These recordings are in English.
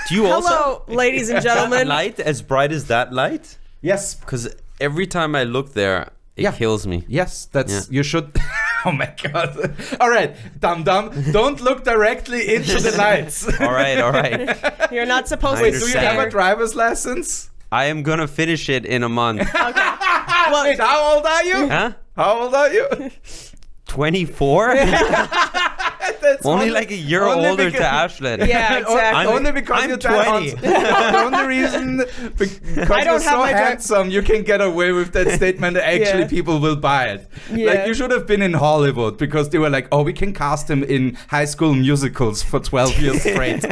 Do you also? Hello, ladies and gentlemen. Light as bright as that light? Yes. Because every time I look there, it kills me. Yes, you should. Oh my God. All right, dum. Don't look directly into the lights. All right. You're not supposed Wait, to do you stare. have a driver's license? I am going to finish it in a month. Okay. Well, Wait, how old are you? Huh? How old are you? 24? That's only like a year older to Aislinn. Yeah, exactly. Only because I'm you're 20. The only reason because I don't you're have so my handsome, you can get away with that statement. Actually, Yeah. people will buy it. Yeah. Like you should have been in Hollywood because they were like, "Oh, we can cast him in High School Musicals for 12 years straight.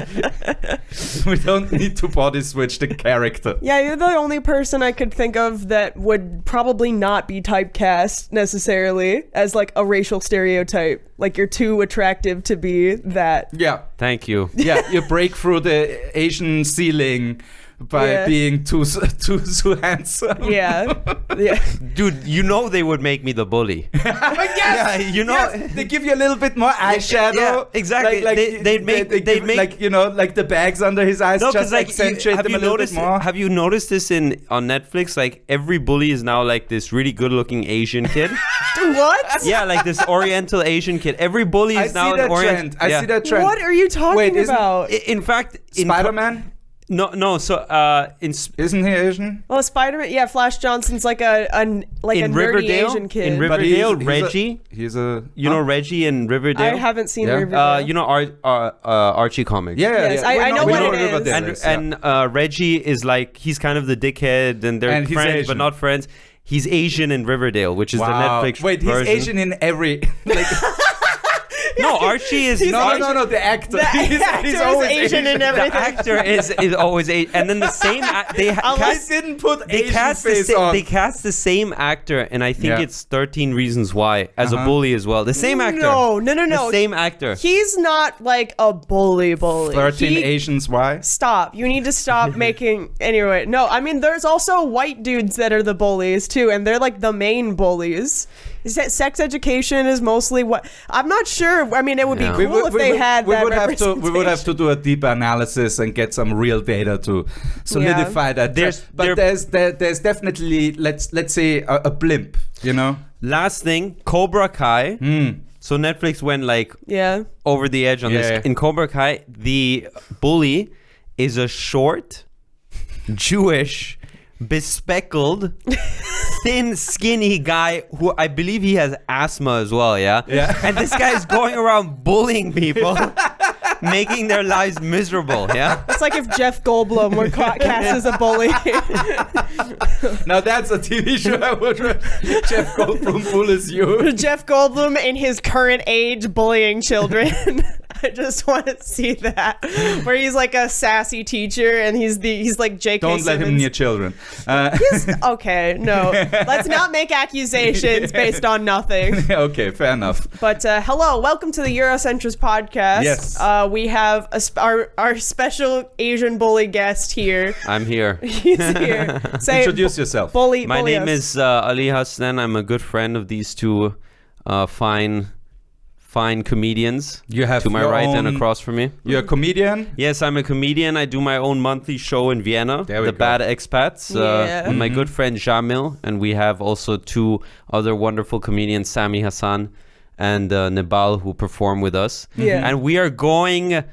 We don't need to body switch the character." Yeah, you're the only person I could think of that would probably not be typecast necessarily as like a racial stereotype. Like you're too attractive to be that. Yeah. Thank you. Yeah, you break through the Asian ceiling by being too handsome. Yeah. Yeah. Dude, you know they would make me the bully. Yes, Yeah, you know. yes, they give you a little bit more eyeshadow. Yeah, exactly. They'd make like like the bags under his eyes No, just because like accentuate them a little bit more. Have you noticed this on Netflix? Like every bully is now like this really good-looking Asian kid. What? Yeah, like this Oriental Asian kid. Every bully I is now see an that Oriental. trend. I see that trend. What are you talking Wait, isn't- about? In fact, Spider-Man? No. So Isn't he Asian? Well, Spider-Man. Yeah, Flash Johnson's like a nerdy Riverdale, Asian kid. in But Riverdale, he's Reggie. He's a You know Reggie in Riverdale. I haven't seen Yeah. Riverdale. You know Archie comics. Yes, I know we what it Riverdale is. And Reggie is like he's kind of the dickhead, and they're And he's friends Asian. but not friends. He's Asian in Riverdale, which is the Netflix Wait, he's version. Asian in every. Like, No, Archie is no, the actor. The actor is always Asian in The everything. actor is always Asian, and then the same. They I cast. didn't put They Asian cast, the face on. they cast the same actor, and I think Yeah. it's 13 Reasons Why as a bully as well. The same actor. No. The same actor. He's not like a bully. 13 Asians, why? Stop. You need to stop making... Anyway, no, I mean, there's also white dudes that are the bullies, too, and they're, like, the main bullies. Sex education is mostly what... I'm not sure. I mean, it would be cool if they had that representation. We would have to do a deeper analysis and get some real data to solidify that. There's definitely, let's say, a blimp, you know? Last thing, Cobra Kai. So Netflix went like over the edge on this. Yeah. In Cobra Kai, the bully is a short, Jewish, bespeckled, thin, skinny guy who I believe he has asthma as well, yeah? And this guy is going around bullying people, making their lives miserable, yeah? It's like if Jeff Goldblum were cast as a bully. Now that's a TV show I would Jeff Goldblum bullies you. Jeff Goldblum in his current age bullying children. I just want to see that, where he's like a sassy teacher and he's like J.K. Don't let him near children. Okay, no, let's not make accusations based on nothing. Okay, fair enough. But hello, welcome to the Eurocentrist podcast. Yes. We have our special Asian bully guest here. I'm here. He's here. Say, Introduce yourself. Bully. My bully name us. is Ali Hasnain. I'm a good friend of these two fine comedians. You have to my your right and own- across from me. You're a comedian? Yes, I'm a comedian. I do my own monthly show in Vienna, There we The go. Bad Expats, Yeah. with my good friend Jamil, and we have also two other wonderful comedians, Sami Hassan and Nebal, who perform with us. Yeah. And we are going.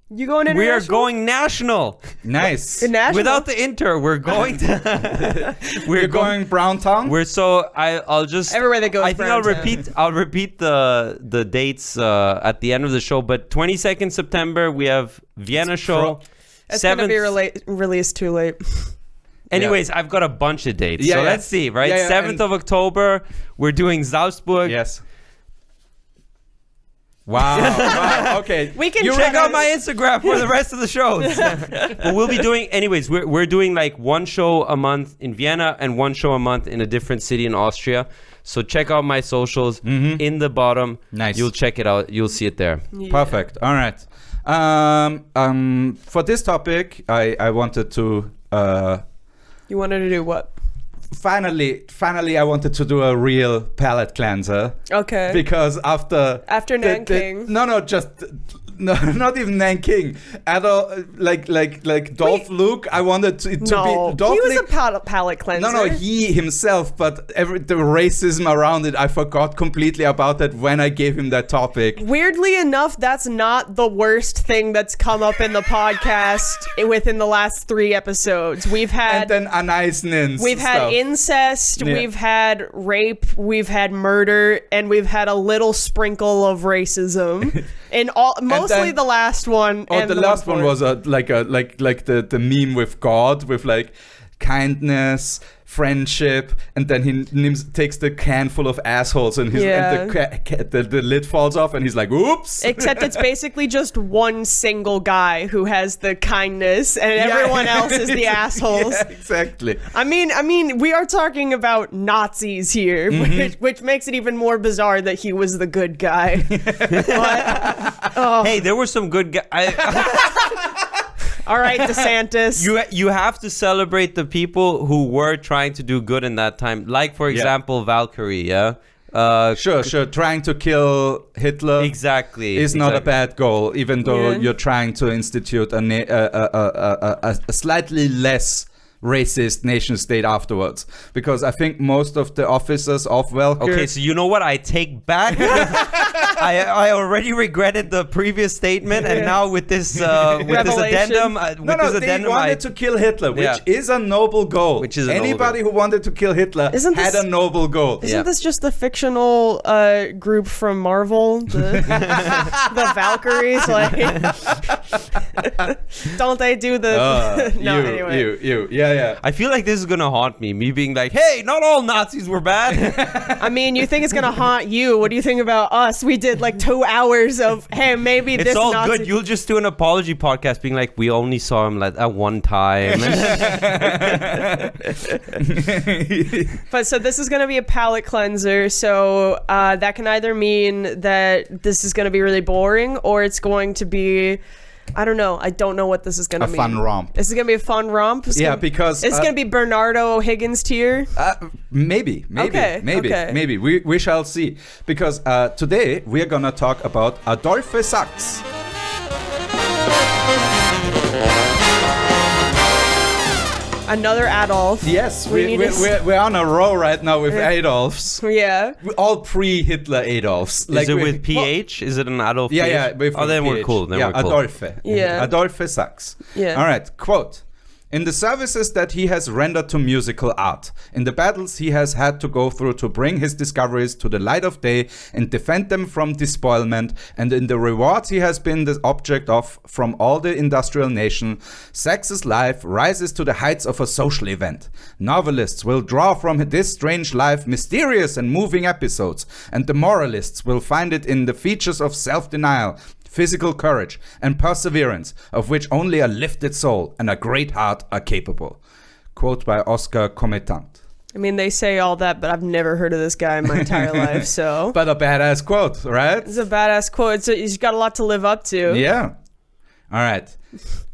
You going international? We are going national. Nice. National? Without the inter, we're going to. We're going Brown Town? I'll just. Everywhere that goes I think I'll Browntown. I'll repeat the dates at the end of the show. But 22nd September we have Vienna show. It's going to be released too late. Anyways, I've got a bunch of dates. Yeah, so yeah. let's see, right? Yeah, yeah, 7th of October, we're doing Salzburg. Yes. Wow. Okay. We can Check out my Instagram for the rest of the shows. But we'll be doing, anyways, we're doing like one show a month in Vienna and one show a month in a different city in Austria. So check out my socials in the bottom. Nice. You'll check it out. You'll see it there. Yeah. Perfect. All right. For this topic, I wanted to You wanted to do what? finally I wanted to do a real palate cleanser. Okay. Because after Nanking. just No, not even Nanking. Dolph Luke. I wanted to be. Dolph he was Luke, a palate cleanser. No, he himself, but the racism around it, I forgot completely about that when I gave him that topic. Weirdly enough, that's not the worst thing that's come up in the podcast within the last 3 episodes. We've had and then Aislinn. We've had incest, we've had rape, we've had murder, and we've had a little sprinkle of racism. In mostly the last one. Oh, the last one was like the meme with God with like kindness, friendship, and then he takes the can full of assholes and the lid falls off and he's like, oops. Except it's basically just one single guy who has the kindness and everyone else is the assholes. Yeah, exactly. I mean, we are talking about Nazis here, which makes it even more bizarre that he was the good guy. Hey, there were some good guys. All right, DeSantis. You have to celebrate the people who were trying to do good in that time. Like, for example, Valkyrie, Sure. Trying to kill Hitler is not a bad goal, even though you're trying to institute a slightly less racist nation state afterwards. Because I think most of the officers of Valkyrie... Okay, so you know what? I take back... I already regretted the previous statement, and now with this addendum, they wanted to kill Hitler, which is a noble goal. Anybody who wanted to kill Hitler had a noble goal. Isn't this just the fictional group from Marvel, the Valkyries? Like, don't they do the? Yeah. I feel like this is gonna haunt me. Me being like, hey, not all Nazis were bad. I mean, you think it's gonna haunt you? What do you think about us? We did like 2 hours of, hey, maybe it's this all Nazi... good. You'll just do an apology podcast being like, we only saw him like at one time. But so this is going to be a palate cleanser. So that can either mean that this is going to be really boring, or it's going to be... I don't know. I don't know what this is going to mean. A fun romp. This is going to be a fun romp? Because... It's going to be Bernardo O'Higgins tier? Maybe. We shall see. Because today we are going to talk about Adolphe Sax. Another Adolf. Yes, we're on a roll right now with Adolfs. Yeah. All pre-Hitler Adolfs. Is it with PH? Is it an Adolf? Yeah. Then we're cool. Adolphe. Yeah. Adolphe Sax. Yeah. All right. Quote. In the services that he has rendered to musical art, in the battles he has had to go through to bring his discoveries to the light of day and defend them from despoilment, and in the rewards he has been the object of from all the industrial nation, Sax's life rises to the heights of a social event. Novelists will draw from this strange life mysterious and moving episodes, and the moralists will find it in the features of self-denial, physical courage, and perseverance, of which only a lifted soul and a great heart are capable. Quote by Oscar Cometant. I mean, they say all that, but I've never heard of this guy in my entire life, so... But a badass quote, right? It's a badass quote. He's got a lot to live up to. Yeah. All right.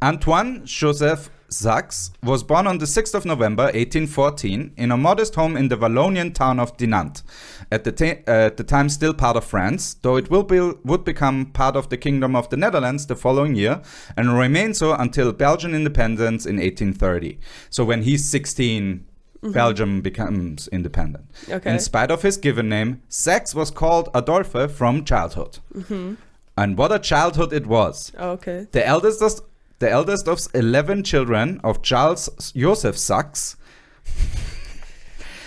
Antoine Joseph Sax was born on the 6th of November 1814 in a modest home in the Wallonian town of Dinant, at the time still part of France, though it would become part of the Kingdom of the Netherlands the following year and remain so until Belgian independence in 1830. So when he's 16, Belgium becomes independent. Okay. In spite of his given name, Sax was called Adolphe from childhood. And what a childhood it was. Okay. The eldest of 11 children of Charles Joseph Sax,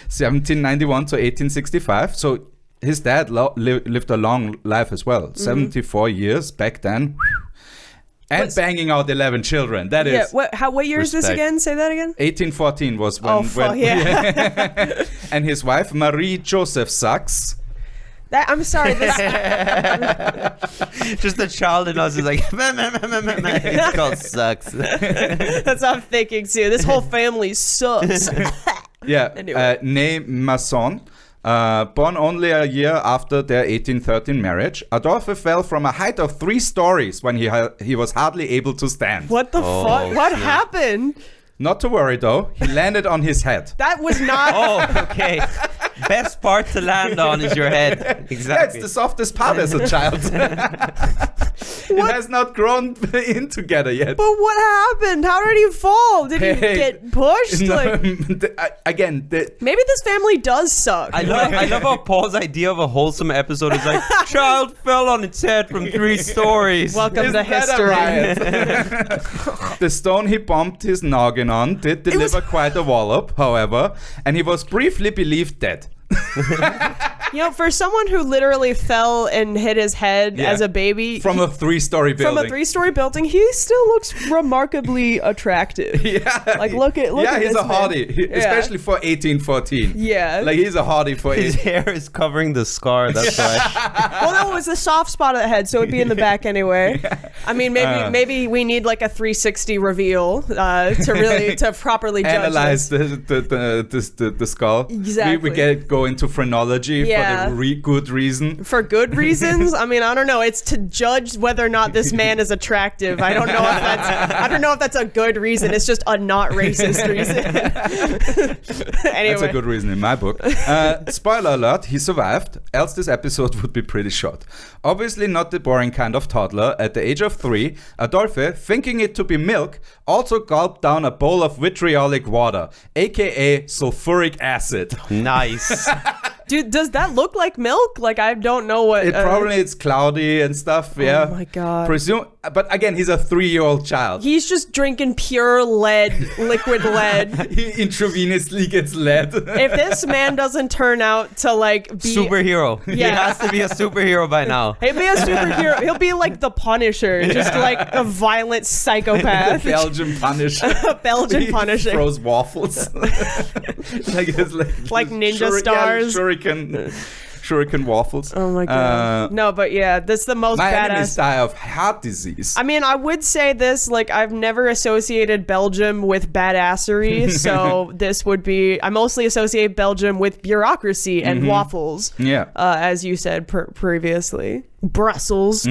1791 to 1865. So his dad lived a long life as well, 74 years back then. And banging out 11 children. That is. What year is this again? Say that again. 1814 was when yeah. And his wife, Marie Joseph Sax. I'm sorry. This just the child in us is like, it's called Sucks. That's what I'm thinking too. This whole family sucks. Yeah. Anyway. Née Masson. Born only a year after their 1813 marriage, Adolphe fell from a height of 3 stories when he was hardly able to stand. What the fuck? What happened? Not to worry though, he landed on his head. That was not... Oh, okay. Best part to land on is your head. Exactly. Yeah, it's the softest part as a child. It has not grown in together yet. But what happened? How did he fall? Did he get pushed? No, Like, maybe this family does suck. I love how Paul's idea of a wholesome episode is like, child fell on its head from 3 stories. Welcome to Isn't that a history. riot? The stone he bumped his noggin on did deliver quite a wallop, however, and he was briefly believed dead. You know, for someone who literally fell and hit his head as a baby from a 3-story building. From a 3-story building, he still looks remarkably attractive. Yeah. Like look at he's this a man. hottie, especially for 1814. Yeah. Like he's a hottie for His hair is covering the scar, that's why. Well, no, it was the soft spot of the head, so it'd be in the back anyway. I mean, maybe we need like a 360 reveal to properly judge analyze this. the skull. Exactly. We go into phrenology for the good reason. For good reasons? I mean, I don't know. It's to judge whether or not this man is attractive. I don't know if that's a good reason. It's just a not racist reason. Anyway. That's a good reason in my book. Spoiler alert, he survived, else this episode would be pretty short. Obviously not the boring kind of toddler. At the age of 3, Adolphe, thinking it to be milk, also gulped down a bowl of vitriolic water, aka sulfuric acid. Nice. Dude, does that look like milk? Like, I don't know what... It's cloudy and stuff, yeah. Oh my God. But again, he's a 3-year-old child. He's just drinking pure liquid lead. He intravenously gets lead. If this man doesn't turn out to, like, be... Superhero. Yeah. He has to be a superhero by now. He'll be a superhero. He'll be like the Punisher, just like a violent psychopath. The Belgian Punisher. Belgian Punisher. He throws waffles. like ninja stars. Shuriken waffles. Oh my God. No, but yeah, this is the most my badass. enemies die of heart disease. I mean, I would say this, like, I've never associated Belgium with badassery, so this would be, I mostly associate Belgium with bureaucracy and waffles. Yeah. As you said previously. Brussels.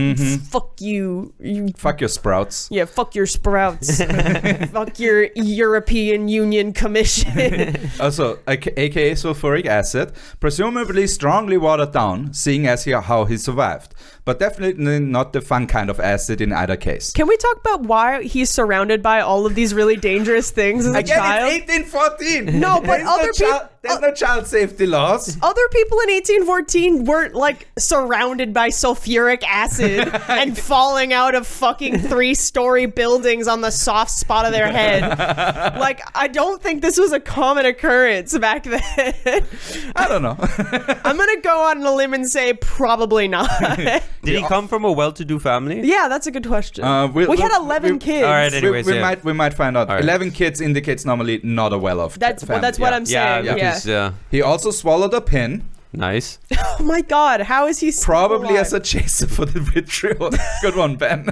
Fuck you. Fuck your sprouts. Yeah, fuck your sprouts. Fuck your European Union Commission. Also, aka sulfuric acid, presumably strongly watered down, seeing as how he survived. But definitely not the fun kind of acid in either case. Can we talk about why he's surrounded by all of these really dangerous things as a child? It's 1814. No, but There's no child safety laws. Other people in 1814 weren't like surrounded by sulfuric acid and falling out of fucking 3-story buildings on the soft spot of their head. Like, I don't think this was a common occurrence back then. I don't know. I'm gonna go on a limb and say probably not. Did he come from a well-to-do family? Yeah, that's a good question. We had 11 kids. All right, anyways, we might find out. All right. 11 kids indicates normally not a well-off That's family. what I'm saying. Yeah, Yeah. because, He also swallowed a pin, nice. Oh my God, how is he still probably alive? as a chaser for the vitriol. Good one, Ben.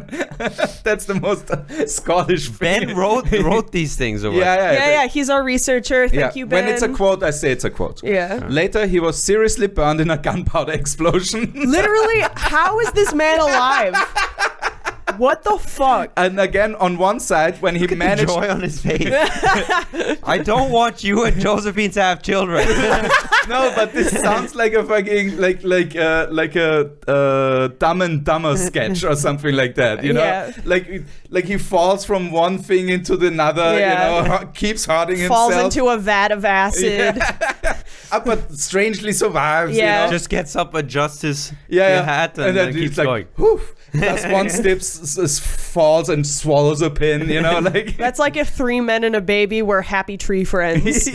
That's the most Scottish thing. Ben wrote these things, or what? Yeah, he's our researcher. Thank you, Ben. When it's a quote, I say it's a quote. Yeah. Later, he was seriously burned in a gunpowder explosion. Literally, how is this man alive? What the fuck? And again, on one side, when he managed... Joy on his face. I don't want you and Josephine to have children. No, but this sounds like a fucking like a Dumb and Dumber sketch or something like that. You know, Yeah. like he falls from one thing into another. Yeah. You know, keeps hurting Falls himself. into a vat of acid. But strangely survives. Yeah. You know? Just gets up, adjusts his and hat, and then then he's keeps like, going. whew, does one steps, falls and swallows a pin. You know, like That's like if 3 men and a baby were happy tree friends.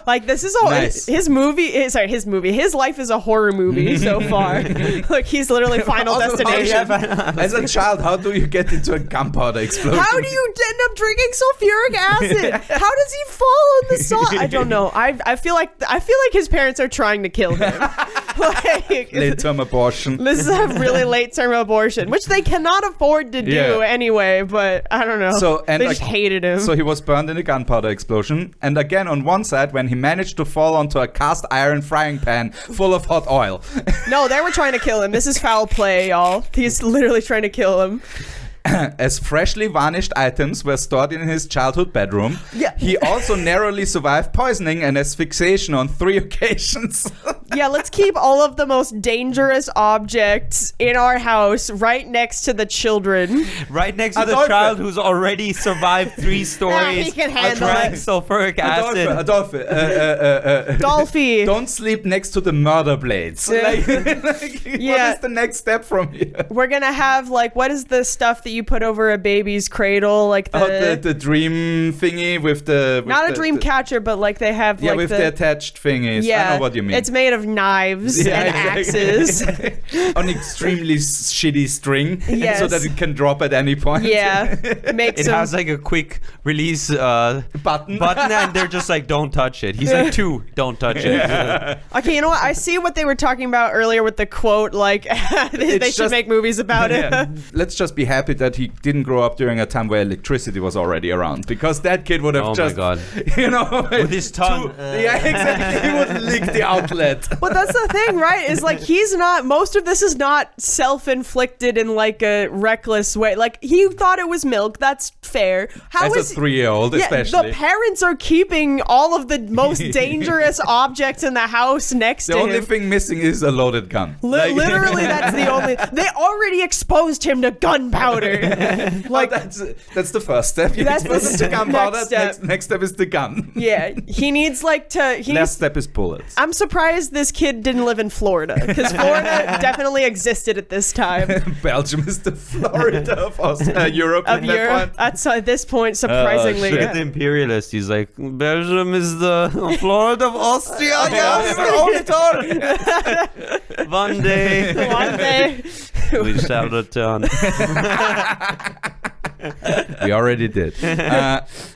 Like this is all Nice. his life is a horror movie so far. Like he's literally Final Also, Destination. As a child, how do you get into a gunpowder explosion? How do you end up drinking sulfuric acid? How does he fall in the salt? I don't know. I feel like his parents are trying to kill him. Like, Late-term abortion. this is a really late-term abortion, which they cannot afford to do Yeah. anyway. But I don't know. They just hated him. So he was burned in a gunpowder explosion. And again, on one side, when he managed to fall onto a cast iron frying pan full of hot oil. No, they were trying to kill him. This is foul play, y'all. He's literally trying to kill him. As freshly varnished items were stored in his childhood bedroom, Yeah. he also narrowly survived poisoning and asphyxiation on 3 occasions. Yeah, let's keep all of the most dangerous objects in our house right next to the children. Right next to the Adolphe. child who's already survived 3 stories. he can handle drank it. sulfuric acid. Adolphe, Dolphy. don't sleep next to the murder blades. Like, what Yeah. is the next step from here? We're gonna have like, what is the stuff that you put over a baby's cradle? Like The dream thingy with the... not a the- dream the- catcher, but like they have Yeah, like with the attached thingies. yeah, I know what you mean. It's made of knives Yeah, and exactly. axes. On extremely shitty string, Yes. so that it can drop at any point. Yeah, makes It them. has like a quick release Button. and they're just like, don't touch it. He's like, 2, don't touch it. Okay, you know what? I see what they were talking about earlier with the quote. Like they should just- make movies about it. Yeah. Let's just be happy that he didn't grow up during a time where electricity was already around, because that kid would have Oh my just, God. you know, With his tongue. yeah, exactly. He would lick the outlet. But that's the thing, right? Is like he's not. Most of this is not self-inflicted in like a reckless way. Like he thought it was milk. That's fair. How As is a 3-year-old, especially. the parents are keeping all of the most dangerous objects in the house next The to only him. thing missing is a loaded gun. Literally, that's the only. They already exposed him to gunpowder. Like that's the first step. You That's expose the it to gunpowder. next step. Next step is the gun. Yeah, he needs like to. He Last needs, step is bullets. I'm surprised this kid didn't live in Florida, because Florida definitely existed at this time Belgium is the Florida of Europe. of at that Europe. point. That's at this point surprisingly. Look at the imperialist. He's like, Belgium is the Florida of Austria. One day One day, we shall return. We already did.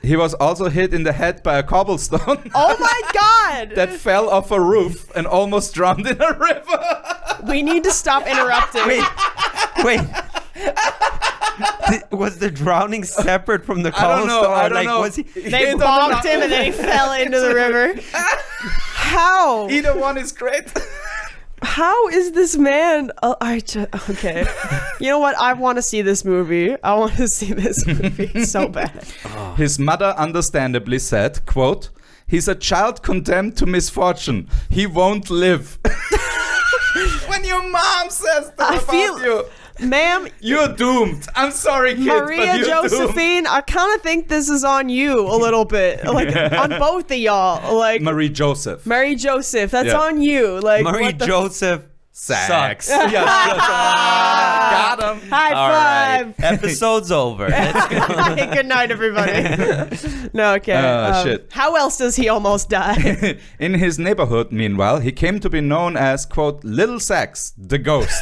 He was also hit in the head by a cobblestone oh my God! that fell off a roof and almost drowned in a river. We need to stop interrupting. Wait. Was the drowning separate from the I don't know. cobblestone? I don't Like, know. was he? They bonked him and then he fell into the river. How? Either one is great. How is this man? Okay. You know what? I want to see this movie. I want to see this movie so bad. His mother understandably said, quote, "He's a child condemned to misfortune. He won't live." When your mom says that I about feel- you, Ma'am, you're doomed. I'm sorry, kid, Maria but you're doomed. Josephine, I kind of think this is on you a little bit. Like, on both of y'all. Like, Marie Joseph. Mary Joseph, that's Yeah. on you. Like, Marie what the- Joseph Sax. sucks. Yes, got him. High All five. right. Episode's over. Let's go. Good night, everybody. No, okay. Shit. How else does he almost die? In his neighborhood, meanwhile, he came to be known as, quote, Little Sax, the ghost.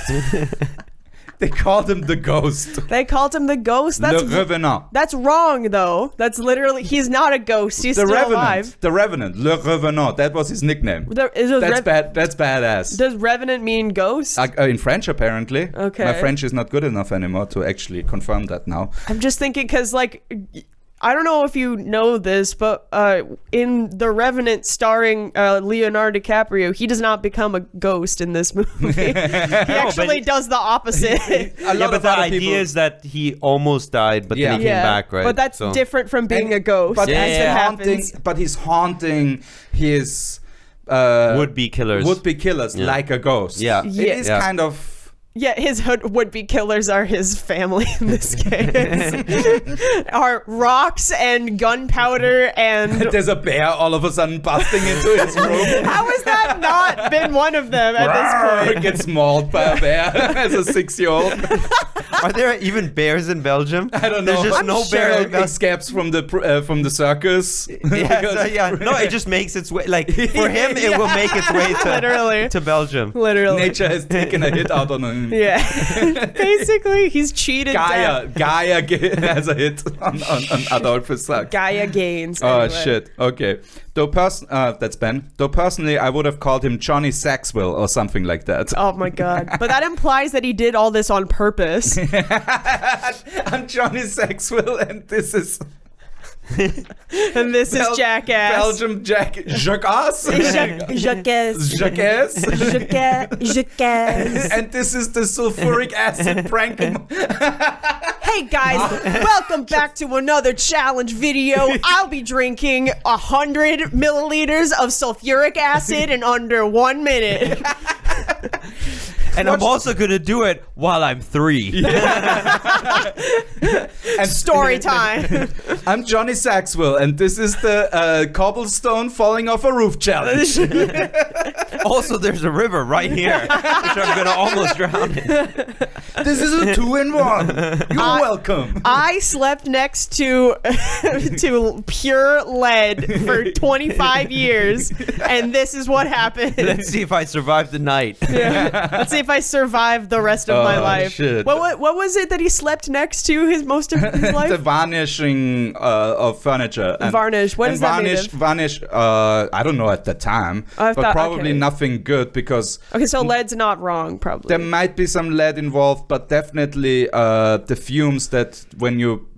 They called him the ghost. They called him the ghost. Le Revenant. That's wrong, though. That's literally, he's not a ghost. He's The still Revenant. alive. The Revenant. Le Revenant. That was his nickname. That's That's badass. Does revenant mean ghost? In French, apparently. Okay. My French is not good enough anymore to actually confirm that now. I'm just thinking because, like, I don't know if you know this, but in The Revenant starring Leonardo DiCaprio, he does not become a ghost in this movie. He actually does the opposite. Yeah, but the idea is that he almost died, but then he came back, right? But that's So- different from being a ghost. But as he's it haunting. happens. But he's haunting his would-be killers. would-be killers Yeah. like a ghost. Yeah. It Yeah. is Yeah. kind of. Yeah, his would-be killers are his family in this case. Are rocks and gunpowder and... There's a bear all of a sudden busting into his room. How has that not been one of them at this point? Gets mauled by a bear as a 6-year-old. Are there even bears in Belgium? I don't know. There's just I'm no sure bears in it Belgium. escapes from the circus. Yeah. No, it just makes its way. Like for him, it will make its way to Literally. to Belgium. Literally. Nature has taken a hit out on him. Yeah. Basically, he's cheated Gaia has a hit on Adolphe Sax. Gaia gains. Oh anyway. shit. Okay. That's Ben. Though personally, I would have called him Johnny Saxville or something like that. Oh my god. But that implies that he did all this on purpose. I'm Johnny Saxville, and this is And this is Jackass. Belgium Jackass. Jackass. Jackass. And this is the sulfuric acid prank. Hey guys, welcome back to another challenge video. I'll be drinking 100 milliliters of sulfuric acid in under 1 minute. And I'm also gonna do it while I'm 3. And story time. I'm Johnny Saxwell, and this is the cobblestone falling off a roof challenge. Also, there's a river right here, which I'm gonna almost drown in. This is a 2-in-1. You're welcome. I slept next to pure lead for 25 years, and this is what happened. Let's see if I survive the night. Yeah. Let's see if I survive the rest of my life. Shit. What was it that he slept next to most of his life? The varnishing of furniture. Varnish. What does that mean? Varnish. I don't know at the time, but probably okay. Nothing good because. Okay, so lead's not wrong, probably. There might be some lead involved, but definitely the fumes that when you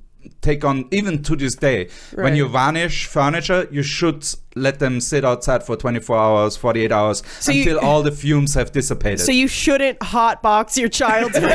take on, even to this day, when you varnish furniture, you should let them sit outside for 24 hours, 48 hours, until all the fumes have dissipated. So you shouldn't hotbox your child's room.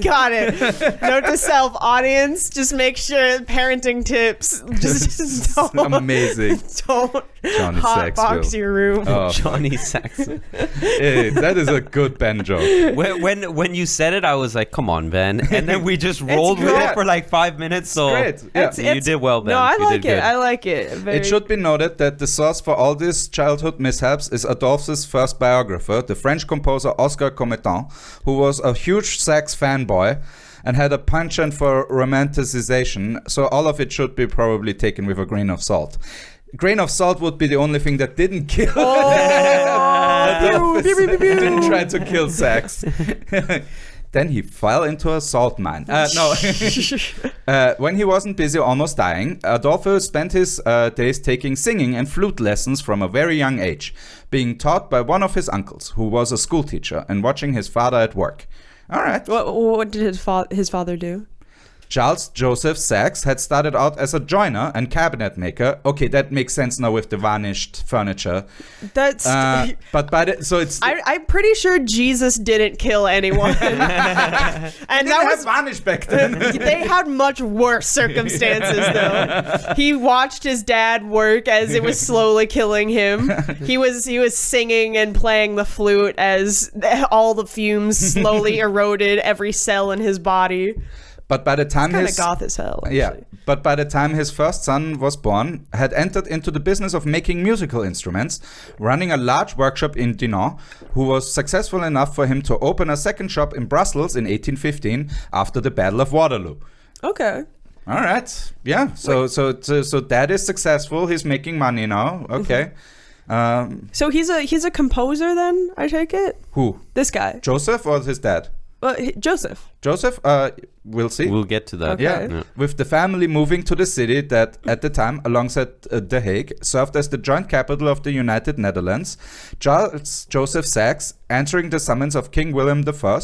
Got it. Note to self, audience, just make sure parenting tips. Just don't. Amazing. Don't Johnny hotbox Saxville. your room. Oh. Johnny Saxon. Hey, that is a good Ben joke. When you said it, I was like, "Come on, Ben!" And then we just rolled with great. it for like 5 minutes. So Great. Yeah. you did well, Ben. No, I You like did it. good. I like it. It should be noted that the source for all these childhood mishaps is Adolphe's first biographer, the French composer Oscar Cometan, who was a huge Sax fanboy and had a penchant for romanticization, so all of it should be probably taken with a grain of salt. Grain of salt would be the only thing that didn't kill. Adolphe didn't try to kill Sax. Then he fell into a salt mine. When he wasn't busy almost dying, Adolphe spent his days taking singing and flute lessons from a very young age, being taught by one of his uncles, who was a schoolteacher, and watching his father at work. All right. What did his father do? Charles Joseph Sax had started out as a joiner and cabinet maker. Okay, that makes sense now with the varnished furniture. That's. But by the, so it's. I'm pretty sure Jesus didn't kill anyone, and that was varnish back then. They had much worse circumstances, though. He watched his dad work as it was slowly killing him. He was singing and playing the flute as all the fumes slowly eroded every cell in his body. But by the time Kind of goth as hell. Actually. Yeah, but by the time his first son was born, had entered into the business of making musical instruments, running a large workshop in Dinant, who was successful enough for him to open a second shop in Brussels in 1815 after the Battle of Waterloo. Okay. All right. Yeah. So dad is successful. He's making money now. Okay. So he's a composer then, I take it? Who? This guy. Joseph or his dad? Joseph. Joseph, we'll see. We'll get to that. Okay. Yeah. With the family moving to the city that, at the time, alongside The Hague, served as the joint capital of the United Netherlands, Charles Joseph Sax, answering the summons of King William I,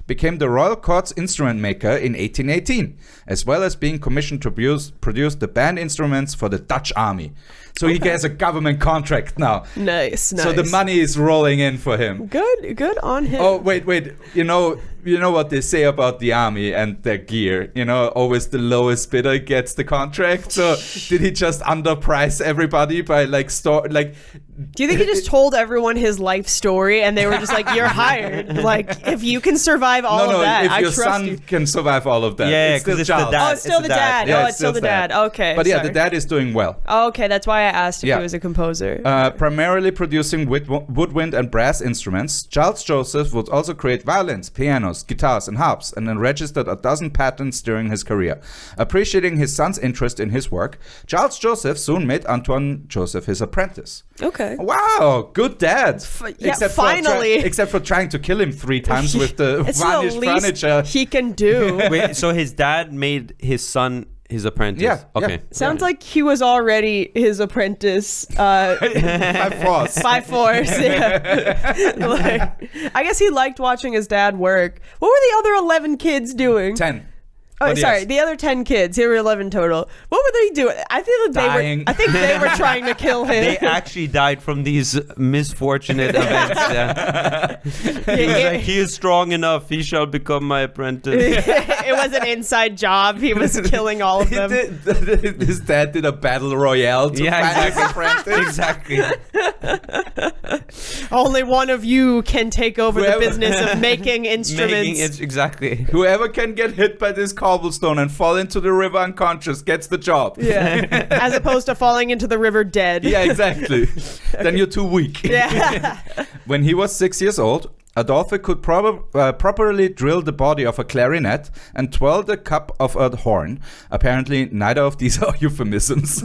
became the royal court's instrument maker in 1818, as well as being commissioned to produce the band instruments for the Dutch army. So he gets a government contract now. Nice. So the money is rolling in for him. Good on him. Oh, wait. You know what they say about the army and their gear. Always the lowest bidder gets the contract. So did he just underprice everybody by Do you think he just told everyone his life story and they were just like, you're hired? Like, if you can survive all of that, I trust you. If your son can survive all of that. Yeah, it's still it's the Charles. dad. Oh, it's still the dad. Yeah, Oh, it's still the dad. Okay. But yeah, sorry. the dad is doing well. Oh, okay, that's why I asked if Yeah. he was a composer. Primarily producing woodwind and brass instruments, Charles Joseph would also create violins, pianos, guitars, and harps, and then registered a dozen patents during his career. Appreciating his son's interest in his work, Charles Joseph soon made Antoine Joseph his apprentice. Okay. Wow, good dad. Yeah, finally. Except for trying to kill him 3 times with the It's varnished the least furniture. he can do. Wait, so his dad made his son his apprentice? Yeah, Okay. yeah. Sounds like he was already his apprentice. By force. By force, yeah. I guess he liked watching his dad work. What were the other 11 kids doing? 10. Oh, But sorry. yes. The other 10 kids. Here were 11 total. What were they doing? I feel that Dying. they were trying to kill him. They actually died from these misfortunate events. Yeah. He was like, he is strong enough. He shall become my apprentice. It was an inside job. He was killing all of them. His dad did a battle royale to find his apprentice. Exactly. Only one of you can take over the business of making instruments. Exactly. Whoever can get hit by this cobblestone and fall into the river unconscious gets the job. Yeah. As opposed to falling into the river dead. Yeah, exactly. Then you're too weak. Yeah. When he was 6 years old, Adolphe could properly drill the body of a clarinet and twirl the cup of a horn. Apparently, neither of these are euphemisms.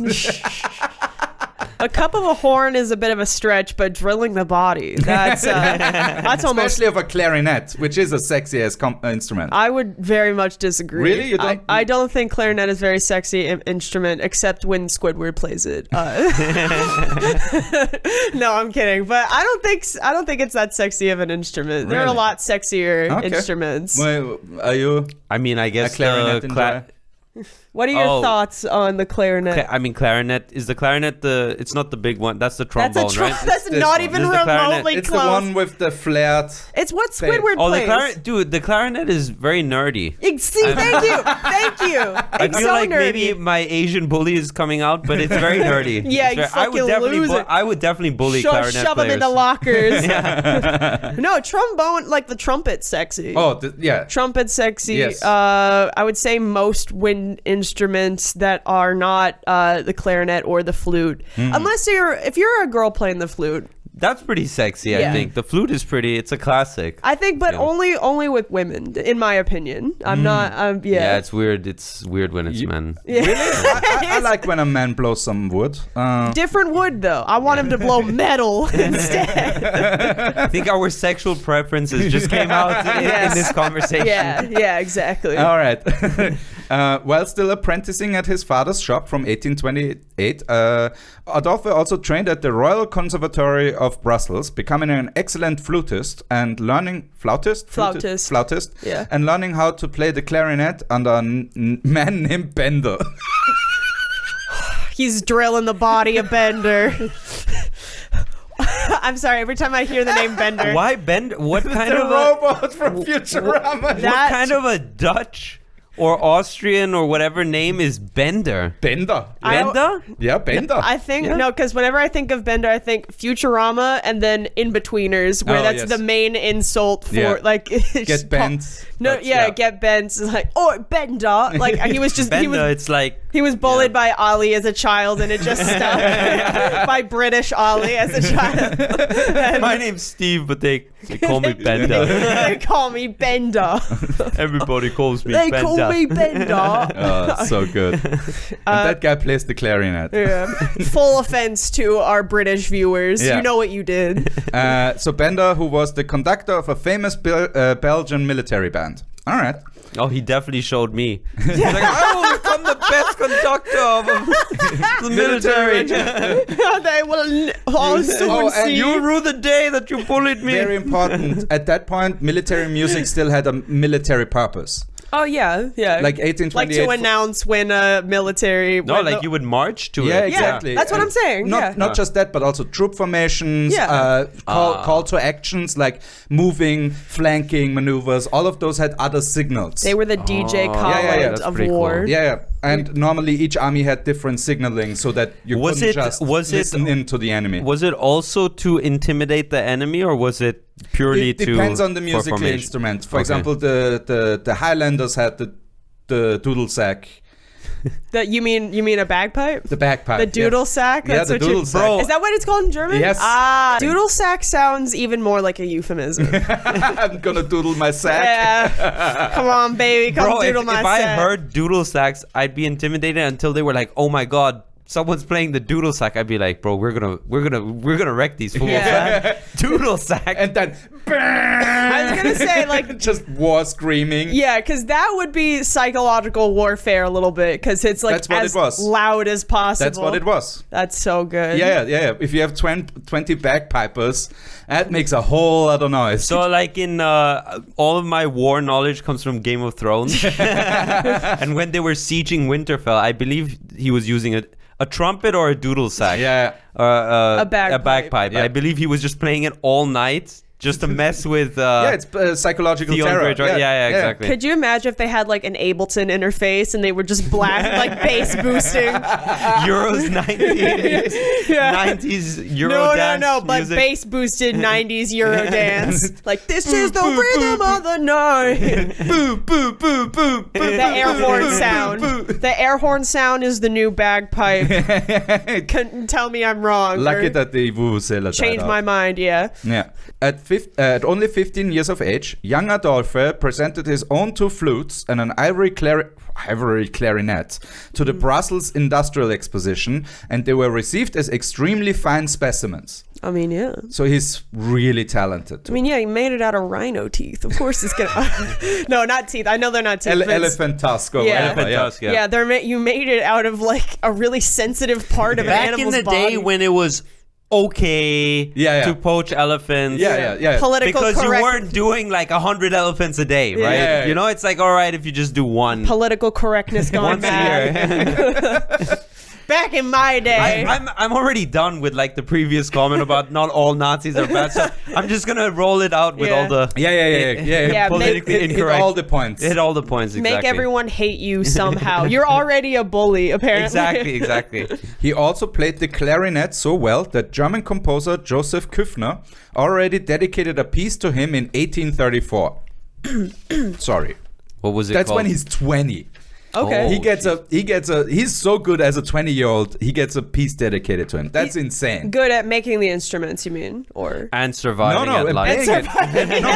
A cup of a horn is a bit of a stretch, but drilling the body, that's almost... Especially of a clarinet, which is a sexy ass instrument. I would very much disagree. Really? You don't? I don't think clarinet is a very sexy instrument, except when Squidward plays it. No, I'm kidding. But I don't think it's that sexy of an instrument. There are a Really? lot sexier Okay. instruments. Well, are you I mean, I a guess clarinet the enjoyer? What are your Oh. thoughts on the clarinet? I mean, clarinet is the clarinet. It's not the big one. That's the trombone, right? That's this not one. even This is the clarinet. remotely It's close. the one with the flared. It's what Babe. Squidward Oh, the plays. clarinet, dude. The clarinet is very nerdy. See, thank you. Thank you. I It's feel so like nerdy. maybe my Asian bully is coming out, but it's very nerdy. Yeah, It's you very- fucking I would definitely bully clarinet shove them players. into lockers. No, trombone, like the trumpet's sexy. Oh, yeah. Trumpet's sexy. Yes. I would say most wind instruments that are not the clarinet or the flute, unless if you're a girl playing the flute. That's pretty sexy, Yeah. I think. The flute is pretty. It's a classic. I think, but Yeah. only with women, in my opinion. I'm not. Yeah, it's weird. It's weird when it's men. Yeah. I like when a man blows some wood. Different wood though. I want him to blow metal instead. I think our sexual preferences just came out in this conversation. Yeah, exactly. All right. While still apprenticing at his father's shop from 1828, Adolphe also trained at the Royal Conservatory of Brussels, becoming an excellent flutist and learning flautist, Yeah. and learning how to play the clarinet under a man named Bender. He's drilling the body of Bender. I'm sorry. Every time I hear the name Bender, Why Bender? What kind The of robot from Futurama. what kind of a Dutch or Austrian or whatever name is Bender? Bender. Bender? Yeah, Bender. I think Yeah. no, because whenever I think of Bender, I think Futurama and then In-Betweeners, where Oh, that's yes. the main insult for Yeah. like Get bent. No, That's- yeah, get bent. It's like, oh, Bender. Like he was just Bender, it's like he was bullied by Ali as a child, and it just stuck by British Ali as a child. my name's Steve, but they call me Bender. They call me Bender. Everybody calls me They Bender. call me Bender. Oh, so good. And that guy plays the clarinet. Yeah. Full offense to our British viewers. Yeah. You know what you did. So Bender, who was the conductor of a famous Belgian military band. All right. Oh, he definitely showed me. He's like, I will become the best conductor of the military. They will all soon Oh, and see. You rue the day that you bullied me. Very important. At that point, military music still had a military purpose. Oh yeah. Like 1828. Like to announce when a military. No, when like the- you would march to Yeah, it. exactly. that's what I'm saying. Not Yeah. just that, but also troop formations, Yeah. call to actions like moving, flanking maneuvers. All of those had other signals. They were the DJ Khaled that's of pretty war. cool. yeah. And normally each army had different signaling so that you Was couldn't it- just was it- listen into the enemy. Was it also to intimidate the enemy, or was it purely It to? depends on the for musical formation? instrument. For Okay. example, the Highlanders had the doodle sack, That you mean a bagpipe? the bagpipe. The doodle sack? Yeah, That's the what you- doodle sack. Bro, Is that what it's called in German? Yes. Ah, doodle sack sounds even more like a euphemism. I'm gonna doodle my sack. Yeah. Come on, baby. Come Bro, doodle if my I sack. heard doodle sax, I'd be intimidated until they were like, "Oh my god, someone's playing the doodle sack, I'd be like, bro, we're gonna wreck these fools. Yeah. Man. Doodle sack. And then I was gonna say like just war screaming. yeah, because that would be psychological warfare a little bit because it's like That's what as it was. loud as possible. That's what it was. That's so good. Yeah. If you have 20 bagpipers, that makes a whole lot of noise. So like in all of my war knowledge comes from Game of Thrones. And when they were sieging Winterfell, I believe he was using a trumpet or a doodle sack. Yeah. A bagpipe. Yeah. I believe he was just playing it all night just to mess with it's psychological Theon terror. Greyjoy. Yeah, exactly. Could you imagine if they had like an Ableton interface and they were just blast like bass boosting? Euros 90s, Yeah. 90s Euro dance No, but music. bass boosted 90s Euro dance. Like, this is the rhythm of the night. Boo, boo, boo, boo, boo. The air horn sound. The air horn sound is the new bagpipe. Tell me I'm wrong. Lucky or that the vuvuzela change my mind, yeah. Yeah. At only 15 years of age, young Adolphe presented his own 2 flutes and an ivory clarinet to the Brussels Industrial Exposition, and they were received as extremely fine specimens. I mean, yeah. So he's really talented. I mean, yeah, he made it out of rhino teeth. Of course it's gonna... No, not teeth. I know they're not teeth. but it's- Elephant tusk or Yeah. whatever. Elephant Yeah. tusk, Yeah, you made it out of like a really sensitive part of an Back in animal's the body. day when it was okay Yeah. to poach elephants. Yeah. Political Because correct. you weren't doing like 100 elephants a day, right? Yeah. You know, it's like, all right, if you just do one Political correctness gone once a bad. year. Back in my day. I'm already done with like the previous comment about not all Nazis are bad. So I'm just gonna roll it out with Yeah. all the Yeah, politically Hit incorrect. all the points. Hit all the points. Exactly. Make everyone hate you somehow. You're already a bully, apparently. Exactly. He also played the clarinet so well that German composer Joseph Küffner already dedicated a piece to him in 1834. Sorry. What was it That's called? when he's 20. Okay. Oh. He's so good as a 20-year-old, he gets a piece dedicated to him. That's insane. Good at making the instruments, you mean? Or And surviving No, at life. playing it. No,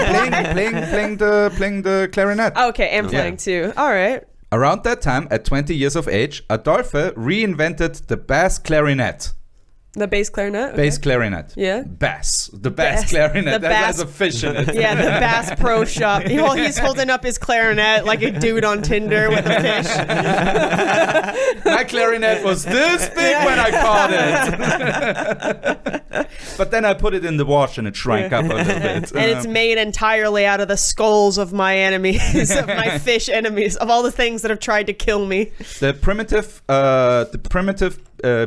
playing the clarinet. okay, and playing too. All right. Around that time, at 20 years of age, Adolphe reinvented the bass clarinet. The bass clarinet? Okay. Bass clarinet. Yeah. Bass. The bass Bass. clarinet. The That bass- has a fish in it. Yeah, the Bass Pro Shop. He's holding up his clarinet like a dude on Tinder with a fish. My clarinet was this big when I caught it. But then I put it in the wash and it shrank up a little bit. And it's made entirely out of the skulls of my enemies, of my fish enemies, of all the things that have tried to kill me. The primitive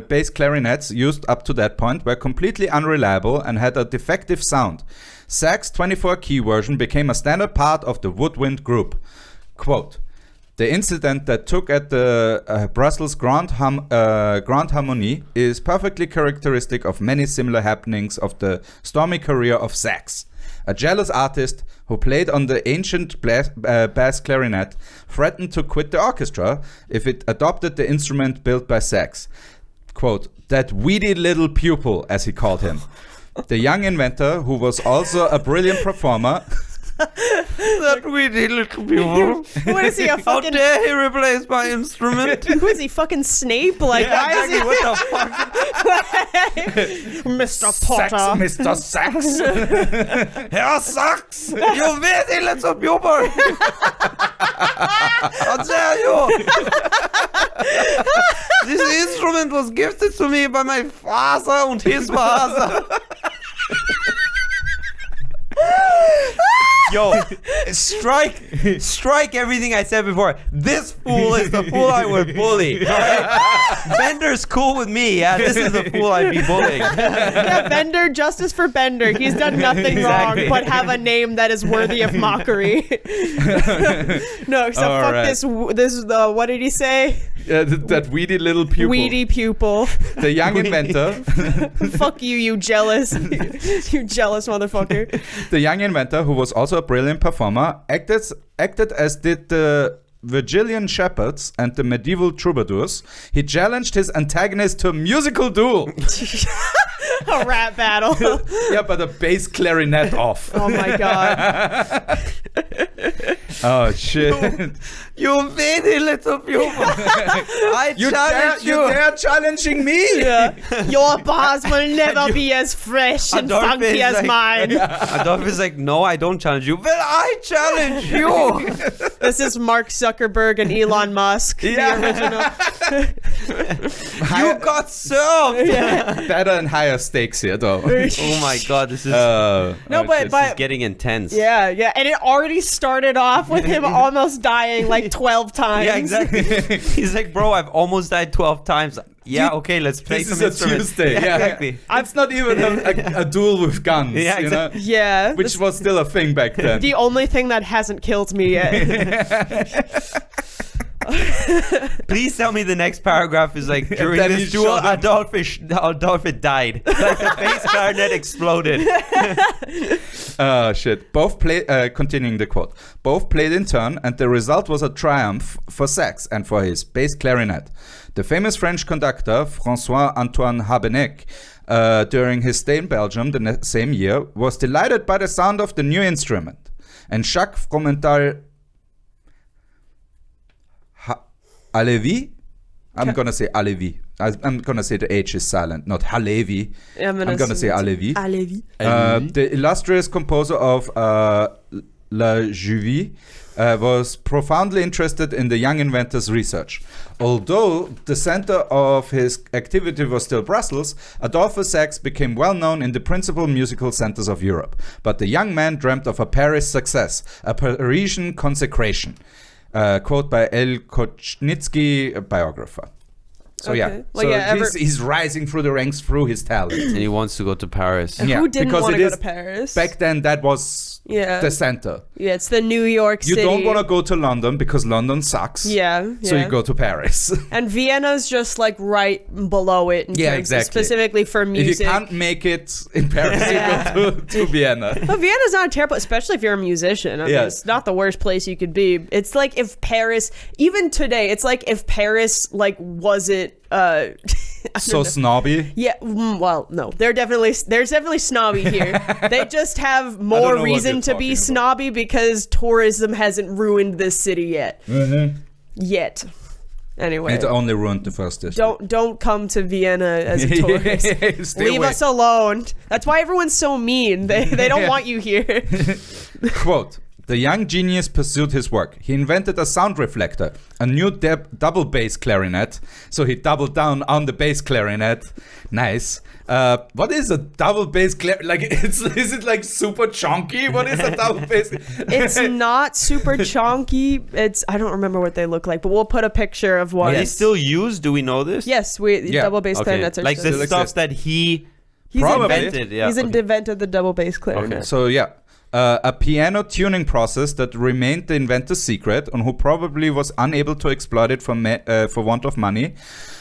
bass clarinets used up to that point were completely unreliable and had a defective sound. Sax 24-key version became a standard part of the woodwind group. Quote, the incident that took at the Brussels Grand Harmonie is perfectly characteristic of many similar happenings of the stormy career of Sax. A jealous artist who played on the ancient bass clarinet threatened to quit the orchestra if it adopted the instrument built by Sax. Quote, that weedy little pupil, as he called him. The young inventor, who was also a brilliant performer. That weedy little people. What is he, a How fucking... dare he replace my instrument? Who is he, fucking Snape? Like, why is he... What the fuck? Mr. Potter. Mr. Sax. Herr Sax! You weedy little pupil! How dare you! This instrument was gifted to me by my father and his father. Yo, strike everything I said before. This fool is the fool I would bully. Right? Bender's cool with me. Yeah, this is the fool I'd be bullying. Yeah, Bender, justice for Bender. He's done nothing Exactly. wrong but have a name that is worthy of mockery. No, except All fuck right. this, what did he say? That weedy little pupil. Weedy pupil. The young inventor. Fuck you, you jealous. You jealous motherfucker. The young inventor, who was also a brilliant performer, acted as did the Virgilian shepherds and the medieval troubadours. He challenged his antagonist to a musical duel. A rap battle. Yeah, but a bass clarinet off. Oh my god. Oh shit! You very little pupil. I challenge you. They're challenging me. Yeah. Your bars will never be as fresh and Adolphe funky is as like- mine. Adolphe is like, no, I don't challenge you. Well, I challenge you. This is Mark Zuckerberg and Elon Musk, the original. You got served. Better and higher stakes here, though. Oh my god, this is No, this but is getting intense. yeah, and it already started off with him almost dying like 12 times. Yeah, exactly. He's like, bro, I've almost died 12 times. Yeah, okay, let's play This some is a instruments. Tuesday. Yeah, exactly. It's not even a duel with guns. Yeah, you know? exactly. Yeah. Which was still a thing back then. The only thing that hasn't killed me yet. Please tell me the next paragraph is like, during then this he duel, shot Adolphe died. Like the bass clarinet exploded. Shit. Both played, continuing the quote, both played in turn, and the result was a triumph for Sax and for his bass clarinet. The famous French conductor, François-Antoine Habeneck, during his stay in Belgium the same year, was delighted by the sound of the new instrument. And Jacques Fromental Halevi? I'm going to say Halevi. I'm going to say the H is silent, not Halevi. I'm going to say Halevi. Alevi. The illustrious composer of La Juvie was profoundly interested in the young inventor's research. Although the center of his activity was still Brussels, Adolphe Sax became well known in the principal musical centers of Europe. But the young man dreamt of a Paris success, a Parisian consecration. Quote by El Kochnitsky, a biographer. So Okay. Well, he's rising through the ranks through his talent. And he wants to go to Paris. Yeah, Who didn't because want it to go is- to Paris? Back then, that was Yeah. the center. Yeah, it's the New York You City. don't want to go to London because London sucks. Yeah. So you go to Paris. And Vienna's just like right below it. Yeah, terms- exactly. Specifically for If music. you can't make it in Paris, Yeah. you go to Vienna. But Vienna's not terrible, especially if you're a musician. I mean, Yeah. it's not the worst place you could be. It's like if Paris, even today, it's like if Paris like wasn't. I don't So know. snobby. Yeah, well, no, there's definitely snobby here. They just have know more what reason you're to be talking about. snobby because tourism hasn't ruined this city yet. Yet, anyway, It only ruined the first district. don't come to Vienna as a tourist. Stay Leave away. us alone. That's why everyone's so mean. They don't want you here. Quote, the young genius pursued his work. He invented a sound reflector, a new double bass clarinet. So he doubled down on the bass clarinet. Nice. What is a double bass clarinet? Like, is it like super chunky? What is a double bass? It's not super chonky. I don't remember what they look like, but we'll put a picture of Are what. they still used? Do we know this? Yes, Yeah. double bass Okay. clarinets are Like still the Still stuff exist. that he He's Probably. invented. Yeah. He's okay. invented the double bass clarinet. So yeah, a piano tuning process that remained the inventor's secret, and who probably was unable to exploit it for want of money.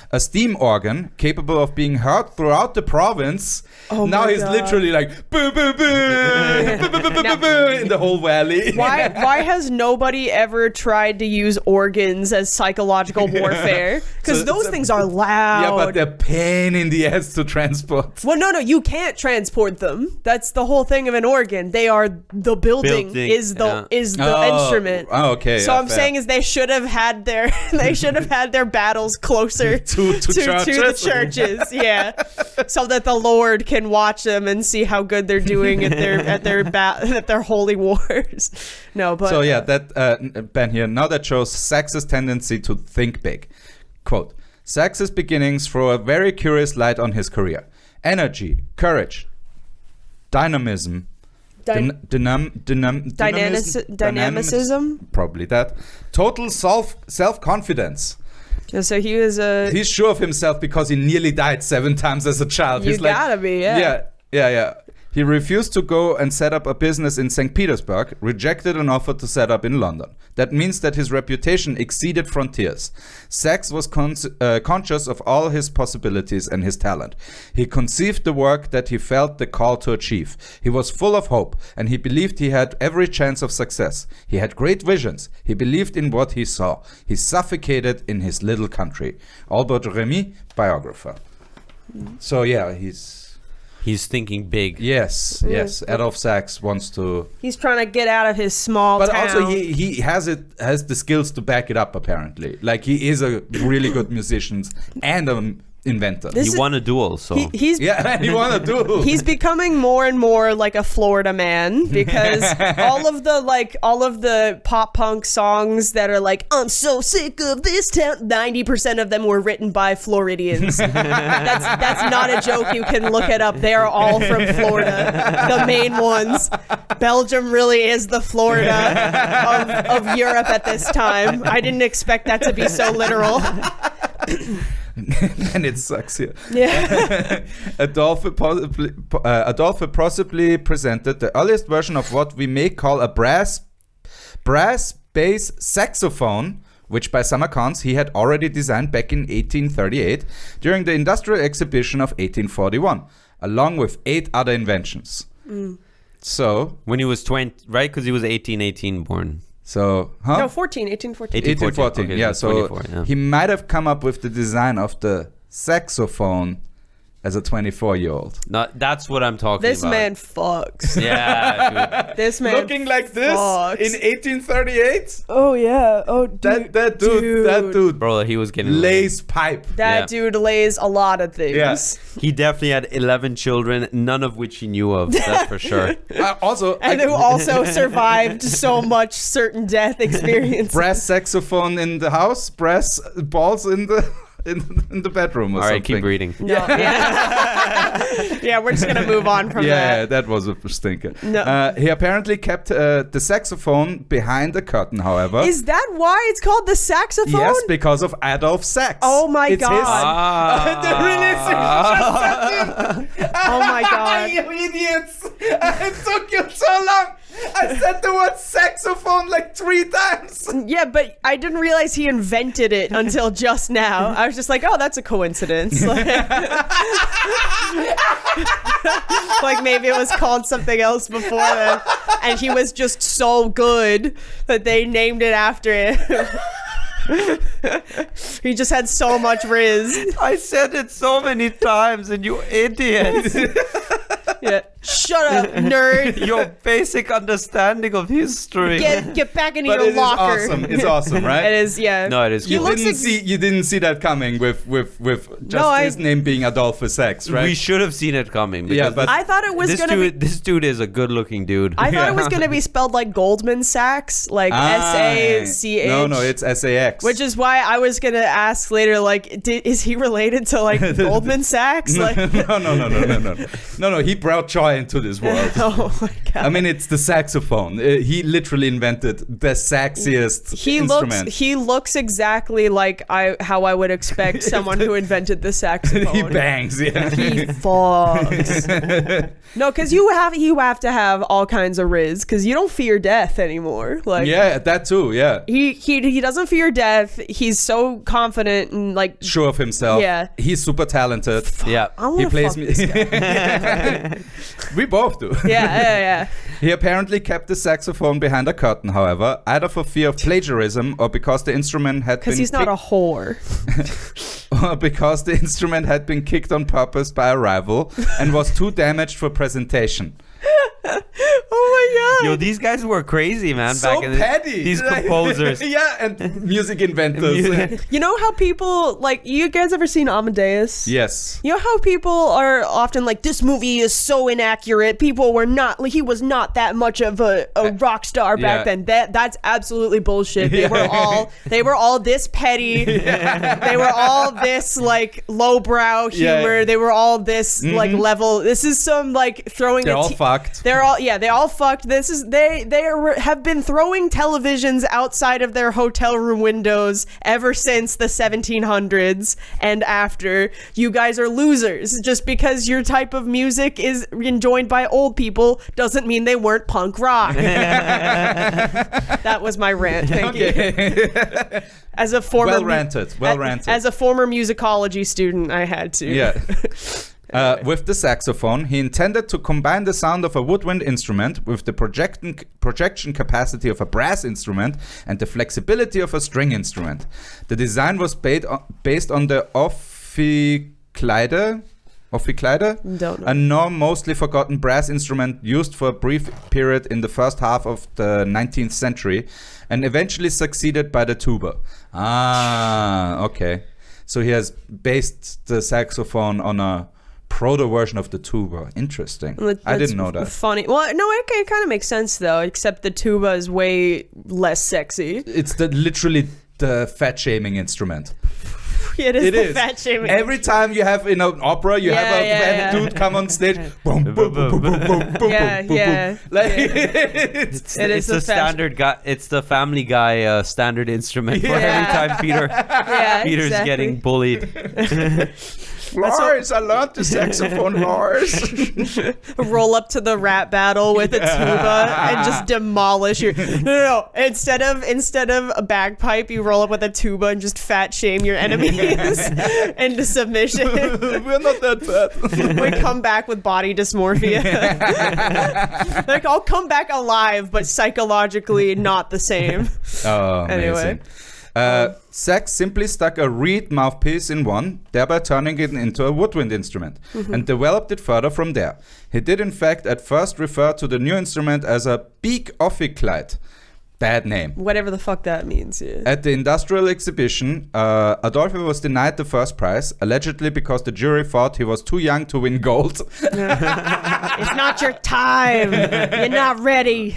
A steam organ capable of being heard throughout the province. Oh now my he's God. literally like boo boo boo, boo, boo, boo, boo, boo, boo, in the whole valley. Why has nobody ever tried to use organs as psychological warfare? Because So those it's a- things are loud. Yeah, but they're pain in the ass to transport. Well, no, you can't transport them. That's the whole thing of an organ. They are the building Building, is the Oh, instrument. oh, okay, So yeah, I'm fair. saying is they should have had their battles closer To the churches. churches. Yeah, so that the Lord can watch them and see how good they're doing at their holy wars. No, but So yeah, that Ben here. Now that shows Sax's tendency to think big. Quote, Sax's beginnings throw a very curious light on his career. Energy, courage, dynamism, dynamicism. probably that. Total self-confidence. So he was a. He's sure of himself because he nearly died 7 times as a child. You He's like, gotta be, yeah. Yeah. He refused to go and set up a business in St. Petersburg, rejected an offer to set up in London. That means that his reputation exceeded frontiers. Sax was conscious of all his possibilities and his talent. He conceived the work that he felt the call to achieve. He was full of hope, and he believed he had every chance of success. He had great visions. He believed in what he saw. He suffocated in his little country. Albert Remy, biographer. So yeah, He's thinking big. Yes. Adolphe Sax wants to. He's trying to get out of his small But town. also he has the skills to back it up. Apparently, like he is a really good musician and an inventor. This He is- won a duel, so He's Yeah, he wanna do. He's becoming more and more like a Florida man because all of the pop punk songs that are like, I'm so sick of this town, 90% of them were written by Floridians. That's not a joke. You can look it up. They are all from Florida. The main ones. Belgium really is the Florida of Europe at this time. I didn't expect that to be so literal. And it sucks here. Yeah. Adolphe possibly presented the earliest version of what we may call a brass bass saxophone, which by some accounts he had already designed back in 1838 during the Industrial Exhibition of 1841, along with 8 other inventions. So, when he was 20, right? Because he was 1818 born. huh? No, 1814. 1814, Okay, yeah. So 24, yeah. he might have come up with the design of the saxophone as a 24-year-old. No, that's what I'm talking This about. man fucks. Yeah, dude. This man Looking like this fucks. in 1838? Oh yeah. Oh dude. That dude Bro, he was getting lays pipe. That Yeah. dude lays a lot of things. Yeah. He definitely had 11 children, none of which he knew of. That's for sure. Also, And who also survived so much certain death experience. brass saxophone in the house, brass balls in the in the bedroom or All right, something. keep reading. No, yeah. Yeah, we're just gonna move on from Yeah, that. that was a stinker. No. He apparently kept the saxophone behind the curtain, however. Is that why it's called the saxophone? Yes, because of Adolphe Sax. Oh my It's God. the Oh my God. You idiots! It took you so long. I said the word saxophone like 3 times. Yeah, but I didn't realize he invented it until just now. I was just like, oh, that's a coincidence. Like maybe it was called something else before then. And he was just so good that they named it after him. He just had so much riz. I said it so many times, and you idiots. Yeah. Shut up, nerd. Your basic understanding of history. Get back into But your it is locker. awesome. It's awesome, right? It is, yeah. No, it is He cool. looks You didn't see that coming with just his name being Adolphe Sax, right? We should have seen it coming. Yeah, because but- I thought it was this gonna dude, be. this dude is a good-looking dude. I thought it was gonna be spelled like Goldman Sachs, like SACH. No, it's SAX. Which is why I was gonna ask later, like, is he related to like Goldman Sachs? Like, no. He brought joy into this world. oh my god. I mean, it's the saxophone. He literally invented the sexiest instrument. He looks exactly like how I would expect someone who invented the saxophone. He bangs, yeah. He fucks. No, because you have to have all kinds of riz, because you don't fear death anymore. Like, Yeah, that too, yeah. he doesn't fear death. He's so confident and like. Sure of himself. Yeah. He's super talented. Yeah. I want He to plays fuck me. this guy. We both do. Yeah. He apparently kept the saxophone behind a curtain, however, either for fear of plagiarism or because the instrument had been Because he's not a whore. or because the instrument had been kicked on purpose by a rival and was too damaged for presentation. Oh my god. Yo, these guys were crazy, man. So back in the, petty. These composers. Yeah, and music inventors. You know how people, like, you guys ever seen Amadeus? Yes. You know how people are often like, this movie is so inaccurate. People were not, like, he was not that much of a rock star back Yeah. then. That's absolutely bullshit. They were all this petty. They were all this like lowbrow humor. Yeah. They were all this like level. This is some like throwing. They're all fucked. They all fucked. This is have been throwing televisions outside of their hotel room windows ever since the 1700s and after. You guys are losers. Just because your type of music is enjoyed by old people doesn't mean they weren't punk rock. That was my rant. Thank you. As a former Well ranted. As a former musicology student, I had to. Yeah. With the saxophone, he intended to combine the sound of a woodwind instrument with the projection capacity of a brass instrument and the flexibility of a string instrument. The design was based on the Ophicleide Ophikleider? Don't know. A now mostly forgotten brass instrument used for a brief period in the first half of the 19th century and eventually succeeded by the tuba. Ah, okay. So he has based the saxophone on a proto version of the tuba. Interesting. I didn't know that. Funny. Well, no, it kind of makes sense though, except the tuba is way less sexy. It's literally the fat shaming instrument. It is fat shaming. Every time you have in an opera, you have a fat dude come on stage. Boom, boom, boom, boom, boom, boom, boom, boom. Like, it's the standard guy. It's the Family Guy standard instrument for every time Peter's getting bullied. Lars, I learned the saxophone, Lars. Roll up to the rap battle with a tuba and just demolish your. No. Instead of a bagpipe, you roll up with a tuba and just fat shame your enemies into submission. We're not that fat. We come back with body dysmorphia. Like, I'll come back alive, but psychologically not the same. Oh, anyway. Amazing. Sax simply stuck a reed mouthpiece in one, thereby turning it into a woodwind instrument, and developed it further from there. He did in fact at first refer to the new instrument as a beak ophicleid. Bad name. Whatever the fuck that means. Yeah. At the industrial exhibition, Adolphe was denied the first prize, allegedly because the jury thought he was too young to win gold. It's not your time. You're not ready.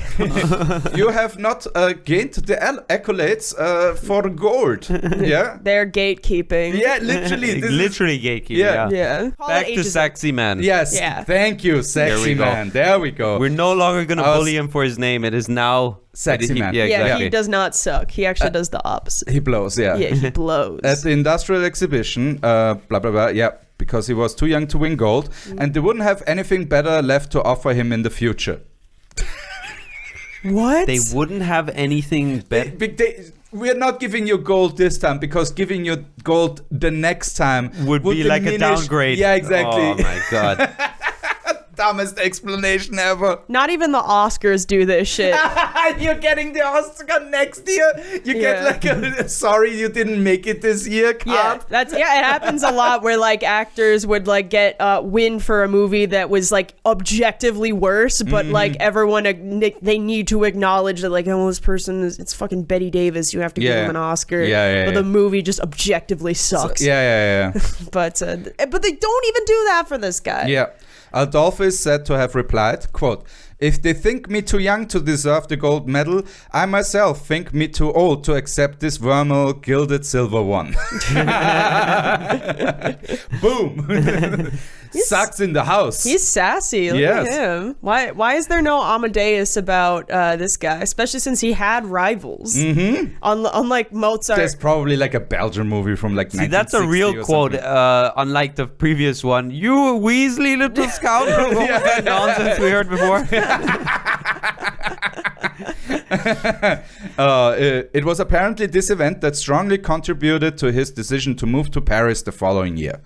You have not gained the accolades for gold. Yeah? They're gatekeeping. Yeah, literally. Literally gatekeeping. Yeah. Back to Sexy Man. Yes. Yeah. Thank you, Sexy Man. There we go. We're no longer going to bully him for his name. It is now Sexy Man. Yeah, exactly. He does not suck. He actually does the opposite. He blows, yeah. Yeah, he blows. At the industrial exhibition, blah, blah, blah, yeah, because he was too young to win gold, and they wouldn't have anything better left to offer him in the future. What? They wouldn't have anything better. We're not giving you gold this time, because giving you gold the next time would be like a downgrade. Yeah, exactly. Oh my god. Dumbest explanation ever. Not even the Oscars do this shit. You're getting the Oscar next year. You get like a sorry you didn't make it this year card. It happens a lot where like actors would like get win for a movie that was like objectively worse, but like everyone they need to acknowledge that like, oh, this person it's fucking Bette Davis, you have to give him an Oscar. But the movie just objectively sucks. But they don't even do that for this guy. Yeah. Adolphe is said to have replied, quote, "If they think me too young to deserve the gold medal, I myself think me too old to accept this vermeil gilded silver one." Boom. Sax in the house. He's sassy. Look at him. Why is there no Amadeus about this guy? Especially since he had rivals. Unlike Mozart. There's probably like a Belgian movie from like 1960. That's a real quote, unlike the previous one. You Weasley little scoundrel. What was that nonsense we heard before? It was apparently this event that strongly contributed to his decision to move to Paris the following year.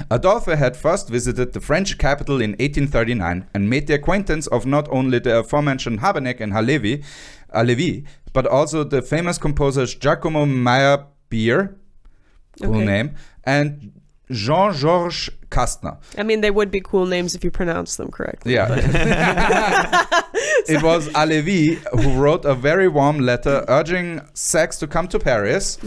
Adolphe had first visited the French capital in 1839 and made the acquaintance of not only the aforementioned Habeneck and Halévy, but also the famous composers Giacomo Meyerbeer, cool name, and Jean-Georges Kastner. I mean, they would be cool names if you pronounce them correctly. Yeah. It was Halévy who wrote a very warm letter urging Sax to come to Paris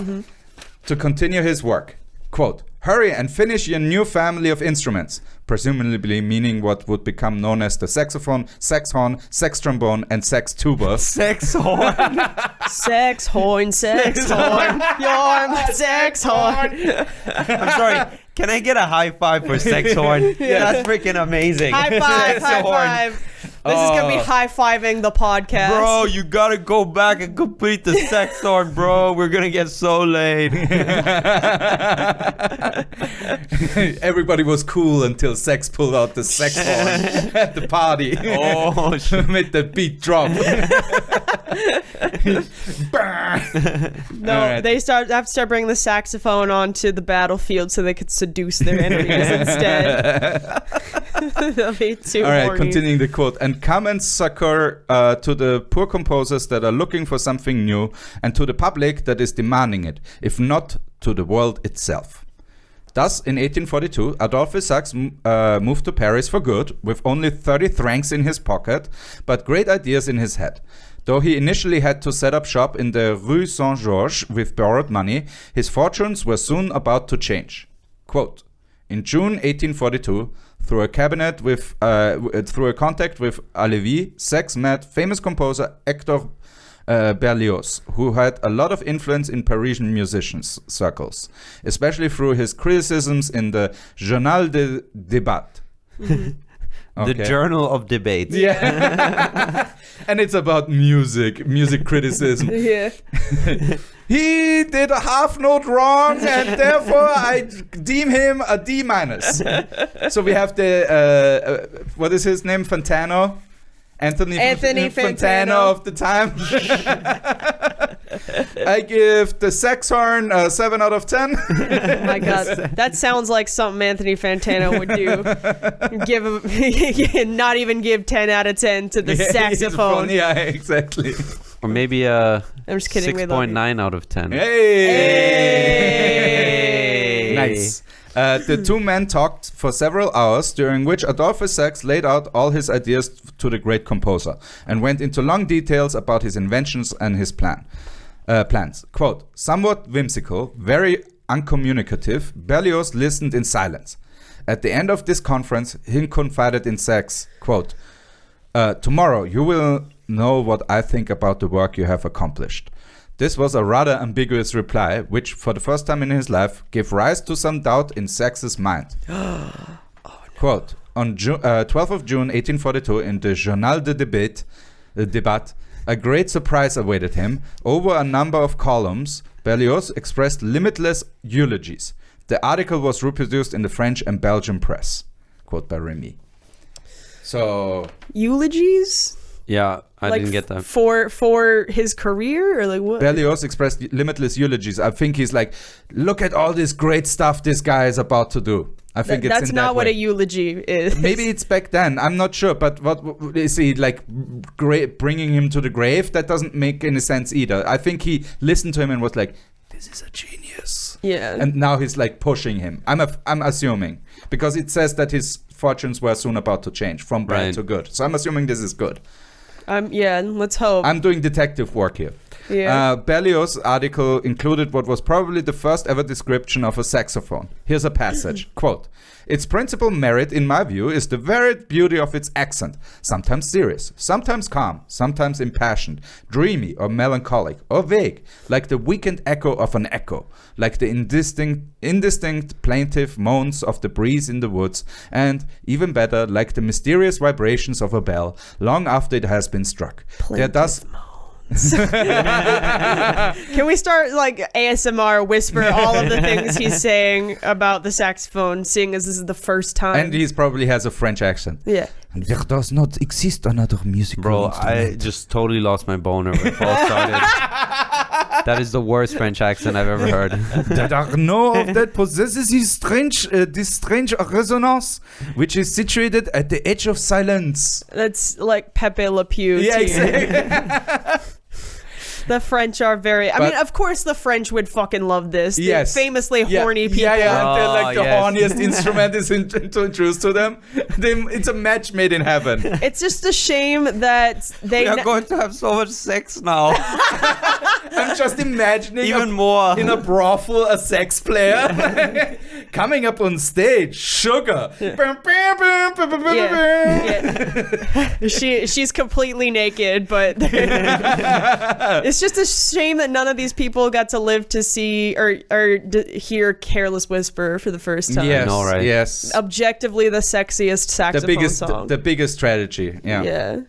to continue his work. Quote, "Hurry and finish your new family of instruments," presumably meaning what would become known as the saxophone, sax horn, sax trombone, and sax tuba. Sax horn. Sax horn, sax horn. You're my sax horn. I'm sorry. Can I get a high five for sax horn? That's freaking amazing. High five, high five. This is going to be high-fiving the podcast. Bro, you got to go back and complete the sex horn, bro. We're going to get so laid. Everybody was cool until Sax pulled out the sex horn at the party. Oh, shit. Made the beat drop. No, Right. they have to start bringing the saxophone onto the battlefield so they could seduce their enemies instead. They'll be too All right, horny. continuing the quote. "And come and succor to the poor composers that are looking for something new, and to the public that is demanding it, if not to the world itself." Thus, in 1842, Adolphe Sax moved to Paris for good, with only 30 francs in his pocket, but great ideas in his head. Though he initially had to set up shop in the Rue Saint-Georges with borrowed money, his fortunes were soon about to change. Quote, in June 1842, through a contact with Aislinn, Sax met famous composer Hector Berlioz, who had a lot of influence in Parisian musicians circles, especially through his criticisms in the Journal de Débat. The Journal of Debate. Yeah. And it's about music criticism. Yeah. He did a half note wrong, and therefore I deem him a D-. So we have the, what is his name? Fantano? Anthony Fantano of the time. I give the Saxhorn a 7 out of 10. Oh my God, that sounds like something Anthony Fantano would do. Not even give 10 out of 10 to the saxophone. Yeah, exactly. Or maybe I'm just kidding. 6.9 out of 10. Hey! Nice. The two men talked for several hours, during which Adolphe Sax laid out all his ideas to the great composer and went into long details about his inventions and his plans. Quote, somewhat whimsical, very uncommunicative, Berlioz listened in silence. At the end of this conference, he confided in Sax, quote, tomorrow you will know what I think about the work you have accomplished. This was a rather ambiguous reply, which, for the first time in his life, gave rise to some doubt in Sax's mind. Quote, on 12th of June 1842, in the Journal de Débat, a great surprise awaited him. Over a number of columns, Berlioz expressed limitless eulogies. The article was reproduced in the French and Belgian press. Quote by Remy. So... Eulogies? Yeah, I like didn't get that. For his career, or like what? Berlioz expressed limitless eulogies. I think he's like, look at all this great stuff this guy is about to do. I think that's in not that what way. a eulogy is. Maybe it's back then. I'm not sure. But what is he like? Bringing him to the grave? That doesn't make any sense either. I think he listened to him and was like, "This is a genius." Yeah. And now he's like pushing him. I'm assuming, because it says that his fortunes were soon about to change from bad to good. So I'm assuming this is good. Yeah, let's hope. I'm doing detective work here. Yeah. Berlioz's article included what was probably the first ever description of a saxophone. Here's a passage. Quote, its principal merit, in my view, is the varied beauty of its accent, sometimes serious, sometimes calm, sometimes impassioned, dreamy or melancholic, or vague, like the weakened echo of an echo, like the indistinct plaintive moans of the breeze in the woods, and, even better, like the mysterious vibrations of a bell, long after it has been struck. There thus... Can we start like ASMR whisper all of the things he's saying about the saxophone, seeing as this is the first time? And he probably has a French accent. Yeah. There does not exist another musical Bro, instrument. I just totally lost my boner when Paul started. That is the worst French accent I've ever heard. There are no of that possesses this strange resonance, which is situated at the edge of silence. That's like Pepe Le Pew. Yeah, too. exactly. The French are very... I mean, of course the French would fucking love this. They're Yes. famously horny people. Yeah. Oh, They're like the yes. horniest instrument is introduced to them. It's a match made in heaven. It's just a shame that they... We are going to have so much sex now. I'm just imagining Even more. in a brothel a sex player coming up on stage. Sugar. She's completely naked, but it's just a shame that none of these people got to live to see or hear Careless Whisper for the first time. Yes, know, right? yes. Objectively the sexiest saxophone song. The biggest strategy. Yeah.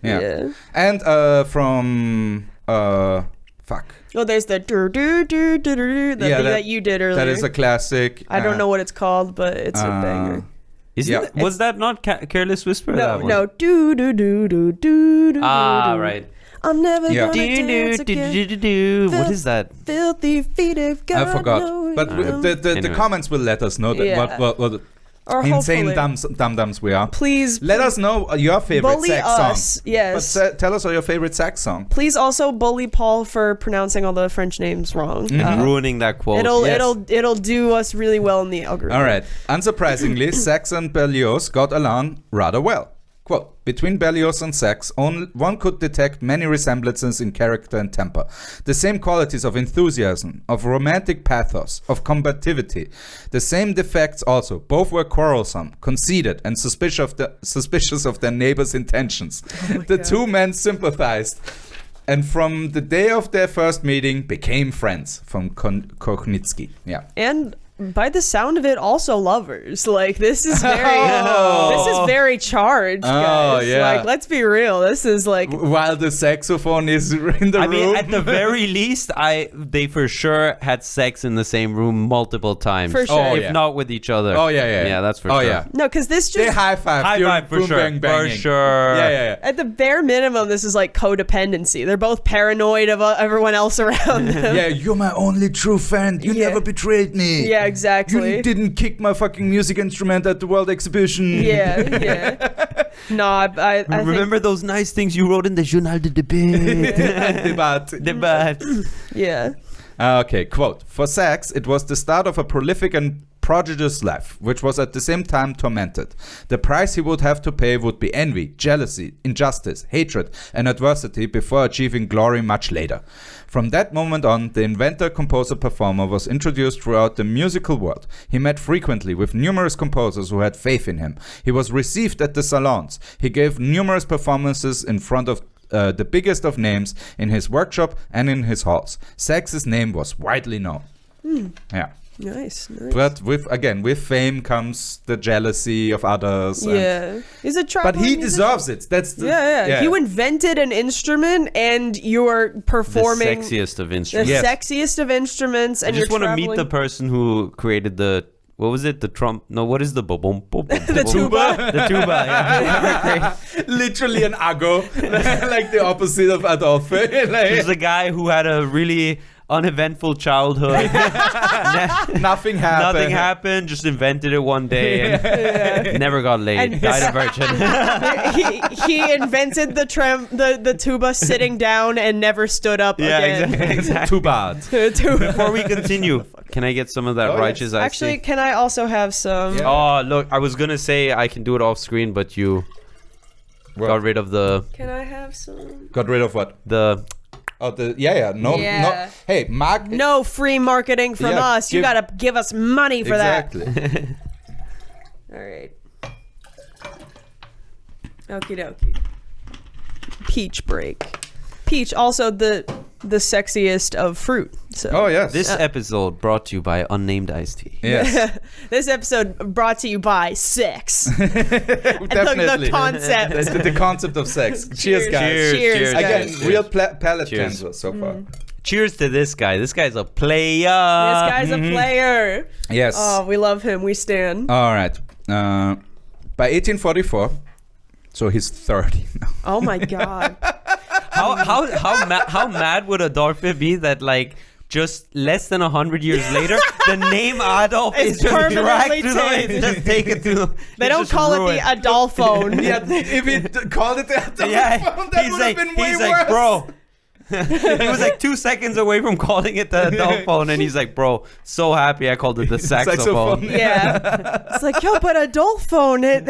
And from fuck. Oh, there's the thing that you did earlier. That is a classic. I don't know what it's called, but it's a banger. Was that not Careless Whisper? No, that one? no. Do do do do do do. Ah, right. I'm never Yeah. gonna dance again. What is that? Filthy feet have got I forgot. no But rhythm. the Anyway. comments will let us know that Yeah. what Or insane hopefully. dum-dums we are. Please Let us know your favorite bully sax us. song. Yes. But tell us your favorite sax song. Please also bully Paul for pronouncing all the French names wrong. Ruining that quote. It'll do us really well in the algorithm. All right. Unsurprisingly, Sax and Berlioz got along rather well. Quote, between Berlioz and Sax, one could detect many resemblances in character and temper. The same qualities of enthusiasm, of romantic pathos, of combativity. The same defects also. Both were quarrelsome, conceited, and suspicious of their neighbors' intentions. The two men sympathized, and from the day of their first meeting became friends. From Kochnitsky. Yeah. And by the sound of it, also lovers. Like, this is very charged, guys. Oh, yeah. Like, let's be real. This is like While the saxophone is in the room. I mean, at the very least, they for sure had sex in the same room multiple times. For sure. Oh, If yeah. not with each other. Oh, yeah. Yeah, that's for oh, sure. yeah. no, because this They just high five. High five for sure. For sure. Yeah. at the bare minimum, this is like codependency. They're both paranoid of everyone else around them. Yeah, you're my only true friend. You Yeah. never betrayed me. Yeah, exactly. You didn't kick my fucking music instrument at the World Exhibition. Yeah. No, I Remember those nice things you wrote in the Journal de Debate? Debate. Yeah. Okay, quote. For Sax, it was the start of a prolific and prodigious life, which was at the same time tormented. The price he would have to pay would be envy, jealousy, injustice, hatred, and adversity before achieving glory much later. From that moment on, the inventor, composer, performer was introduced throughout the musical world. He met frequently with numerous composers who had faith in him. He was received at the salons. He gave numerous performances in front of the biggest of names in his workshop and in his halls. Sax's name was widely known. Yeah. Nice. But with fame comes the jealousy of others. Yeah. He's a traveling But he musician. deserves it. That's the, Yeah. You invented an instrument and you're performing The sexiest of the instruments. Yes. sexiest of instruments, I and just you're want to meet traveling- the person who created the... What was it? The trump? No, what is the boom? The tuba. The tuba, yeah. literally an ago, like the opposite of Adolphe. There's a guy who had a really uneventful childhood. Nothing happened. Nothing happened. Just invented it one day and never got laid. And Died a virgin. he invented the tuba sitting down and never stood up again. exactly. Too bad. Before we continue, can I get some of that Oh, yes. righteous iced Actually, tea? can I also have some? Yeah. Oh, look, I was gonna say I can do it off screen, but you got rid of the Can I have some? Got rid of what? Oh, no. Yeah. Hey, Mark. No free marketing from Yeah, us. You gotta give us money for Exactly. that. All right. Okie dokie. Peach break. Peach, also the sexiest of fruit. So. Oh yes. This episode brought to you by Unnamed Iced Tea. Yes. This episode brought to you by sex. Definitely. The concept. That's the concept of sex. Cheers, guys. Cheers, Again, guys. real palate Cheers. cleanser so far. Cheers to this guy. This guy's a player. This guy's a player. Yes. Oh, we love him. We stand. All right. By 1844, so he's 30 now. Oh my god. How mad would Adolphe be that like just less than 100 years later the name Adolf It's is just permanently dragged to taken. the just taken to They don't call it the Adolphone. Yeah, if he called it that, that would have been way he's worse. like, bro. He was like 2 seconds away from calling it the Adolphone, and he's like, bro, so happy I called it the saxophone. Yeah. It's like, yo, but Adolphone, it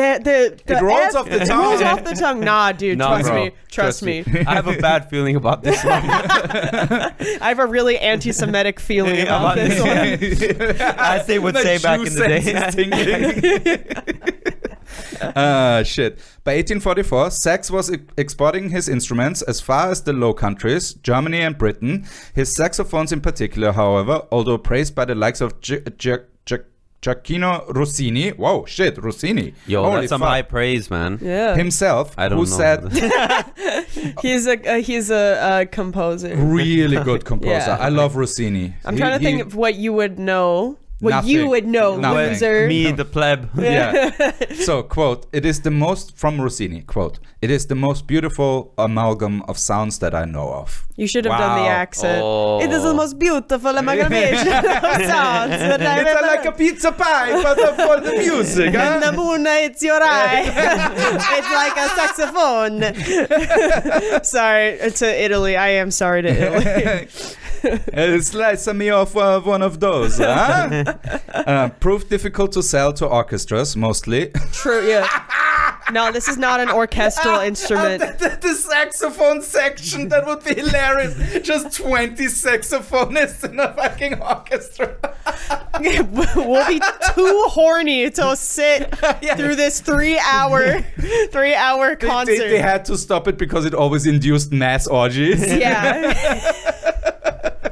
rolls off the It tongue. rolls off the tongue. Nah, dude, No, trust bro. me. Trust me. I have a bad feeling about this one. I have a really anti-Semitic feeling about this one. As they would My say back Jew in the day. Shit. By 1844, Sax was exporting his instruments as far as the Low Countries, Germany and Britain. His saxophones in particular, however, although praised by the likes of Giacchino Rossini. Whoa, shit, Rossini. Yo, Holy that's some fuck. high praise, man. Yeah. Himself, I don't who know. said He's a composer. really good composer. Yeah. I love Rossini. I'm trying to think of what you would know. Well, you Nothing. would know, Nothing. loser. Me, the pleb. Yeah. So, quote, it is the most, from Rossini, quote, it is the most beautiful amalgam of sounds that I know of. You should have done the Wow. accent. Oh. It is the most beautiful amalgamation of sounds that I've It's ever like a pizza pie for the music, And the huh? moon, it's your eye. It's like a saxophone. Sorry to Italy. I am sorry to Italy. Slice me off one of those, huh? Proved difficult to sell to orchestras, mostly. True, yeah. No, this is not an orchestral instrument. The saxophone section, that would be hilarious. Just 20 saxophonists in a fucking orchestra. We'll be too horny to sit through this 3 hour concert. They had to stop it because it always induced mass orgies. Yeah.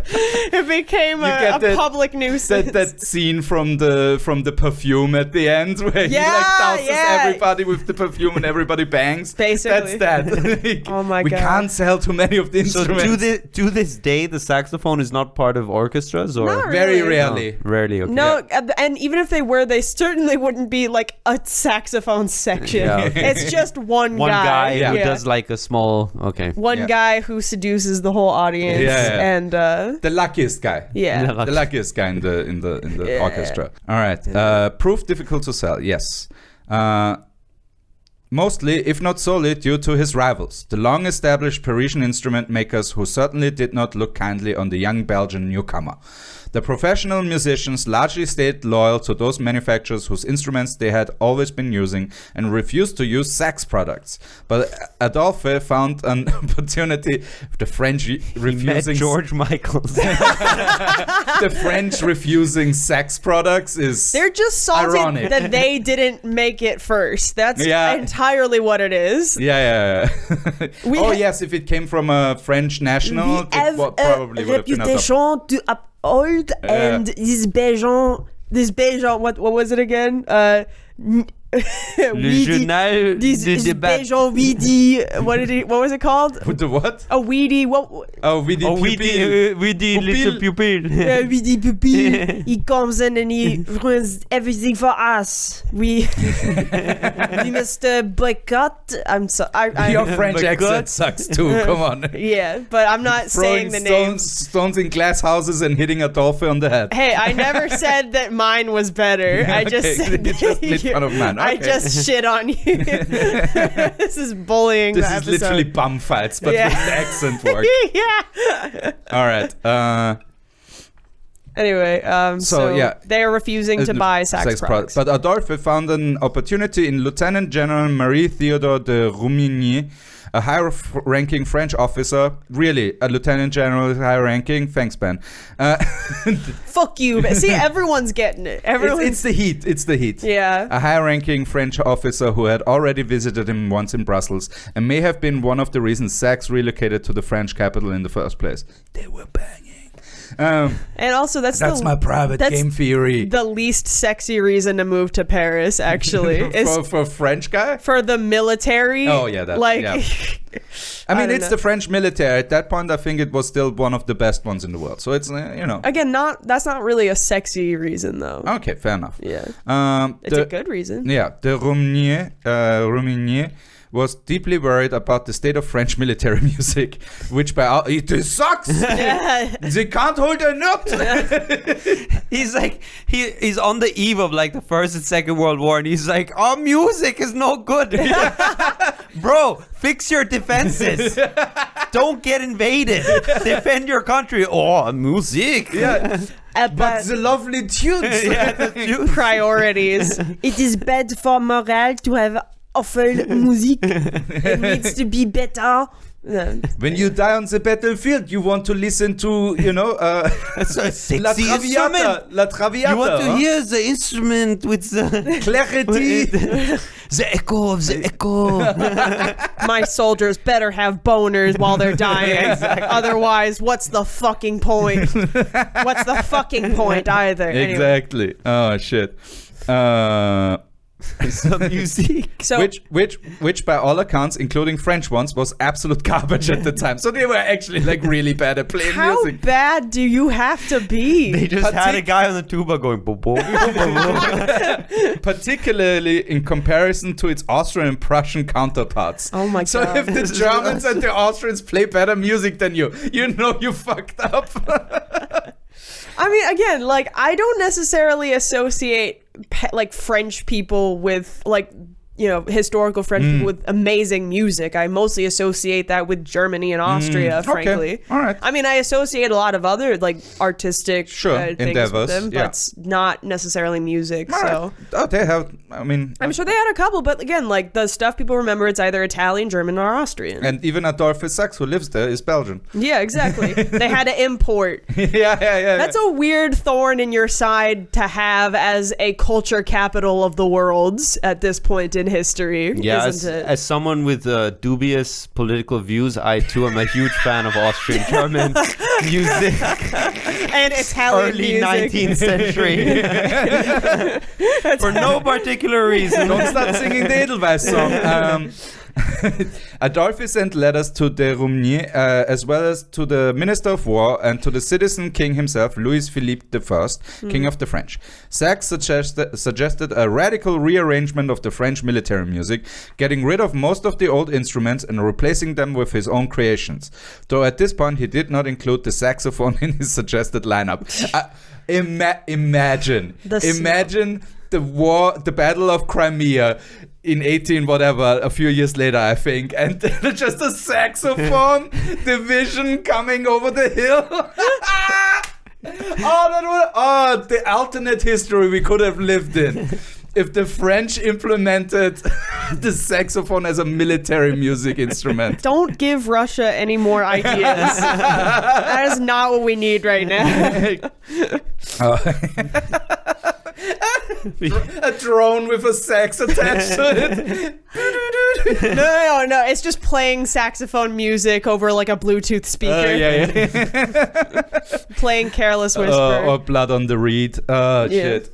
It became a public nuisance. That scene from the perfume at the end where he like douses everybody with the perfume and everybody bangs. Basically. That's that. Oh my we God. can't sell too many of the So instruments. to this day, the saxophone is not part of orchestras, or Not Very really. rarely. Oh, rarely. Okay. No, and even if they were, they certainly wouldn't be like a saxophone section. Yeah, okay. It's just one One guy who Yeah. does like a small. Okay. One Yeah. guy who seduces the whole audience. Yeah. And The luckiest guy. yeah. The luckiest guy in the Yeah. orchestra. All right. Proof difficult to sell. Yes. Mostly, if not solely, due to his rivals, the long-established Parisian instrument makers who certainly did not look kindly on the young Belgian newcomer. The professional musicians largely stayed loyal to those manufacturers whose instruments they had always been using and refused to use Sax products. But Adolphe found an opportunity. The French Met refusing George Michaels. the French refusing Sax products is They're just salty ironic. that they didn't make it first. That's Yeah. entirely what it is. Yeah. We oh ha- yes, if it came from a French national, We have probably a would have been adopted. reputation to uphold, and this Belgian, what was it again? Le journal This de débat. Belgian weedy. What was it called? With the what? A weedy. What? Oh, we did. Oh, we did little pupil. Weedy pupil. He comes in and he ruins everything for us. We must boycott. I'm so. Your French my accent God. sucks too. Come on. Yeah, but I'm not saying Throwing the names. stones in glass houses and hitting Adolphe on the head. Hey, I never said that mine was better. I just Okay, said you just made fun of mine. I Okay. just shit on you. This is bullying. This the is episode. literally bum fights, but Yeah. with the accent work. Yeah. All right. Anyway, so yeah. they're refusing to buy Sax products. But Adolphe found an opportunity in Lieutenant General Marie Theodore de Rumigny, a high-ranking French officer. Really, a Lieutenant General is high-ranking? Thanks, Ben. Fuck you. But see, everyone's getting it. Everyone's. It's the heat. It's the heat. Yeah. A high-ranking French officer who had already visited him once in Brussels and may have been one of the reasons Sax relocated to the French capital in the first place. They were banging. And also, that's My private that's game theory. the least sexy reason to move to Paris. Actually, is for a French guy? for the military. Oh, yeah, that- like. yeah. I I mean, don't it's know. the French military. At that point, I think it was still one of the best ones in the world. So it's, Again, that's not really a sexy reason though. Okay, fair enough. Yeah, It's it's a good reason. Yeah, the Rumigny was deeply worried about the state of French military music, which it sucks. They can't hold a note. He's like he's on the eve of like the First and Second World War, and he's like, our music is no good. Bro, fix your defenses. Don't get invaded. Defend your country. Oh, music. Yeah, but the lovely tunes. Yeah, the tunes. Priorities. It is bad for morale to have awful music. It needs to be better. When you die on the battlefield, you want to listen to, That's a sexy La Traviata. instrument. La Traviata. You want to huh? hear the instrument with the Clarity. the echo of the echo. My soldiers better have boners while they're dying. Otherwise, what's the fucking point? What's the fucking point either? Anyway. Exactly. Oh, shit. some music. So which by all accounts, including French ones, was absolute garbage at the time. So they were actually like really bad at playing how music. bad do you have to be? They just had a guy on the tuba going boom, boom, boom, boom. Particularly in comparison to its Austrian and Prussian counterparts. Oh my So God. if the Germans and the Austrians play better music than you know you fucked up. I mean, again, like, I don't necessarily associate like French people with like, you know, historical French people with amazing music. I mostly associate that with Germany and Austria, frankly. All right. I mean, I associate a lot of other like artistic things endeavors, with them, yeah. but it's not necessarily music. All So right. Oh, they have. I mean, I'm sure they had a couple, but again, like the stuff people remember, it's either Italian, German, or Austrian. and even Adolphe Sax, who lives there, is Belgian. Yeah, exactly. They had to import. yeah. That's a weird thorn in your side to have as a culture capital of the world at this point in history, Yeah, isn't it? as someone with dubious political views, I too am a huge fan of Austrian German music. And Italian Early music. 19th century. For no particular reason. Don't start singing the Edelweiss song. Adolphe sent letters to de Rumigny, as well as to the Minister of War and to the citizen king himself, Louis Philippe I, King of the French. Sax suggested a radical rearrangement of the French military music, getting rid of most of the old instruments and replacing them with his own creations. Though at this point he did not include the saxophone in his suggested lineup. Imagine the Battle of Crimea in 18 whatever, a few years later, I think, and just a saxophone division coming over the hill. The alternate history we could have lived in if the French implemented the saxophone as a military music instrument. Don't give Russia any more ideas. That is not what we need right now. A drone with a sax attached to it. No. It's just playing saxophone music over like a Bluetooth speaker. Playing Careless Whisper. Or Blood on the Reed. Shit.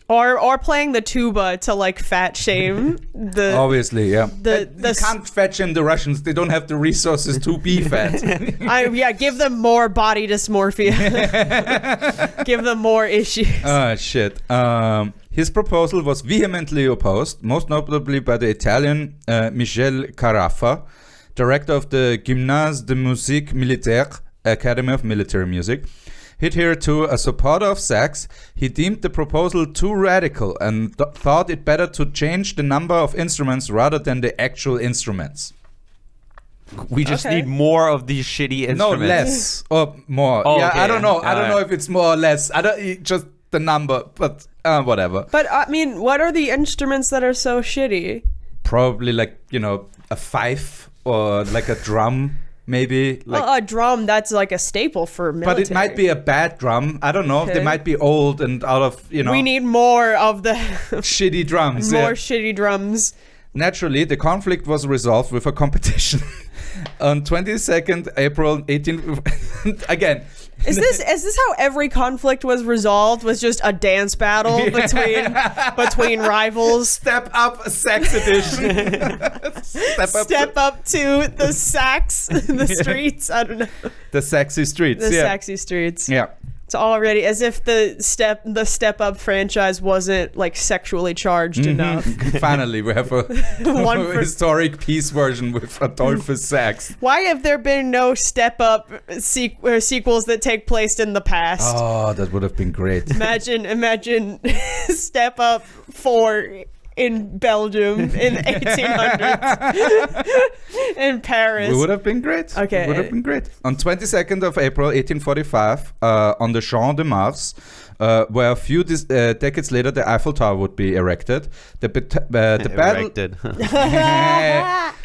Or playing the tuba to like fat shame the Obviously, yeah. the You can't fat shame the Russians. They don't have the resources to be fat. give them more body dysmorphia. Give them more issues. Shit. His proposal was vehemently opposed, most notably by the Italian Michel Carafa, director of the Gymnase de Musique Militaire, Academy of Military Music. Hitherto a supporter of Sax, he deemed the proposal too radical and thought it better to change the number of instruments rather than the actual instruments. We just need more of these shitty instruments. No, less or more. Oh, yeah, okay. I don't know. I don't know if it's more or less. I don't just the number, but whatever. But I mean, what are the instruments that are so shitty? Probably like, a fife or like a drum. Maybe like, Well, a drum, that's like a staple for military. but it might be a bad drum. I don't know. Okay. They might be old and out of, We need more of the shitty drums. more yeah. shitty drums. Naturally, the conflict was resolved with a competition. On 22nd April 18... Again... Is this how every conflict was resolved? Was just a dance battle between rivals? Step up Sax edition. Step up to the sax, the streets. I don't know. The sexy streets. The yeah. sexy streets. Yeah. It's already as if the Step Up franchise wasn't like sexually charged enough. Finally, we have a historic peace version with Adolphe Sax. Why have there been no Step Up sequels that take place in the past? Oh, that would have been great. Imagine Step Up 4 in Belgium in 1800s in Paris. It would have been great. Okay. It would have been great. On 22nd of April 1845, on the Champ de Mars, where a few decades later the Eiffel Tower would be erected, the battle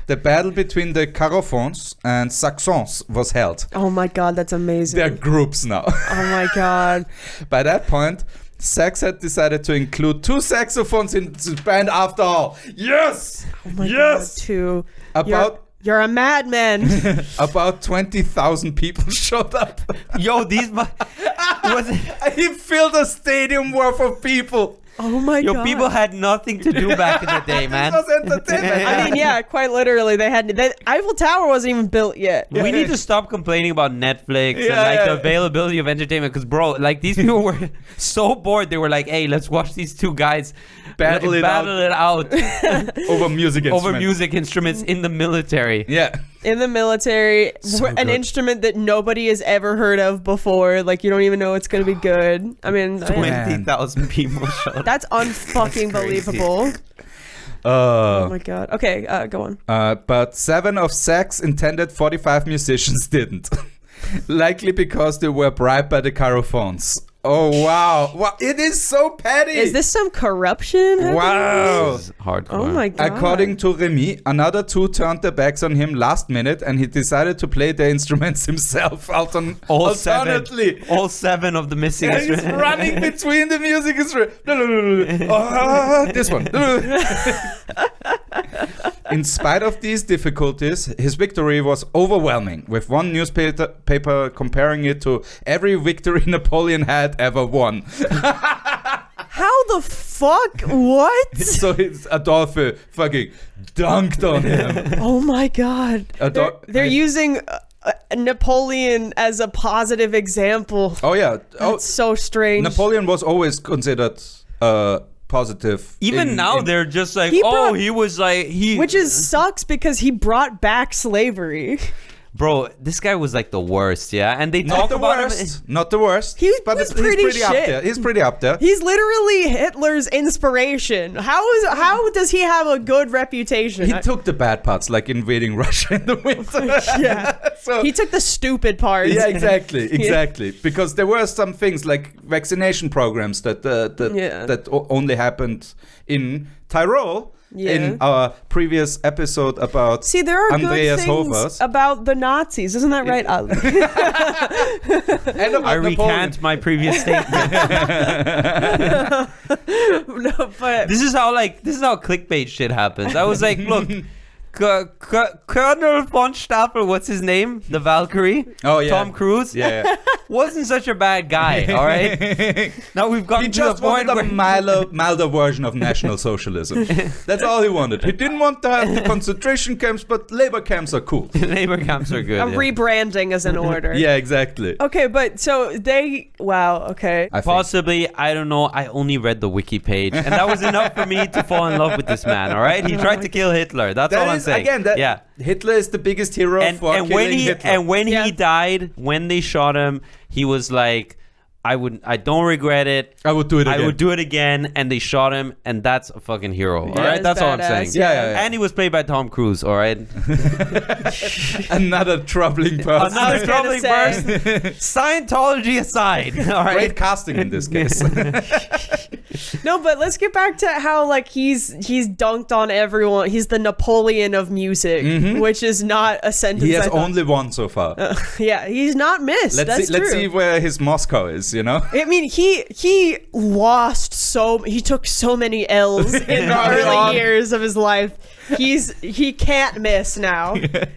the battle between the Carafons and Saxons was held. Oh my god, that's amazing. They're groups now. Oh my god. By that point, Sax had decided to include 2 saxophones in the band after all. Yes! Oh my yes! god, too. You're a madman. About 20,000 people showed up. Yo, was it? He filled a stadium worth of people. Oh my Yo, god. people had nothing to do back in the day, man. This was entertainment. I mean, yeah, quite literally. The Eiffel Tower wasn't even built yet. We need to stop complaining about Netflix and Yeah, like yeah. the availability of entertainment. Because, bro, like these people were so bored. They were like, "Hey, let's watch these two guys Battle it out over music over instruments. music instruments in the military." Yeah. In the military, So an good. instrument that nobody has ever heard of before. Like, you don't even know it's going to be good. I mean, 20,000 people showed up. that's unfucking believable. Oh my god. Okay, go on. But 7 of Sax intended 45 musicians didn't. Likely because they were bribed by the Carophones. Oh, wow. Wow. It is so petty. Is this some corruption? happening? Wow. This is hardcore. Oh my god. According to Remy, another 2 turned their backs on him last minute and he decided to play their instruments himself. all seven of the missing And he's instruments. running between the music instruments. This one. In spite of these difficulties, his victory was overwhelming, with one newspaper comparing it to every victory Napoleon had ever won. How the fuck? What? So it's Adolphe fucking dunked on him. Oh my god. They're using Napoleon as a positive example. Oh yeah. That's so strange. Napoleon was always considered positive. Even now, they're just like, he was like, Which sucks because he brought back slavery. Bro, this guy was like the worst, yeah? And they not talk the about worst. him. Not the worst. He but was he's pretty up shit. there. He's pretty up there. He's literally Hitler's inspiration. How does he have a good reputation? He took the bad parts, like invading Russia in the winter. Yeah. So He took the stupid parts. yeah, exactly. Because there were some things like vaccination programs that only happened in Tyrol. Yeah. In our previous episode about See, there are Andreas good things Hovers. about the Nazis, isn't that right? And about I Napoleon. recant my previous statement. No, but This is how clickbait shit happens. I was like, look, Colonel von Stapel, what's his name? The Valkyrie? Oh, yeah. Tom Cruise? Yeah. Wasn't such a bad guy, all right? Now we've gotten He to the just wanted point a where... milder version of National Socialism. That's all he wanted. He didn't want to have the concentration camps, but labor camps are cool. Labor camps are good. I'm yeah. rebranding as an order. Yeah, exactly. Okay, but so wow, okay. I think. Possibly, I don't know. I only read the wiki page, and that was enough for me to fall in love with this man. All right, he tried to kill Hitler. That's all I'm saying. Again, yeah. Hitler is the biggest hero for killing Hitler. When he died, when they shot him, he was like, I don't regret it. I would do it again. I would do it again. And they shot him, and that's a fucking hero. All right, it's that's all I'm saying. badass. Yeah. And he was played by Tom Cruise. All right, Another troubling person. another gonna troubling say. person. Scientology aside, all right. Great casting in this case. No, but let's get back to how like he's dunked on everyone. He's the Napoleon of music, which is not a sentence. He has I thought. only one so far. Yeah, he's not missed. Let's That's true. see where his Moscow is, you know? I mean, he he took so many L's in the Early early on. years of his life. He can't miss now.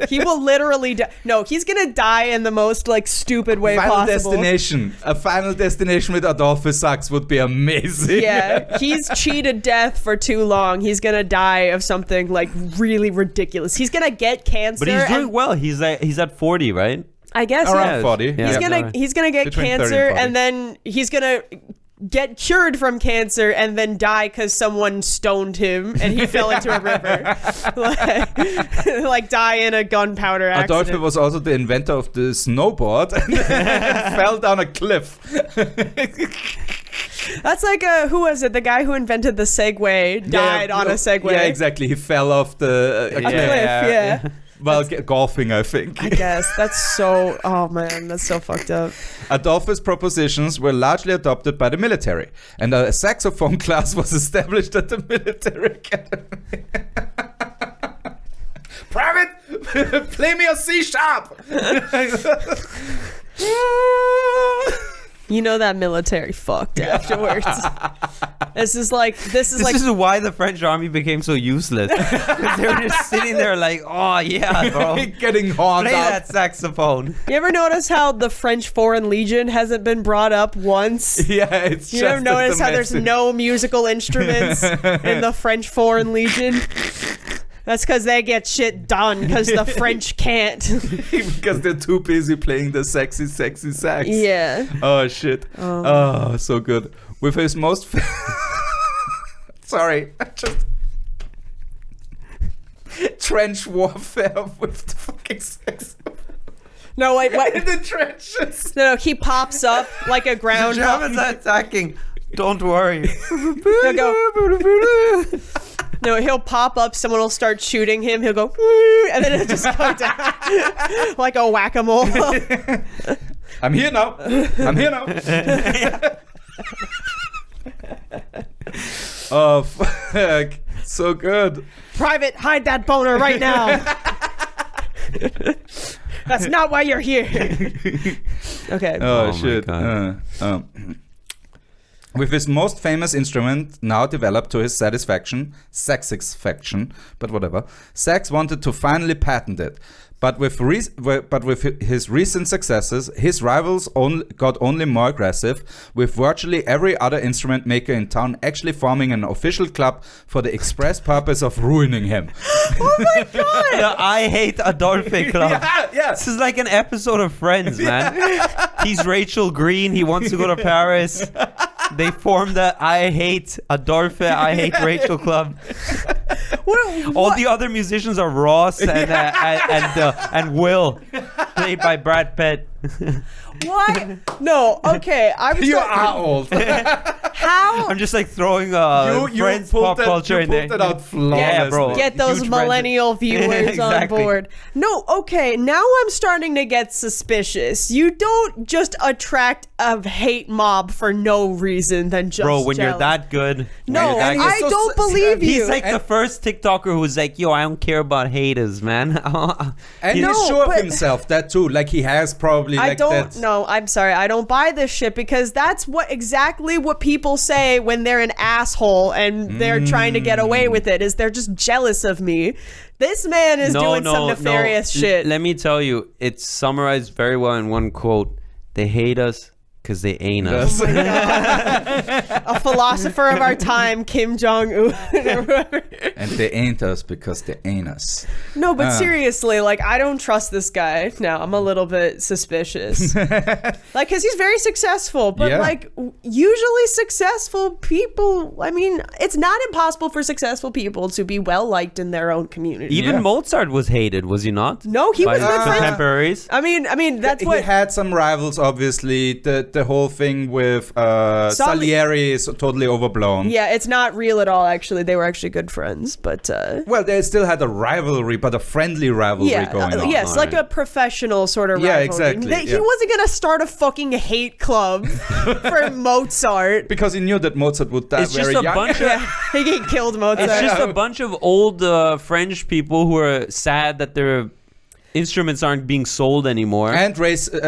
He will literally die. No, he's gonna die in the most like stupid way Final possible. Destination. A Final Destination with Adolphe Sax would be amazing. Yeah, he's cheated death for too long. He's gonna die of something like really ridiculous. He's gonna get cancer. But he's doing and well. He's at 40, right? I guess Around yeah. 40. Yeah. He's gonna get Between 30 and cancer 40. and then he's gonna get cured from cancer and then die because someone stoned him and he fell into a river. like die in a gunpowder accident. Adolphe was also the inventor of the snowboard and fell down a cliff. That's like who was it? The guy who invented the Segway died on a Segway. Yeah, exactly. He fell off a A cliff. cliff, yeah. While golfing, I think. I guess that's so. Oh man, that's so fucked up. Adolphe's propositions were largely adopted by the military, and a saxophone class was established at the military academy. Private, play me a C sharp. You know that military fucked afterwards. This is This is why the French army became so useless. They were just sitting there like, oh yeah, bro. Getting horned Play out. that saxophone. You ever notice how the French Foreign Legion hasn't been brought up once? Yeah, it's You just ever notice how there's domestic- no musical instruments in the French Foreign Legion? That's because they get shit done because the French can't. because they're too busy playing the sexy sax. Yeah. Oh shit. Oh, so good. With his most sorry, I just trench warfare with the fucking sex No, wait, in what? the trenches. No, he pops up like a The groundhog. Germans are attacking. Don't worry. He'll go. No, he'll pop up. Someone will start shooting him. He'll go, and then it'll just go down like a whack-a-mole. I'm here now. Oh fuck. So good. Private, hide that boner right now. That's not why you're here. Okay. Oh, Oh my shit. God. With his most famous instrument now developed to his satisfaction, Saxophone, but whatever, Sax wanted to finally patent it. But with his recent successes, his rivals got only more aggressive, with virtually every other instrument maker in town actually forming an official club for the express purpose of ruining him. Oh my god. The I Hate Adolphe Club. Yeah. This is like an episode of Friends, man. He's Rachel Green. He wants to go to Paris. They formed the I Hate Adolphe, I Hate Rachel Club. All the other musicians are Ross and Will, played by Brad Pitt. What? No. Okay. You are old. How? I'm just like throwing You Friends pulled pop that- culture you in there. pulled that out flawlessly. Yeah, bro. Get those Huge Friends. millennial viewers on Exactly. board. No, okay, now I'm starting to get suspicious. You don't just attract a hate mob for no reason than just Bro, when you're jealous. that good. No, when you're that and good- I so- don't so- believe you. He's like the first TikToker who's like, yo, I don't care about haters, man. And You he's know, sure of but- himself, that too. Like he has probably I like don't that. no, I'm sorry. I don't buy this shit because that's exactly what people say when they're an asshole and they're trying to get away with it, is they're just jealous of me. This man is doing some nefarious shit. Let me tell you, it's summarized very well in one quote. They hate us because they ain't us. Oh my God. A philosopher of our time, Kim Jong-un. And they ain't us because they ain't us. No, but seriously, like, I don't trust this guy now. I'm a little bit suspicious. Like, because he's very successful, but Yeah. like, usually successful people, I mean, it's not impossible for successful people to be well liked in their own community. Even Yeah. Mozart was hated, was he not? No, he By was his good friends. contemporaries. I mean, that's He what. had some rivals, obviously. The whole thing with Salieri is totally overblown. Yeah, it's not real at all, actually. They were actually good friends, but. Well, they still had a rivalry, but a friendly rivalry Yeah, going on. yes, like a professional sort of Yeah, rivalry. exactly, He yeah. wasn't gonna start a fucking hate club for Mozart. Because he knew that Mozart would die It's just very a young. bunch of He killed Mozart. It's just a bunch of old French people who are sad that their instruments aren't being sold anymore. And race. Oh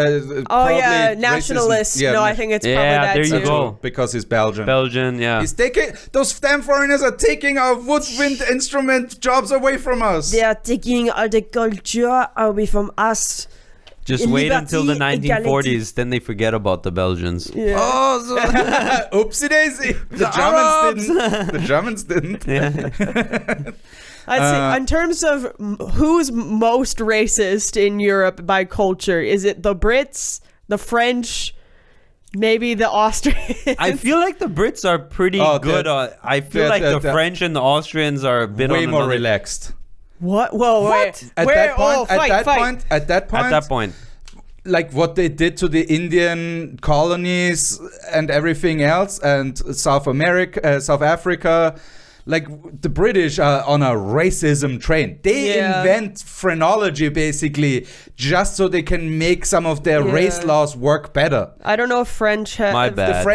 probably yeah, racism. nationalist. Yeah, No, I think it's probably Yeah, that there you too. go. Because he's Belgian. Belgian, yeah. He's taking those damn foreigners are taking our woodwind instrument jobs away from us. They are taking all the culture away from us. Just wait liberty, until the equality. 1940s, then they forget about the Belgians. Yeah. Oh, so Oopsie daisy. The Arabs. Germans didn't. The Germans didn't. yeah. I'd say in terms of who's most racist in Europe by culture, is it the Brits, the French, maybe the Austrians? I feel like the Brits are pretty Oh, good. I feel the- like the the- French and the Austrians are a bit Way on more another- relaxed. What? Whoa, wait. At Where? that point, Oh, fight. at that point, like what they did to the Indian colonies and everything else, and South Africa, like the British are on a racism train. They invent phrenology basically just so they can make some of their race laws work better. I don't know if French had... My bad.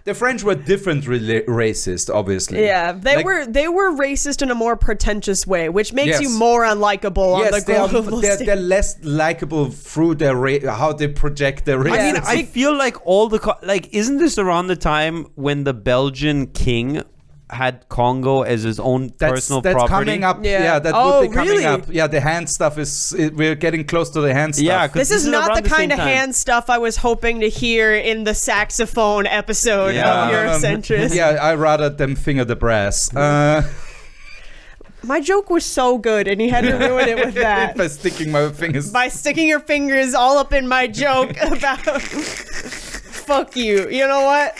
The French were differently racist, obviously. Yeah, they were racist in a more pretentious way, which makes you more unlikable on the global stage. They're less likable through their how they project their race. I mean, I feel like isn't this around the time when the Belgian king had Congo as his own personal property? That's coming up. Yeah, that would be coming up. Yeah, the hand stuff we're getting close to the hand stuff. Yeah, this is not the kind of hand stuff I was hoping to hear in the saxophone episode of Eurocentrist. Yeah, I rather them finger the brass. My joke was so good, and he had to ruin it with that. By sticking my fingers. By sticking your fingers all up in my joke about... Fuck you. You know what?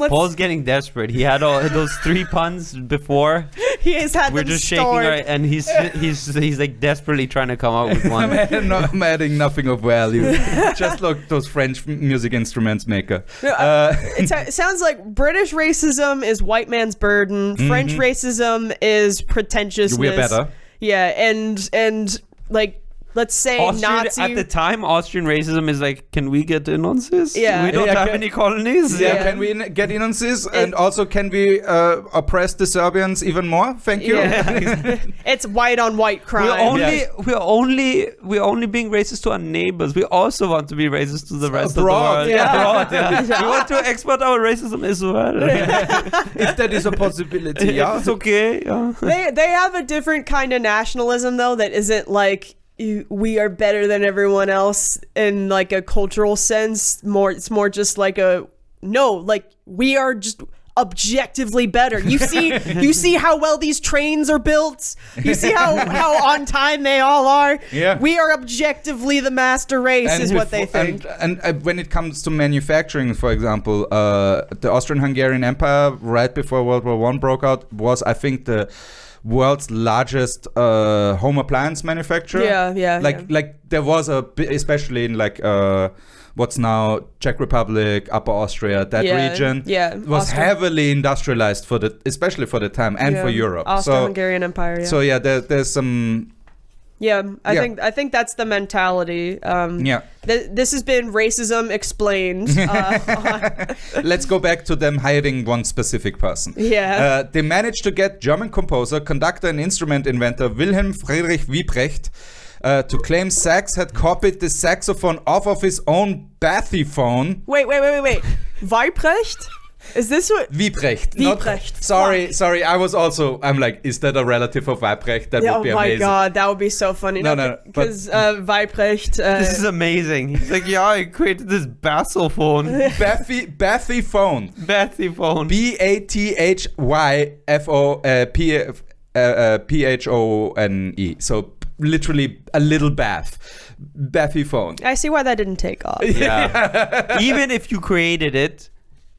Paul's getting desperate. He had all those 3 puns before. He has had We're them just stored. shaking and he's like desperately trying to come up with one. I'm adding nothing of value. Just look those French music instruments maker. It sounds like British racism is white man's burden. French racism is pretentiousness. We're better. Yeah, and like, let's say Nazi... At the time, Austrian racism is like, can we get in on this? Yeah. We don't have any colonies. Yeah, can we get in on this? And also, can we oppress the Serbians even more? Thank you. Yeah. It's white on white crime. We're only being racist to our neighbors. We also want to be racist to the rest of the world. Yeah. We want to export our racism as well. If that is a possibility, yeah. It's okay. Yeah. They have a different kind of nationalism, though, that isn't like... we are better than everyone else in like a cultural sense. It's more just like we are just objectively better. You see how well these trains are built. You see how on time they all are. Yeah. We are objectively the master race, is what they think. And when it comes to manufacturing, for example, the Austrian-Hungarian Empire right before World War I broke out was, I think, the world's largest home appliance manufacturer. Like there was especially in like what's now Czech Republic, Upper Austria, that region. Was heavily industrialized especially for the time and for Europe. Austro-Hungarian Empire. Yeah. So there's some. Yeah, I think that's the mentality. This has been Racism Explained. Let's go back to them hiring one specific person. Yeah. They managed to get German composer, conductor, and instrument inventor Wilhelm Friedrich Wieprecht to claim Sax had copied the saxophone off of his own bathyphone. Wait. Wieprecht? Is this what? Wieprecht. Wieprecht. Sorry. I'm like, is that a relative of Wieprecht? That would be amazing. Oh my god, that would be so funny. No. Because Wieprecht. This is amazing. He's like, I created this bassophone. Bathyphone. Bathyphone. Bathyphone. So literally a little bath. Bathyphone. I see why that didn't take off. Yeah. Even if you created it,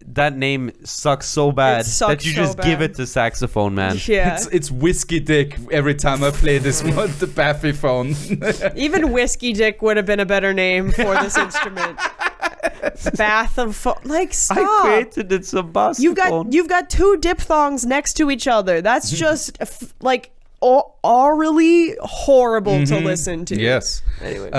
that name sucks so bad that you just give it to saxophone, man. Yeah. It's Whiskey Dick every time I play this one, the Bathyphone. Even Whiskey Dick would have been a better name for this instrument. Bath of stop. I created it, so bassophone. You've got 2 diphthongs next to each other. That's just like orally horrible to listen to. Yes. Anyway.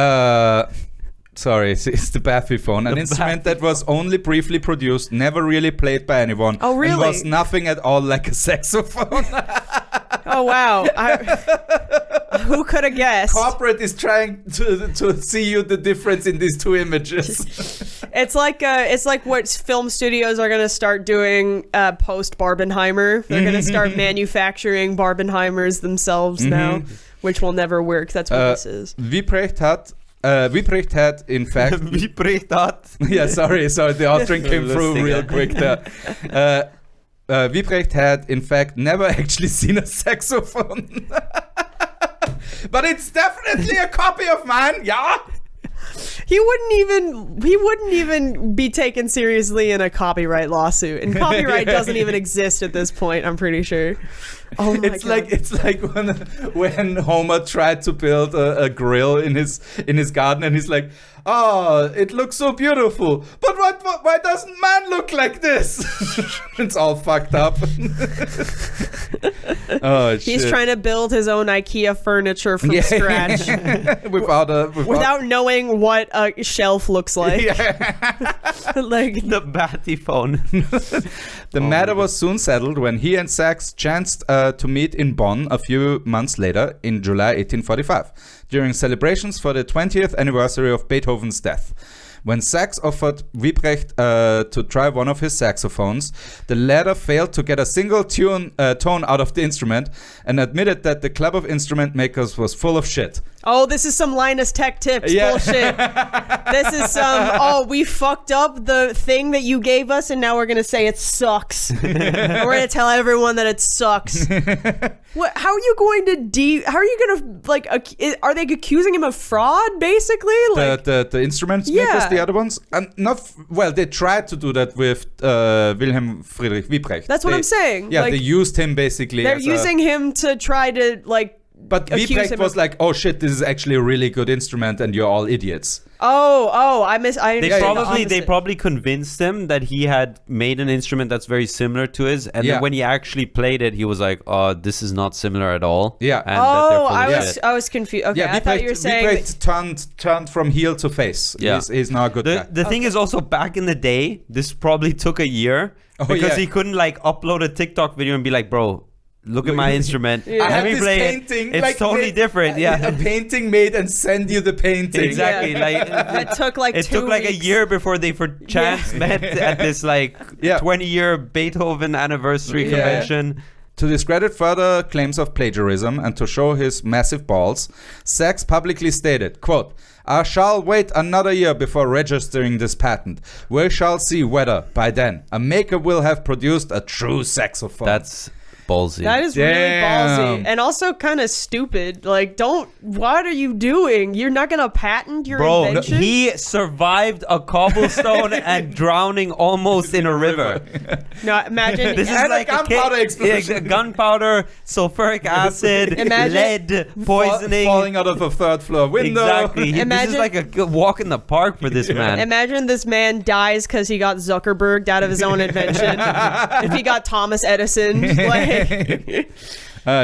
Sorry, it's the bathyphone, an instrument that was only briefly produced, never really played by anyone. Oh, really? And was nothing at all like a saxophone. Oh, wow. Who could have guessed? Corporate is trying to see you the difference in these 2 images. It's like what film studios are going to start doing post Barbenheimer. They're going to start manufacturing Barbenheimers themselves now, which will never work. That's what this is. Wieprecht had, in fact... Wieprecht hat. Yeah, sorry, the Austrian came through real quick there. Wieprecht had, in fact, never actually seen a saxophone. But it's definitely a copy of mine, yeah? He wouldn't even be taken seriously in a copyright lawsuit. And copyright doesn't even exist at this point, I'm pretty sure. Oh my It's God. like when Homer tried to build a grill in his garden, and he's like, "Oh, it looks so beautiful, but why doesn't man look like this?" It's all fucked up. Oh shit! He's trying to build his own IKEA furniture from scratch without knowing what a shelf looks like. Like The Battyphone. The matter was soon settled when he and Sax chanced to meet in Bonn a few months later in July 1845 during celebrations for the 20th anniversary of Beethoven's death. When Sax offered Wiebrecht to try one of his saxophones, the latter failed to get a single tone out of the instrument and admitted that the Club of Instrument Makers was full of shit. Oh, this is some Linus Tech Tips bullshit. This is we fucked up the thing that you gave us and now we're going to say it sucks. We're going to tell everyone that it sucks. What? How are you going to are they accusing him of fraud, basically? Like, the instrument makers, the other ones? They tried to do that with Wilhelm Friedrich Wiebrecht. That's what I'm saying. Yeah, like, they used him basically. They're using him to try to, like, but Wiebrecht was like, "Oh shit, this is actually a really good instrument, and you're all idiots." They probably convinced him that he had made an instrument that's very similar to his, and then when he actually played it, he was like, "Oh, this is not similar at all." Yeah. And I was confused. Okay, yeah, I thought you were saying Wiebrecht turned from heel to face. Yeah. He's now a good guy. The thing is also, back in the day, this probably took a year because he couldn't like upload a TikTok video and be like, "Bro, look at my instrument. I have this painting. It's totally different." Yeah, a painting made and send you the painting. Exactly. Like it took like it took like a year before they for chance met at this like 20-year Beethoven anniversary convention. To discredit further claims of plagiarism and to show his massive balls, Sax publicly stated, quote, "I shall wait another year before registering this patent. We shall see whether, by then, a maker will have produced a true saxophone." That's ballsy. That is really ballsy. And also kind of stupid. Like, what are you doing? You're not going to patent your invention? He survived a cobblestone and drowning almost in a river. No, imagine. This is like gunpowder explosion. Gunpowder, sulfuric acid, lead, poisoning. Falling out of a third floor window. Exactly. This is like a walk in the park for this man. Imagine this man dies because he got Zuckerberged out of his own invention. If he got Thomas Edison, like...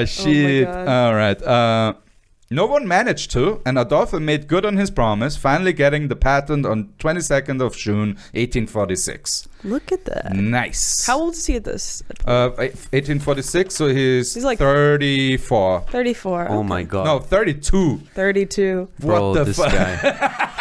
Shit. Oh all right. No one managed to, and Adolphe made good on his promise, finally getting the patent on 22nd of June, 1846. Look at that. Nice. How old is he at this? 1846, so he's like 34. 34. Oh my god. No, 32. 32. Bro, what the this fuck? guy.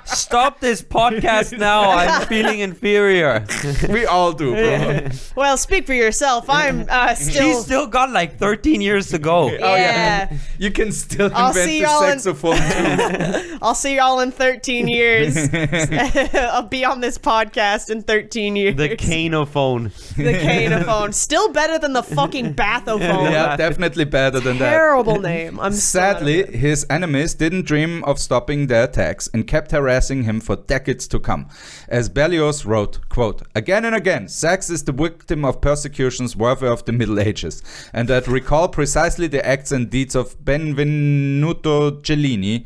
Stop this podcast now. I'm feeling inferior. We all do, bro. Well, speak for yourself. I'm She's still got like 13 years to go. Yeah. You can still invent the saxophone too. I'll see y'all in 13 years. I'll be on this podcast in 13 years. The canophone. The canophone. Still better than the fucking bathophone. Yeah, definitely better than that. Terrible name. I'm Sadly, his enemies didn't dream of stopping their attacks and kept harassing him for decades to come. As Berlioz wrote, quote, "Again and again, Sax is the victim of persecutions worthy of the Middle Ages, and that recall precisely the acts and deeds of Benvenuto Cellini,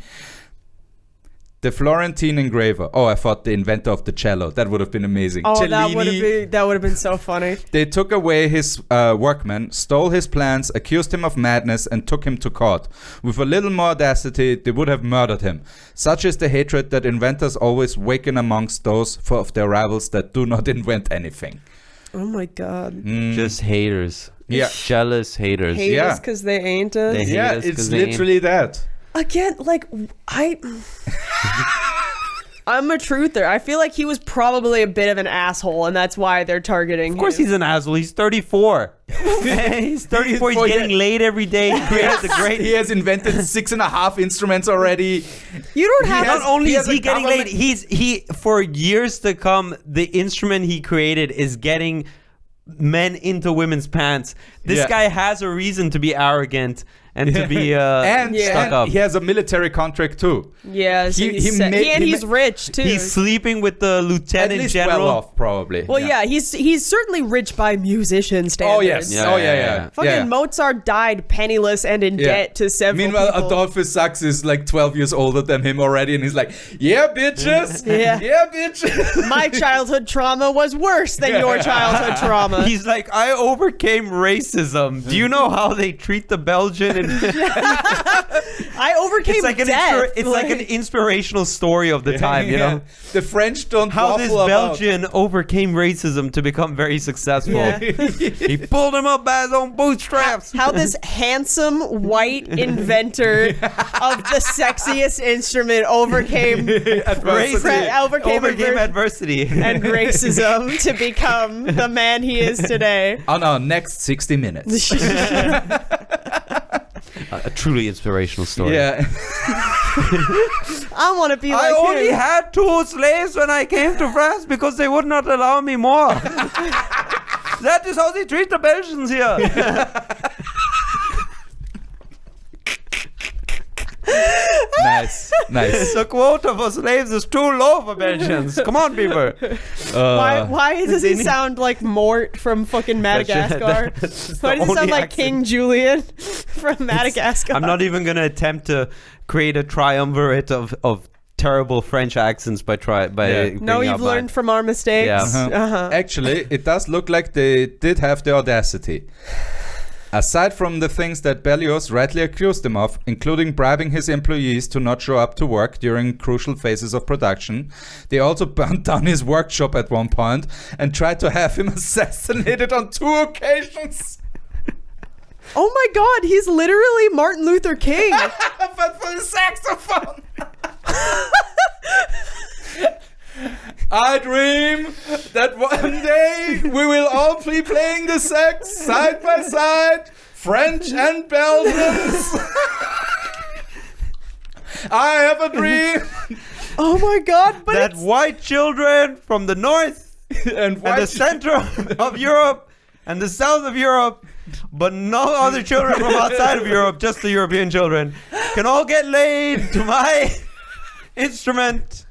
the Florentine engraver." Oh, I thought the inventor of the cello. That would have been amazing. Oh, Cellini. that would have been so funny. They took away his workmen, stole his plans, accused him of madness, and took him to court. With a little more audacity, they would have murdered him. Such is the hatred that inventors always waken amongst those of their rivals that do not invent anything. Oh my god. Just haters. Yeah. Jealous haters. Hate us because they ain't us. They hate Yeah, us 'cause it's they literally that. Again, like, I'm a truther. I feel like he was probably a bit of an asshole, and that's why they're targeting him. Of course he's an asshole. He's 34. He's 34. He's getting laid every day. He creates the great... He has invented 6.5 instruments already. You don't have... Not only is he a getting laid, government- he for years to come, the instrument he created is getting men into women's pants. This Yeah. guy has a reason to be arrogant and to be and stuck up. he has a military contract too. Yeah, so he's rich too. He's sleeping with the At lieutenant least general. well off, probably. Well, yeah, he's certainly rich by musician standards. Oh yes. Yeah. Fucking Mozart died penniless and in debt to several Meanwhile, people. Adolphe Sax is like 12 years older than him already, and he's like, "Yeah, bitches, Yeah. yeah, bitches." My childhood trauma was worse than your childhood trauma. He's like, I overcame racism. Do you know how they treat the Belgian? I overcame It's like death. it's like an inspirational story of the time, you know? The French don't How this waffle about. Belgian overcame racism to become very successful. Yeah. He pulled him up by his own bootstraps. How this handsome white inventor of the sexiest instrument overcame Adversity. overcame adversity. and racism to become the man he is today. On our next 60 minutes. A truly inspirational story. Yeah. I want to be I like only him. had 2 slaves when I came to France because they would not allow me more. That is how they treat the Belgians here. Nice. The quota for slaves is too low for Belgians. Come on, people. Why does he sound like Mort from fucking Madagascar? That's Why the does he sound only like accent. King Julian from Madagascar? I'm not even going to attempt to create a triumvirate of terrible French accents by No, bringing you've up learned from our mistakes. Yeah. Actually, it does look like they did have the audacity. Aside from the things that Berlioz rightly accused him of, including bribing his employees to not show up to work during crucial phases of production, they also burnt down his workshop at one point and tried to have him assassinated on 2 occasions. Oh my God, he's literally Martin Luther King. But for the saxophone. I dream that one day we will all be playing the sax side by side, French and Belgians. I have a dream. Oh my God, but that it's, white children from the north and and the center of Europe and the south of Europe, but no other children from outside of Europe, just the European children, can all get laid to my instrument.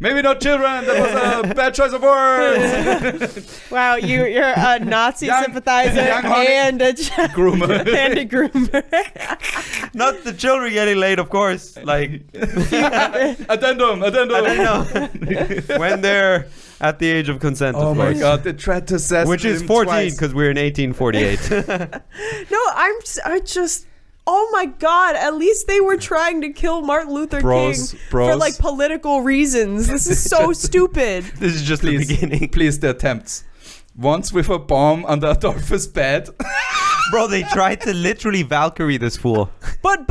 Maybe not children. That was a bad choice of words. wow, you're a Nazi sympathizer young honey. and a Groomer. and a groomer. Not the children getting laid, of course. Like, Addendum. I don't know. When they're at the age of consent, Oh of my course. God! They tried to assassinate Which is him 14 twice. because we're in 1848. No, I just. Oh my God! At least they were trying to kill Martin Luther King for like political reasons. This is so stupid. This is just the beginning. Please, the attempts. Once with a bomb under Adolphe's bed. Bro, they tried to literally Valkyrie this fool. But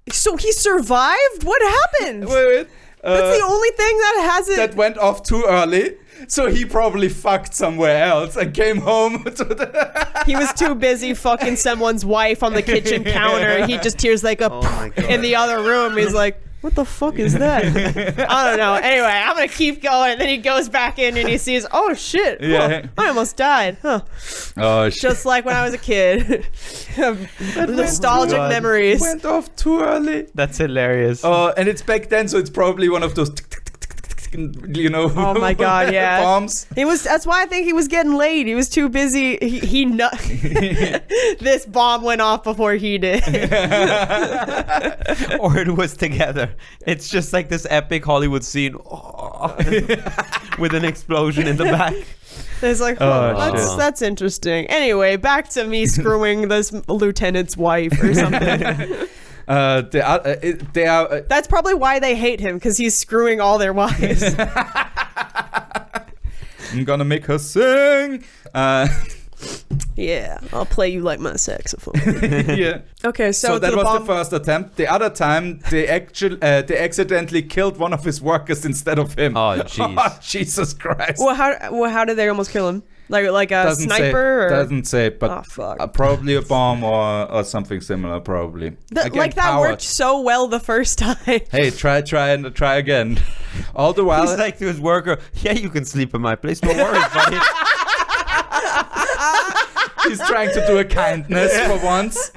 so he survived? What happened? Wait. That's the only thing that hasn't. That went off too early. So he probably fucked somewhere else and came home to the... He was too busy fucking someone's wife on the kitchen counter. He just hears like a in the other room. He's like, what the fuck is that? I don't know. Anyway, I'm going to keep going. And then he goes back in and he sees, oh shit. Yeah. Huh, I almost died. Huh. Oh, shit. Just like when I was a kid. Nostalgic God. memories. Went off too early. That's hilarious. Oh, and it's back then, so it's probably one of those... You know, Oh my God, yeah. bombs. That's why I think he was getting laid. He was too busy. This bomb went off before he did. Or it was together. It's just like this epic Hollywood scene with an explosion in the back. It's like, that's interesting. Anyway, back to me screwing this lieutenant's wife or something. They are. That's probably why they hate him, because he's screwing all their wives. I'm gonna make her sing. Yeah, I'll play you like my saxophone. Yeah. Okay, So that was the first attempt. The other time, they accidentally killed one of his workers instead of him. Oh, jeez. Oh, Jesus Christ. Well, how did they almost kill him? Like a Doesn't sniper? say, Or? Doesn't say, but Oh, fuck. probably a bomb or something similar, probably. That power. worked so well the first time. Hey, try again. All the while, He's like to his worker, yeah, you can sleep in my place. No worries, buddy. he's trying to do a kindness for once.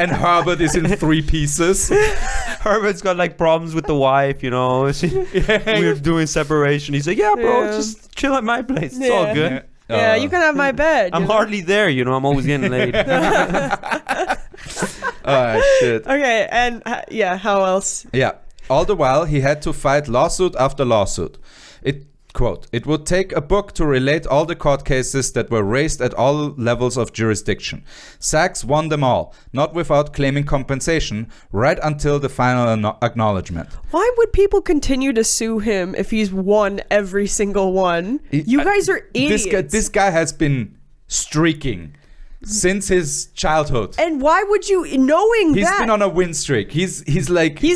and Herbert is in 3 pieces. Herbert's got like problems with the wife, you know. We're doing separation. He's like, yeah, bro, just chill at my place. It's all good. Yeah, you can have my bed. I'm hardly there, you know. I'm always getting laid. Shit. Okay, and how else? Yeah. All the while, he had to fight lawsuit after lawsuit. Quote, it would take a book to relate all the court cases that were raised at all levels of jurisdiction. Sax won them all, not without claiming compensation, right until the final acknowledgement. Why would people continue to sue him if he's won every single one? You guys are idiots. This guy has been streaking since his childhood. And why would you, knowing he's that? He's been on a win streak. He's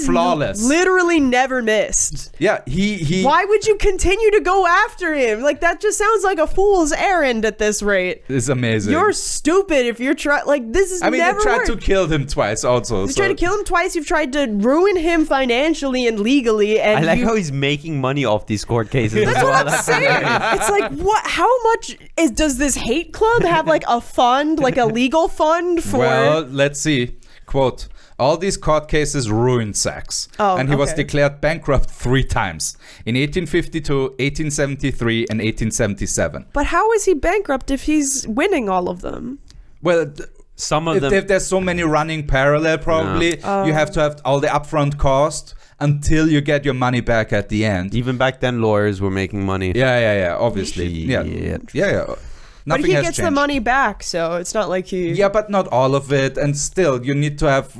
flawless. Literally never missed. Yeah, he. Why would you continue to go after him? Like, that just sounds like a fool's errand at this rate. It's amazing. You're stupid if you're trying. Like, this is. They tried to kill him twice. Also, you tried to kill him twice. You've tried to ruin him financially and legally. And I like how he's making money off these court cases. That's what I'm saying. It's like, what? How much does this hate club have? Like a fund, like a legal fund for? Well, let's see. Quote. All these court cases ruined Sax, and he was declared bankrupt 3 times, in 1852, 1873, and 1877. But how is he bankrupt if he's winning all of them? Well, some of them... If there's so many running parallel, probably, you have to have all the upfront cost until you get your money back at the end. Even back then, lawyers were making money. Yeah, obviously. Yeah. But he gets the money back, so it's not like he... Yeah, but not all of it. And still, you need to have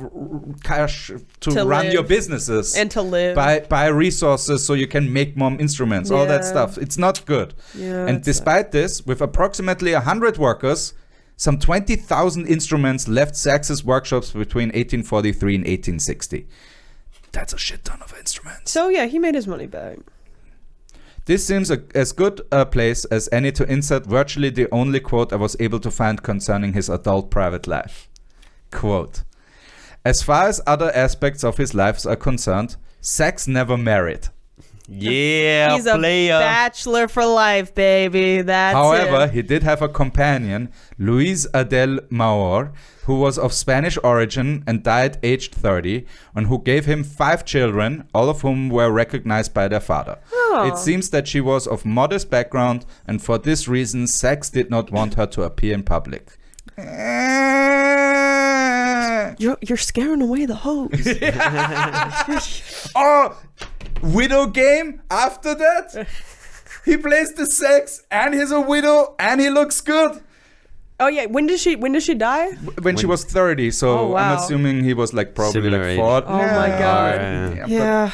cash to run your businesses. And to live. Buy resources so you can make more instruments, all that stuff. It's not good. Yeah, and despite this, with approximately 100 workers, some 20,000 instruments left Sax's workshops between 1843 and 1860. That's a shit ton of instruments. So yeah, he made his money back. This seems as good a place as any to insert virtually the only quote I was able to find concerning his adult private life. Quote, as far as other aspects of his life are concerned, Sax never married. Yeah, he's a bachelor for life, baby. However, he did have a companion, Louise Adele Maur, who was of Spanish origin and died aged 30, and who gave him 5 children, all of whom were recognized by their father. Oh. It seems that she was of modest background, and for this reason, Sax did not want her to appear in public. You're scaring away the hoes. Widow game after that? He plays the Sax and he's a widow and he looks good. Oh yeah, when did she die? When she was 30, so wow. I'm assuming he was like probably Similar like age. 40. Oh my god. Yeah.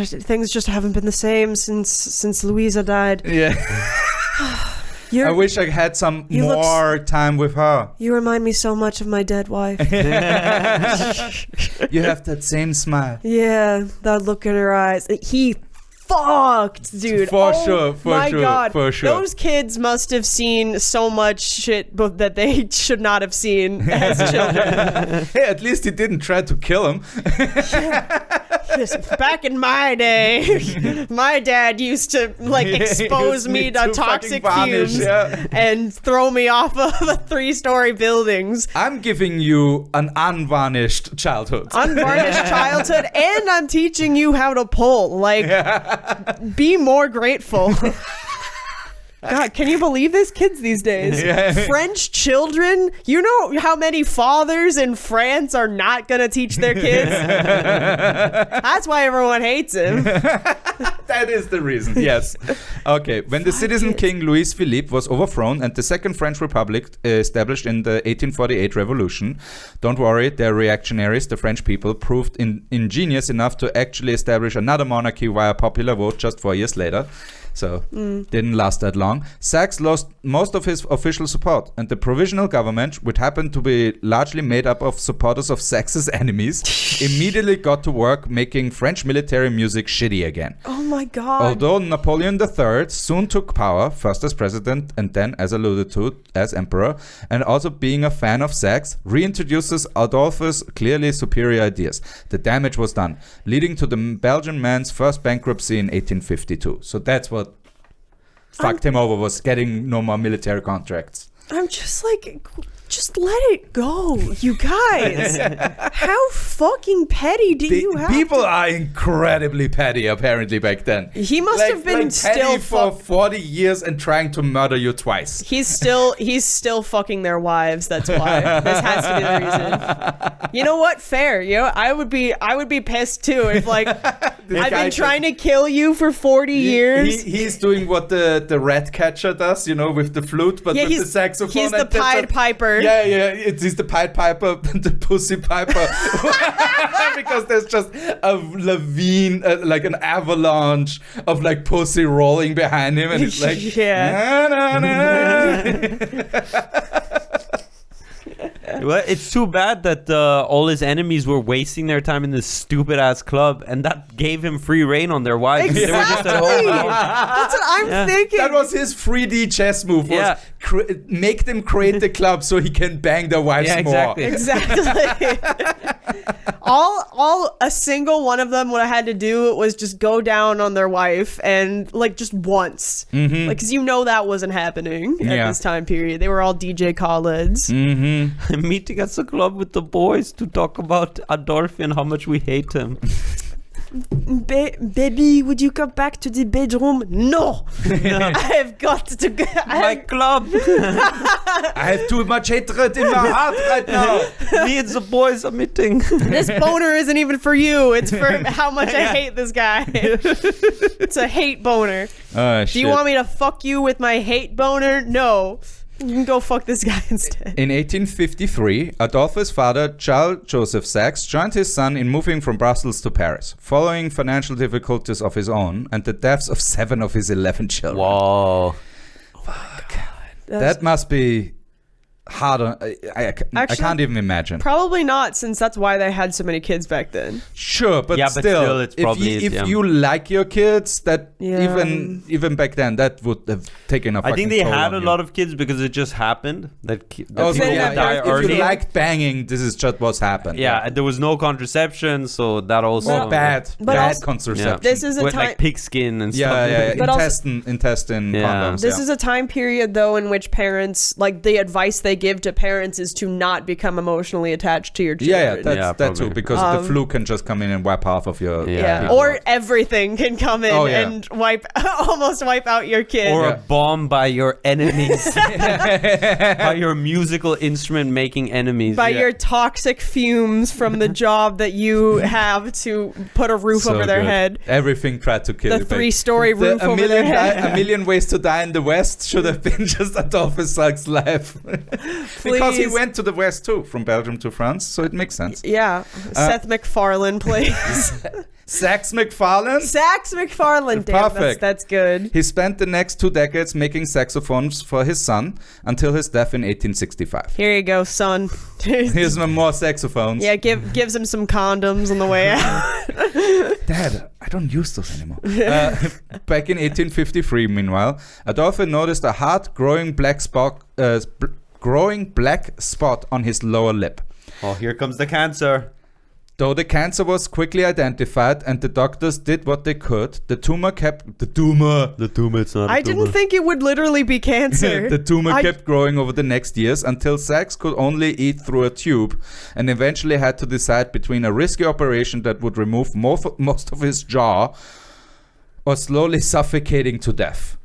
Things just haven't been the same since Louisa died. Yeah. I wish I had some more time with her. You remind me so much of my dead wife. You have that same smile. Yeah, that look in her eyes. He fucked, dude. For sure. Those kids must have seen so much shit that they should not have seen as children. Hey, at least he didn't try to kill him. Back in my day, my dad used to expose me to toxic fumes and throw me off of 3-story buildings. I'm giving you an unvarnished childhood. And I'm teaching you how to pull. Be more grateful. God, can you believe this? Kids these days. French children. You know how many fathers in France are not going to teach their kids? That's why everyone hates him. That is the reason, yes. Okay, when the citizen king Louis Philippe was overthrown and the Second French Republic established in the 1848 revolution, don't worry, they're reactionaries, the French people, proved ingenious enough to actually establish another monarchy via popular vote just 4 years later. So, didn't last that long. Sax lost most of his official support, and the provisional government, which happened to be largely made up of supporters of Sax's enemies, immediately got to work making French military music shitty again. Oh my god. Although Napoleon III soon took power, first as president and then, as alluded to, as emperor, and also being a fan of Sax, reintroduces Adolphe's clearly superior ideas. The damage was done, leading to the Belgian man's first bankruptcy in 1852. So that's what fucked him over, was getting no more military contracts. I'm just Just let it go, you guys. How fucking petty do you have? People are incredibly petty, apparently, back then. He must have been petty still for 40 years and trying to murder you twice. He's still fucking their wives. That's why. This has to be the reason. You know what? Fair. You know, I would be pissed too if like I've been trying to kill you for 40 years. He's doing what the rat catcher does, you know, with the flute, but with the saxophone. He's the Pied Piper. Yeah, he's the Pied Piper, the Pussy Piper. Because there's just a lavine, like an avalanche of like pussy rolling behind him, and it's like, na, na, na. Well, it's too bad that all his enemies were wasting their time in this stupid ass club, and that gave him free reign on their wives. Exactly. They were just at home. That's what I'm thinking. That was his 3D chess move. Was make them create the club so he can bang their wives more. Exactly. A single one of them, what I had to do was just go down on their wife and like just once, like because that wasn't happening at this time period. They were all DJ Khaleds. I'm meeting at the club with the boys to talk about Adolphe and how much we hate him. Baby, would you come back to the bedroom? No. I have got to go. My club. I have too much hatred in my heart right now. Me and the boys are meeting. This boner isn't even for you. It's for how much I hate this guy. It's a hate boner. Do you want me to fuck you with my hate boner? No. You can go fuck this guy instead. In 1853, Adolphe's father, Charles Joseph Sax, joined his son in moving from Brussels to Paris, following financial difficulties of his own and the deaths of 7 of his 11 children. Whoa. Fuck. That must be hard on, I can't even imagine. Probably not, since that's why they had so many kids back then. Sure, but still it's probably if you like your kids, that even back then that would have taken a fucking I think they toll had on a you. lot of kids because it just happened that people Oh, would so die if early. you liked banging, this is just what's happened. Yeah, and there was no contraception, so that also Or bad also- contraception. This is a with time. like pigskin and stuff. Yeah. But also- intestine Yeah. condoms. This is a time period, though, in which parents, like, the advice they give to parents is to not become emoally attached to your children. that too, probably. because the flu can just come in and wipe half of your people Or out. everything can come in and almost wipe out your kid. Or a bomb by your enemies. By your musical instrument making enemies. by your toxic fumes from the job that you have to put a roof So over their good. head. Everything tried to kill The you, babe. 3-story roof over their head. A Million Ways to Die in the West should have been just Adolphe Sax' life. Because he Please. went to the West too, from Belgium to France, so it makes sense. Yeah. Seth MacFarlane plays. Sax MacFarlane? Sax MacFarlane. Damn, Perfect. that's good. He spent the next 2 decades making saxophones for his son until his death in 1865. Here you go, son. Here's more saxophones. Yeah, gives him some condoms on the way out. Dad, I don't use those anymore. Back in 1853, meanwhile, Adolphe noticed a hard growing black spot on his lower lip. Oh, here comes the cancer. Though the cancer was quickly identified and the doctors did what they could, the tumor, it's not I didn't think it would literally be cancer. the tumor kept growing over the next years until Sax could only eat through a tube and eventually had to decide between a risky operation that would remove most of his jaw or slowly suffocating to death.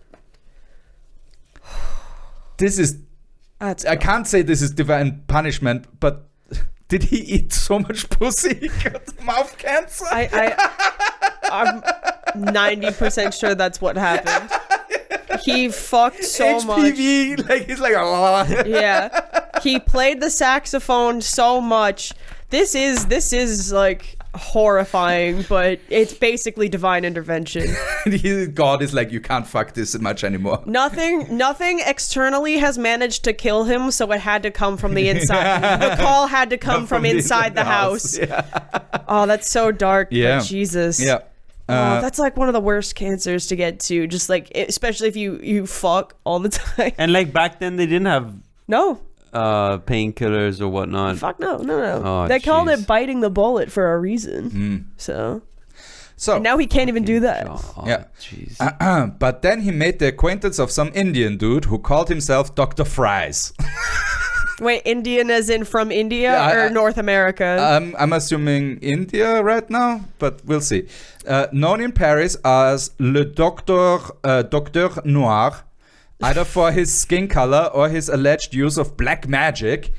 I can't say this is divine punishment, but did he eat so much pussy he got mouth cancer? I'm 90% sure that's what happened. He fucked so much. HPV, like he's like, oh. Yeah. He played the saxophone so much. This is like horrifying, but it's basically divine intervention. God is like, you can't fuck this much anymore. Nothing externally has managed to kill him, so it had to come from the inside. The call had to come from inside the house. Yeah. Oh, that's so dark. Yeah. But Jesus. Yeah. Oh, that's like one of the worst cancers to get to. Just like, especially if you fuck all the time. And like back then they didn't have No. painkillers or whatnot. Fuck no. Oh, they called jeez. it biting the bullet for a reason. So and now he can't even do that. Oh, Yeah. jeez. But then he made the acquaintance of some Indian dude who called himself Dr. Fries. Wait, Indian as in from India Yeah, or North America? I'm assuming India right now, but we'll see. Known in Paris as Le Docteur Noir, either for his skin color or his alleged use of black magic.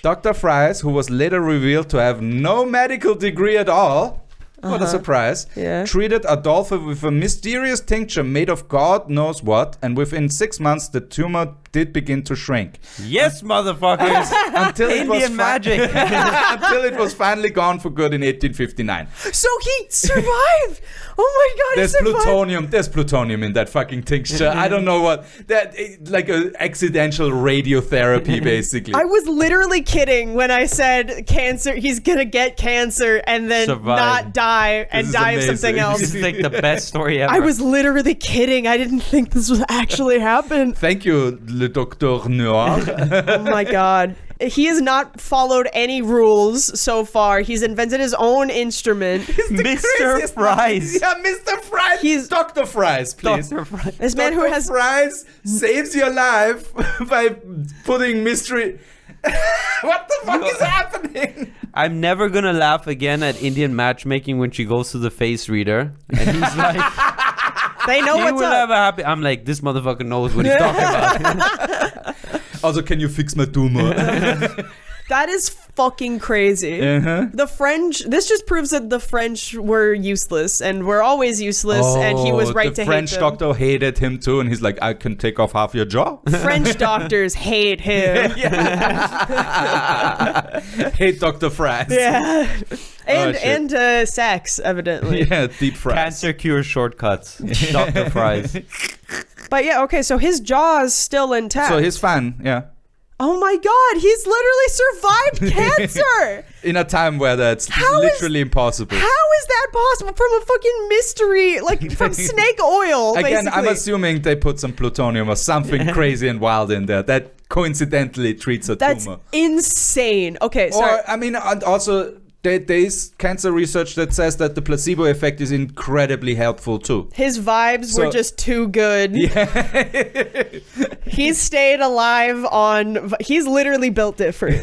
Dr. Fries, who was later revealed to have no medical degree at all, what a surprise, treated Adolphe with a mysterious tincture made of God knows what, and within 6 months the tumor did begin to shrink. Yes, motherfuckers. Until it was Indian magic. until it was finally gone for good in 1859. So he survived. Oh my god, There's he survived. There's plutonium in that fucking tincture. I don't know what that like a accidental radiotherapy basically. I was literally kidding when I said cancer. He's gonna get cancer and then Survive. not die and is die of amazing. something else. This is like the best story ever. I was literally kidding. I didn't think this would actually happen. Thank you, Le Docteur Noir. Oh my god. He has not followed any rules so far. He's invented his own instrument. Mr. Fries. Yeah, Mr. Fries. He's- Dr. Fries, please. Dr. Fries. This man who Dr. has Fries saves your life by putting mystery. What the fuck is happening? I'm never gonna laugh again at Indian matchmaking when she goes to the face reader and he's like, they know "You what's will up. have a happy." I'm like, this motherfucker knows what he's talking about. Also, can you fix my tumor? That is fucking crazy. The French, this just proves that the French were useless and were always useless, and he was right to The French hate them. doctor hated him too, and he's like, I can take off half your jaw. French doctors hate him. Hate Dr. Fries. Yeah. And shit. sex, evidently. Yeah, deep fries. Cancer cure shortcuts. Dr. Fries. But yeah, okay, so his jaw is still intact. So he's fine, yeah. Oh my god, he's literally survived cancer! In a time where that's How is- literally impossible. How is that possible from a fucking mystery, like from snake oil, Again, basically? I'm assuming they put some plutonium or something crazy and wild in there that coincidentally treats a That's tumor. insane. Okay, sorry. Or, I mean, and also, there is cancer research that says that the placebo effect is incredibly helpful too. His vibes were So- just too good. Yeah. He's stayed alive on. He's literally built different.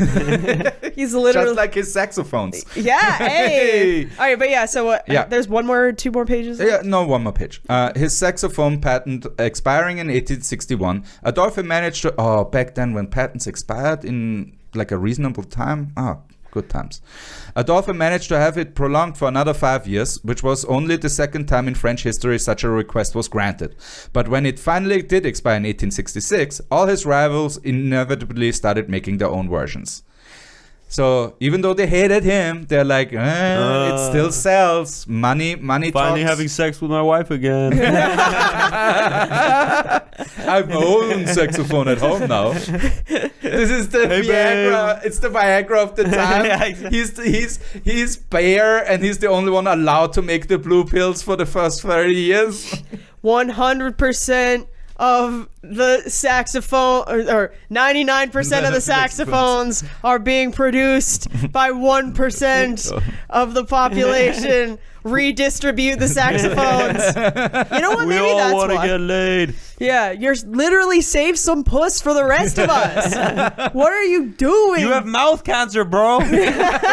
He's literally. Just like his saxophones. Yeah, hey. Hey. All right, but yeah, so Yeah. there's two more pages? Yeah, no, one more page. His saxophone patent expiring in 1861. Adolphe managed to... Oh, back then when patents expired in like a reasonable time. Good times. Adolphe managed to have it prolonged for another 5 years, which was only the second time in French history such a request was granted. But when it finally did expire in 1866, all his rivals inevitably started making their own versions. So even though they hated him, they're like, it still sells. Money Finally talks. having sex with my wife again. I have my own saxophone at home now. This is the Hey, Viagra. babe. It's the Viagra of the time. Yeah, exactly. He's bare, and he's the only one allowed to make the blue pills for the first 30 years. 100% of the saxophone, or 99% of the saxophones are being produced by 1% of the population. Redistribute the saxophones. You know what? We Maybe all that's want to why. get laid. Yeah, you're literally save some puss for the rest of us. What are you doing? You have mouth cancer, bro.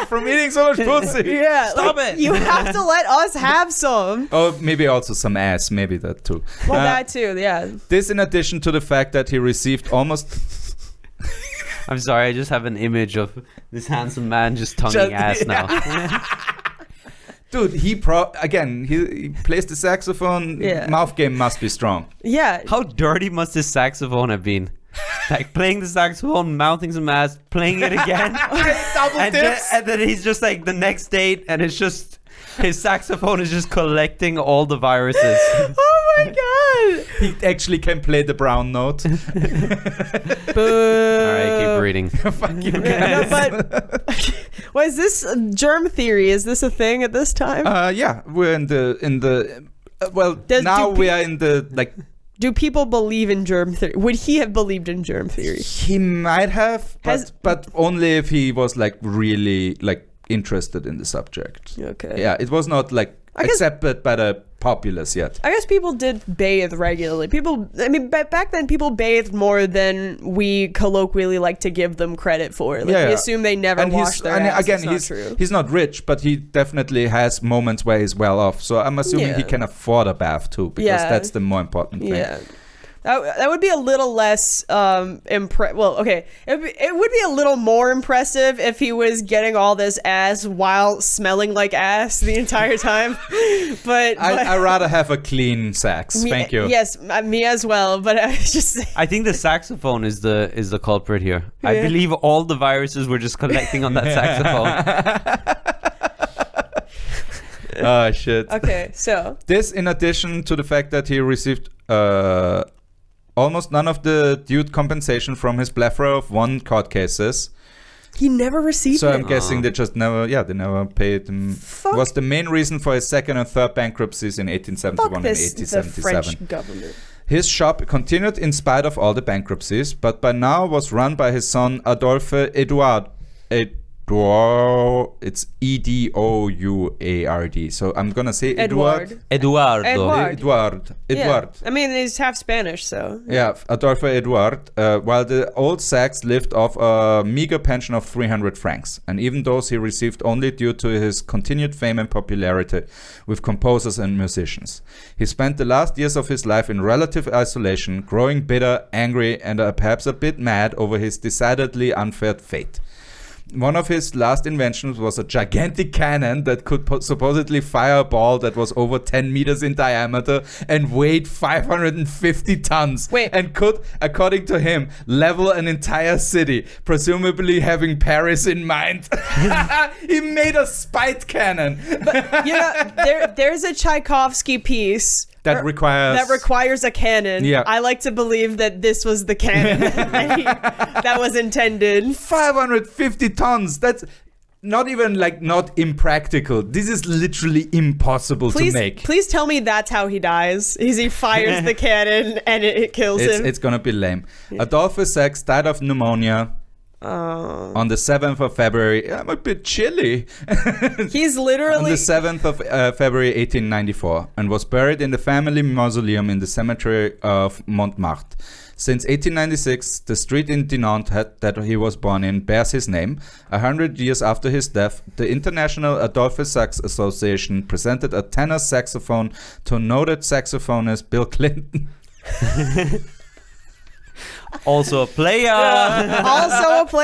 From eating so much pussy. yeah, Stop it. You have to let us have some. Oh, maybe also some ass. Maybe that too. Well, that too. Yeah. This in addition to the fact that he received almost... I'm sorry, I just have an image of this handsome man just tonguing ass now. Dude, he plays the saxophone. Yeah. Mouth game must be strong. Yeah. How dirty must this saxophone have been? Like playing the saxophone, mouthing some ass, playing it again. Double and, dips. and then he's just like the next date and it's just his saxophone is just collecting all the viruses. Oh my god. He actually can play the brown note. All right, keep reading. Fuck you No, guys. but was this germ theory? Is this a thing at this time? Yeah, we're in the well, Does- now do we are in the like. Do people believe in germ theory? Would he have believed in germ theory? He might have, but only if he was like really like interested in the subject. Okay. Yeah, it was not like I guess- accepted by the populous yet. I guess people did bathe regularly. Back then people bathed more than we colloquially like to give them credit for. Like, we assume they never washed their ass. Again, It's not true. he's not rich, but he definitely has moments where he's well off. So I'm assuming he can afford a bath too, because that's the more important thing. Yeah. That would be a little less Well, okay, it would be a little more impressive if he was getting all this ass while smelling like ass the entire time. But I'd rather have a clean sax. Thank you. Yes, me as well. But I just I think the saxophone is the culprit here. I believe all the viruses were just collecting on that saxophone. Oh shit. Okay, so this, in addition to the fact that he received almost none of the due compensation from his plethora of won court cases. he never received So it. I'm guessing they just never paid him. Was the main reason for his second and third bankruptcies in 1871 and the 1877. French government. His shop continued in spite of all the bankruptcies, but by now was run by his son Adolphe Edouard. It's Edouard. So I'm gonna say Edouard. Eduardo. Edouard. I mean, he's half Spanish, so. Yeah, Adolphe Edouard. While the old Sax lived off a meager pension of 300 francs, and even those he received only due to his continued fame and popularity with composers and musicians. He spent the last years of his life in relative isolation, growing bitter, angry, and perhaps a bit mad over his decidedly unfair fate. One of his last inventions was a gigantic cannon that could supposedly fire a ball that was over 10 meters in diameter and weighed 550 tons. Wait. And could, according to him, level an entire city, presumably having Paris in mind. He made a spite cannon. There's a Tchaikovsky piece that requires a cannon. Yeah. I like to believe that this was the cannon that was intended. 550 tons. That's not even not impractical. This is literally impossible to make. Please tell me that's how he dies. He fires the cannon and it kills him. It's gonna be lame. Yeah. Adolphe Sax died of pneumonia on the 7th of February. I'm a bit chilly. He's literally... On the 7th of February 1894, and was buried in the family mausoleum in the cemetery of Montmartre. Since 1896, the street in Dinant that he was born in bears his name. 100 years after his death, the International Adolphe Sax Association presented a tenor saxophone to noted saxophonist Bill Clinton. Also a player.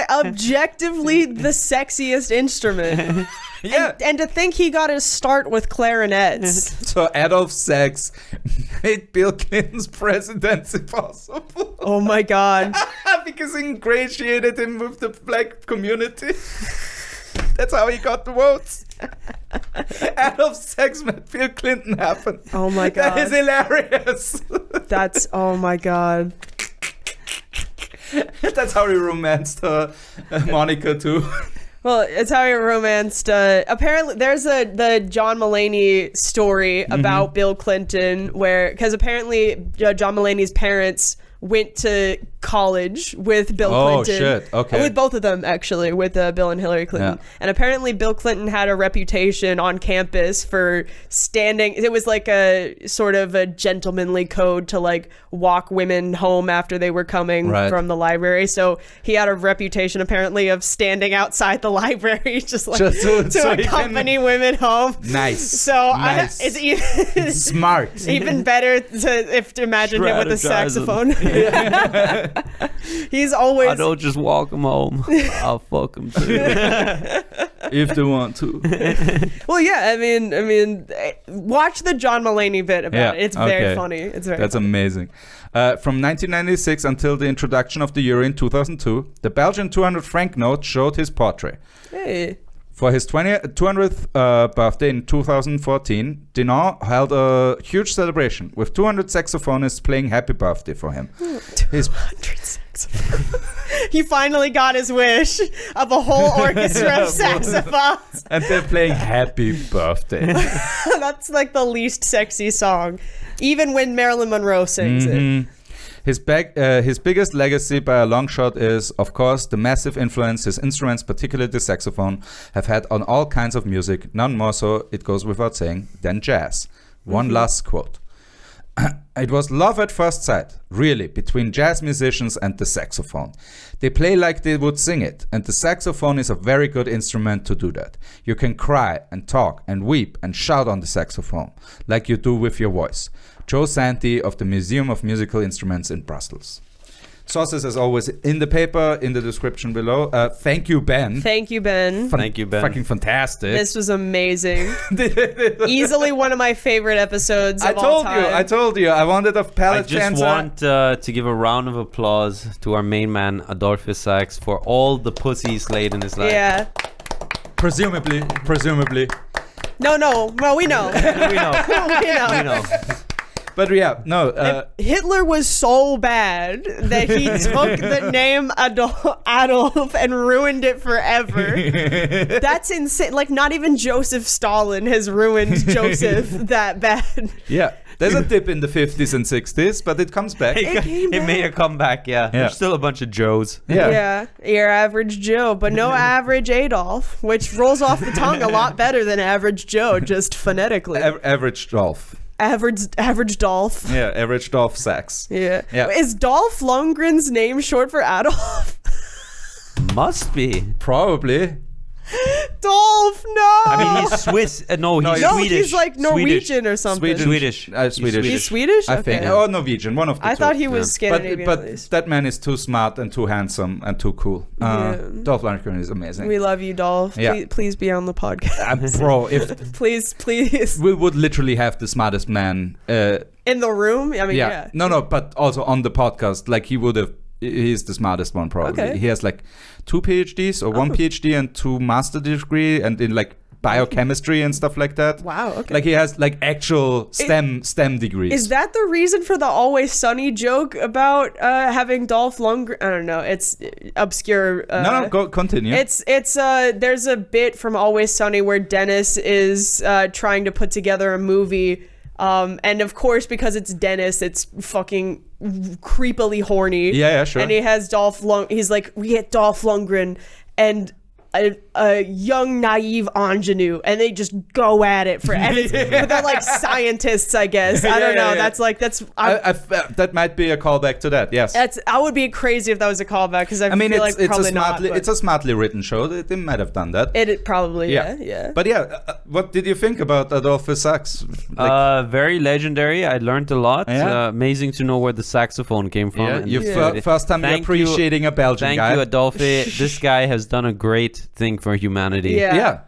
Objectively the sexiest instrument. Yeah. And to think he got his start with clarinets. So Adolphe Sax made Bill Clinton's presidency possible. Oh my God. Because he ingratiated him with the black community. That's how he got the votes. Adolphe Sax made Bill Clinton happen. Oh my God. That is hilarious. Oh my God. That's how he romanced Monica too. Well, it's how he romanced. Apparently, there's the John Mulaney story about Bill Clinton, because apparently John Mulaney's parents went to college with Bill Clinton. Oh shit! Okay. With both of them, actually, with Bill and Hillary Clinton. Yeah. And apparently Bill Clinton had a reputation on campus for standing. It was like a sort of a gentlemanly code to walk women home after they were coming from the library. So he had a reputation apparently of standing outside the library just to accompany women home. Nice. So nice. It's even smart. Even better to imagine him with a saxophone. He's always... I don't just walk them home. I'll fuck them too. If they want to. Well, yeah, I mean, watch the John Mulaney bit about it. It's very funny. It's very That's funny. amazing. From 1996 until the introduction of the euro in 2002, the Belgian 200 franc note showed his portrait. Hey. For his 200th birthday in 2014, Dinant held a huge celebration with 200 saxophonists playing Happy Birthday for him. 200 saxophones. He finally got his wish of a whole orchestra of saxophones. And they're playing Happy Birthday. That's the least sexy song, even when Marilyn Monroe sings it. His biggest legacy by a long shot is, of course, the massive influence his instruments, particularly the saxophone, have had on all kinds of music, none more so, it goes without saying, than jazz. One last quote. It was love at first sight, really, between jazz musicians and the saxophone. They play like they would sing it, and the saxophone is a very good instrument to do that. You can cry and talk and weep and shout on the saxophone, like you do with your voice. Joe Santi of the Museum of Musical Instruments in Brussels. Sources, as always, in the paper, in the description below. Thank you, Ben. Thank you, Ben. Thank you, Ben. Fucking fantastic. This was amazing. Easily one of my favorite episodes of all time. I told you. I wanted a palette I just dancer. want to give a round of applause to our main man, Adolphe Sax, for all the pussy he's laid in his life. Yeah. Presumably. No, we know. We know. we know. But yeah, no. Hitler was so bad that he took the name Adolf and ruined it forever. That's insane. Like, not even Joseph Stalin has ruined Joseph that bad. Yeah. There's a dip in the 50s and 60s, but it comes back. It made a comeback, yeah. There's still a bunch of Joes. Yeah. Your average Joe, but no average Adolf, which rolls off the tongue a lot better than average Joe, just phonetically. Average Dolph. Average Dolph. Yeah, average Dolph Sax. Yeah. Yeah. Is Dolph Lundgren's name short for Adolf? Must be. Probably. Dolph, no. I mean, he's Swiss. No, he's no, Swedish. he's like Norwegian or something. Swedish. Swedish. He's Swedish? I think. Okay. Or Norwegian, one of the two. I thought he was Scandinavian But at least. that man is too smart and too handsome and too cool. Dolph Lundgren is amazing. We love you, Dolph. Yeah. Please be on the podcast. Bro, if please. we would literally have the smartest man. In the room? I mean, yeah. No, but also on the podcast. Like, he's the smartest one, probably. Okay. He has like 2 PhDs or 1 PhD and 2 master degree, and in like biochemistry and stuff like that. Wow, okay. Like, he has like actual STEM degrees. Is that the reason for the Always Sunny joke about having Dolph Lundgren? I don't know. It's obscure. No, go continue. It's there's a bit from Always Sunny where Dennis is trying to put together a movie. And of course, because it's Dennis, it's fucking creepily horny. Yeah, sure. And he has he's like, we get Dolph Lundgren and a young naive ingenue, and they just go at it but they're like scientists, I guess. I don't know. Yeah. That might be a callback to that. Yes. I would be crazy if that was a callback, because I mean, feel like probably not. It's a smartly written show. They might have done that. It probably, yeah. But what did you think about Adolphe Sax? Very legendary. I learned a lot. Yeah. Amazing to know where the saxophone came from. First time you're appreciating a Belgian guy. Thank you, Adolphe. This guy has done a great thing for humanity. Yeah.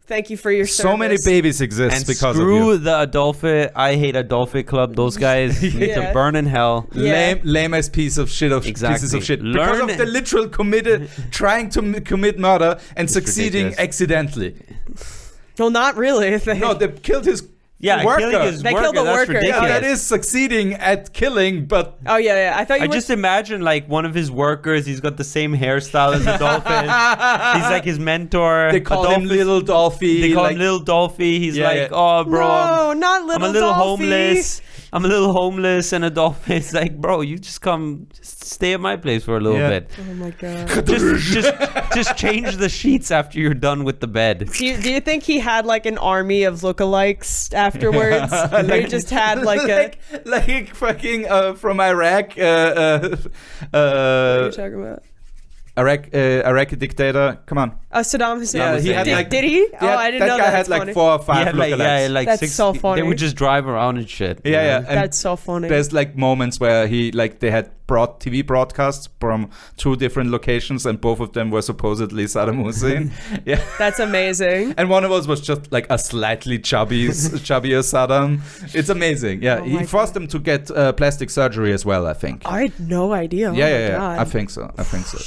Thank you for your service. So many babies exist And because screw of you. the Adolphe, I hate Adolphe club. Those guys need to burn in hell. Yeah. Lamest pieces of shit. Because of the literal trying to commit murder and succeeding ridiculous. accidentally. Well, not really. No, they killed his worker. Killing his They worker. killed the That's worker. ridiculous. That is succeeding at killing, but Oh, yeah. I thought you I were... just imagine like one of his workers. He's got the same hairstyle as Adolphe. He's like his mentor. they call him Little Dolphy. They call him Little Dolphy. He's like, oh, bro, No, not Little I'm a little Dolphy. homeless. And Adolphe is like, bro, you just stay at my place for a little bit. Oh, my God. Just change the sheets after you're done with the bed. Do you think he had like an army of lookalikes afterwards? They just had like fucking from Iraq. What are you talking about? Iraqi dictator. Come on. Saddam Hussein. Yeah, he had did he? Oh, I didn't know that. That guy had That's like funny. 4 or 5 He had lookalikes. like That's 6. so funny. They would just drive around and shit. Yeah. And That's so funny. There's like moments where they had TV broadcasts from 2 different locations, and both of them were supposedly Saddam Hussein. Yeah. That's amazing. And one of us was just like a slightly chubbier Saddam. It's amazing. Yeah, Oh he my forced them to get plastic surgery as well, I think. I had no idea. Yeah. God. I think so.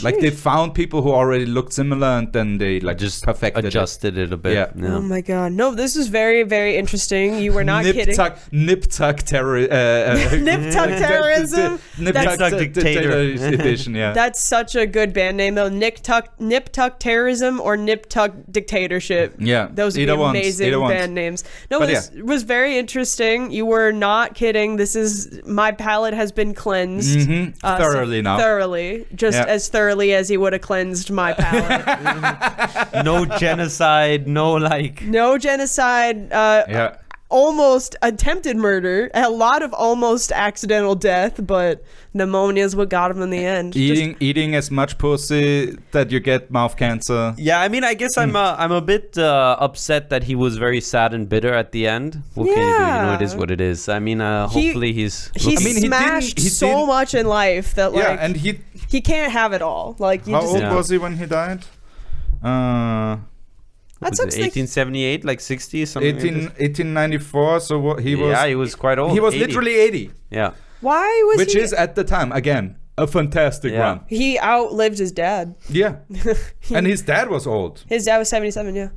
Like, they found people who already looked similar, and then they like Just perfected adjusted it a bit. Yeah. Oh my God. No, this is very, very interesting. You were not kidding. Nip tuck terrorism. Nip tuck terrorism. Nip That's- tuck Dictator. edition. Yeah. That's such a good band name though. Nip tuck terrorism or nip tuck dictatorship. Yeah, Those would be amazing band names. No, But this was very interesting. You were not kidding. My palate has been cleansed Thoroughly now. Thoroughly, just as thoroughly as he would have cleansed my palate. No genocide. No like. No genocide. Yeah. almost attempted murder, a lot of almost accidental death, but pneumonia is what got him in the end. Eating as much pussy that you get mouth cancer. Yeah, I mean, I guess I'm a bit upset that he was very sad and bitter at the end. What can you do? You know, it is what it is. I mean, hopefully he's... He smashed so much in life that, like, and he can't have it all. Like, how old was he when he died? Was it 1878, like 60 something? 1894. So he was. Yeah, he was quite old. He was 80. literally 80. Yeah. Why was Which he? is at the time again a fantastic run. He outlived his dad. Yeah, and his dad was old. His dad was 77. Yeah,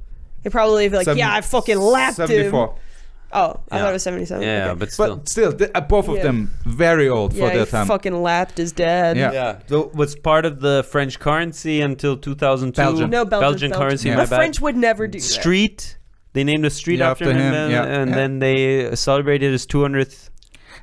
he probably like, I fucking lapped 74. him. Oh, I thought it was 77. Yeah, okay. but still. Both of them very old for their time. He fucking lapped his dad. Yeah. So was part of the French currency until 2002. Belgian. No, Belgian currency. Yeah. My The bad. French would never do that. Street. They named a street after him, and then they celebrated his 200th.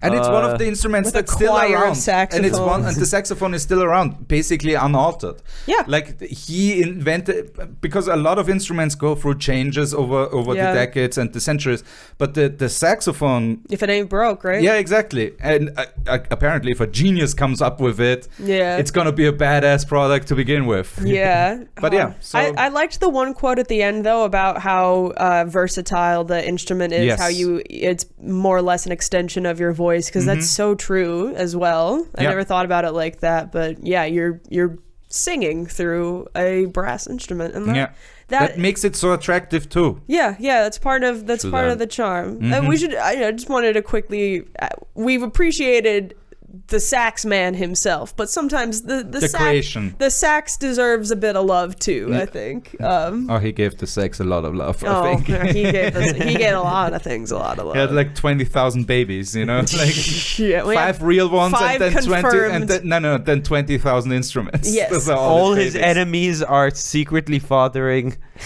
And it's one of the instruments with a that's still choir of around. saxophones. And the saxophone is still around, basically unaltered. Yeah. Like he invented, because a lot of instruments go through changes over the decades and the centuries, but the saxophone, If it ain't broke, right? yeah, exactly. And apparently if a genius comes up with it, it's gonna be a badass product to begin with. Yeah. But yeah, so I liked the one quote at the end though about how versatile the instrument is, how it's more or less an extension of your voice, because that's so true as well. I never thought about it like that, but yeah, you're singing through a brass instrument, and that makes it so attractive too. Yeah, that's part of the charm. We should. I just wanted to quickly. We've appreciated the sax man himself, but sometimes the sax deserves a bit of love too. I think. He gave the sax a lot of love. I think he gave a lot of things a lot of love. He had like 20,000 babies, you know, like 5 real ones, five and then confirmed. 20, then 20,000 instruments. Yes. Those are All his enemies are secretly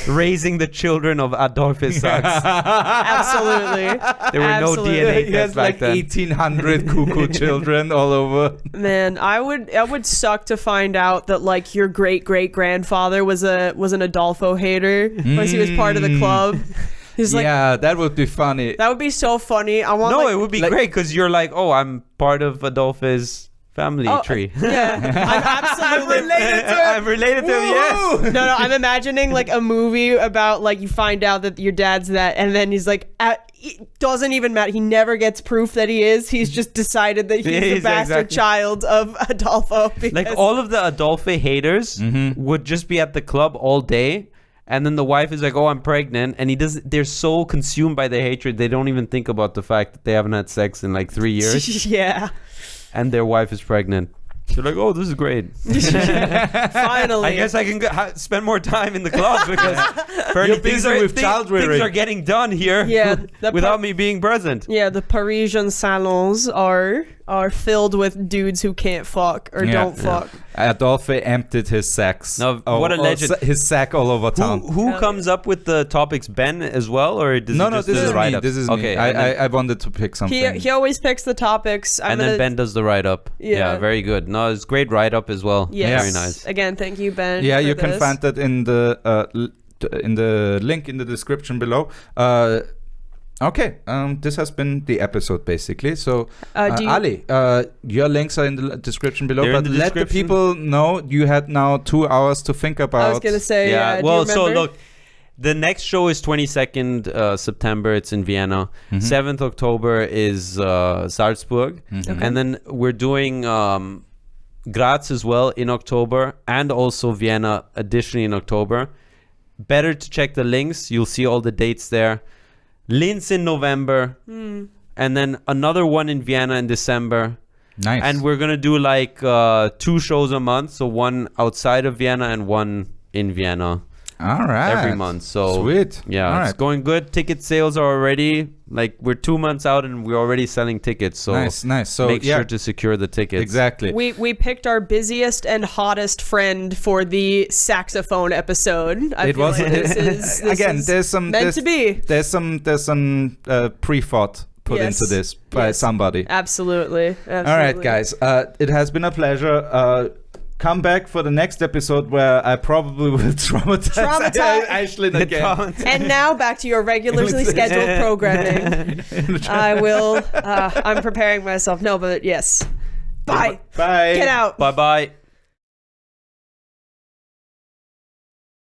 raising the children of Adolphe Sax. Absolutely. There were no DNA He tests has back like then. 1,800 cuckoo children all over. Man, I would suck to find out that like your great grandfather was an Adolfo hater once he was part of the club. He's like, that would be funny. that would be so funny. I want. No, it would be great because you're like, oh, I'm part of Adolphe's family tree. Yeah, I'm absolutely I'm related to him. Yes. No, I'm imagining like a movie about like you find out that your dad's that, and then he's like, it doesn't even matter. He never gets proof that he is. He's just decided that he's the bastard child of Adolfo. Like all of the Adolphe haters would just be at the club all day. And then the wife is like, oh, I'm pregnant. And they're so consumed by their hatred. They don't even think about the fact that they haven't had sex in like 3 years. Yeah. And their wife is pregnant. They're like, oh, this is great. Finally. I guess I can spend more time in the club because You're busy with child rearing. Things are getting done here without me being present. Yeah, the Parisian salons are filled with dudes who can't fuck or don't fuck. Adolphe emptied his sacks. No, what a legend. His sack all over town. Who comes up with the topics? Ben as well? Or does No, he just this do is the me. write-ups? This is okay, me. I wanted to pick something. He always picks the topics. And then Ben does the write-up. Yeah, very good. No, it's great write-up as well. Yes. Very nice. Again, thank you, Ben. Yeah, for you can this. find that in the link in the description below. Okay, this has been the episode basically. So, Ali, your links are in the description below. But let the people know you had now 2 hours to think about. I was gonna say, yeah. do Well, you so remember? look, the next show is 22nd September. It's in Vienna. 7th October is Salzburg, and then we're doing Graz as well in October, and also Vienna additionally in October. Better to check the links. You'll see all the dates there. Linz in November, and then another one in Vienna in December. Nice. And we're gonna do like 2 shows a month, so one outside of Vienna and one in Vienna. All right. Every month. So sweet. Yeah, all it's right. going good. Ticket sales are already like we're 2 months out and we're already selling tickets. So nice. So make sure to secure the tickets. Exactly. We picked our busiest and hottest friend for the saxophone episode. I feel like this again. is There's some meant to be. There's some pre-thought put into this by somebody. Absolutely. All right, guys. It has been a pleasure. come back for the next episode where I probably will traumatize Aislinn again. And now back to your regularly scheduled programming. I'm preparing myself. No, but yes. Bye. Bye. Get out. Bye bye.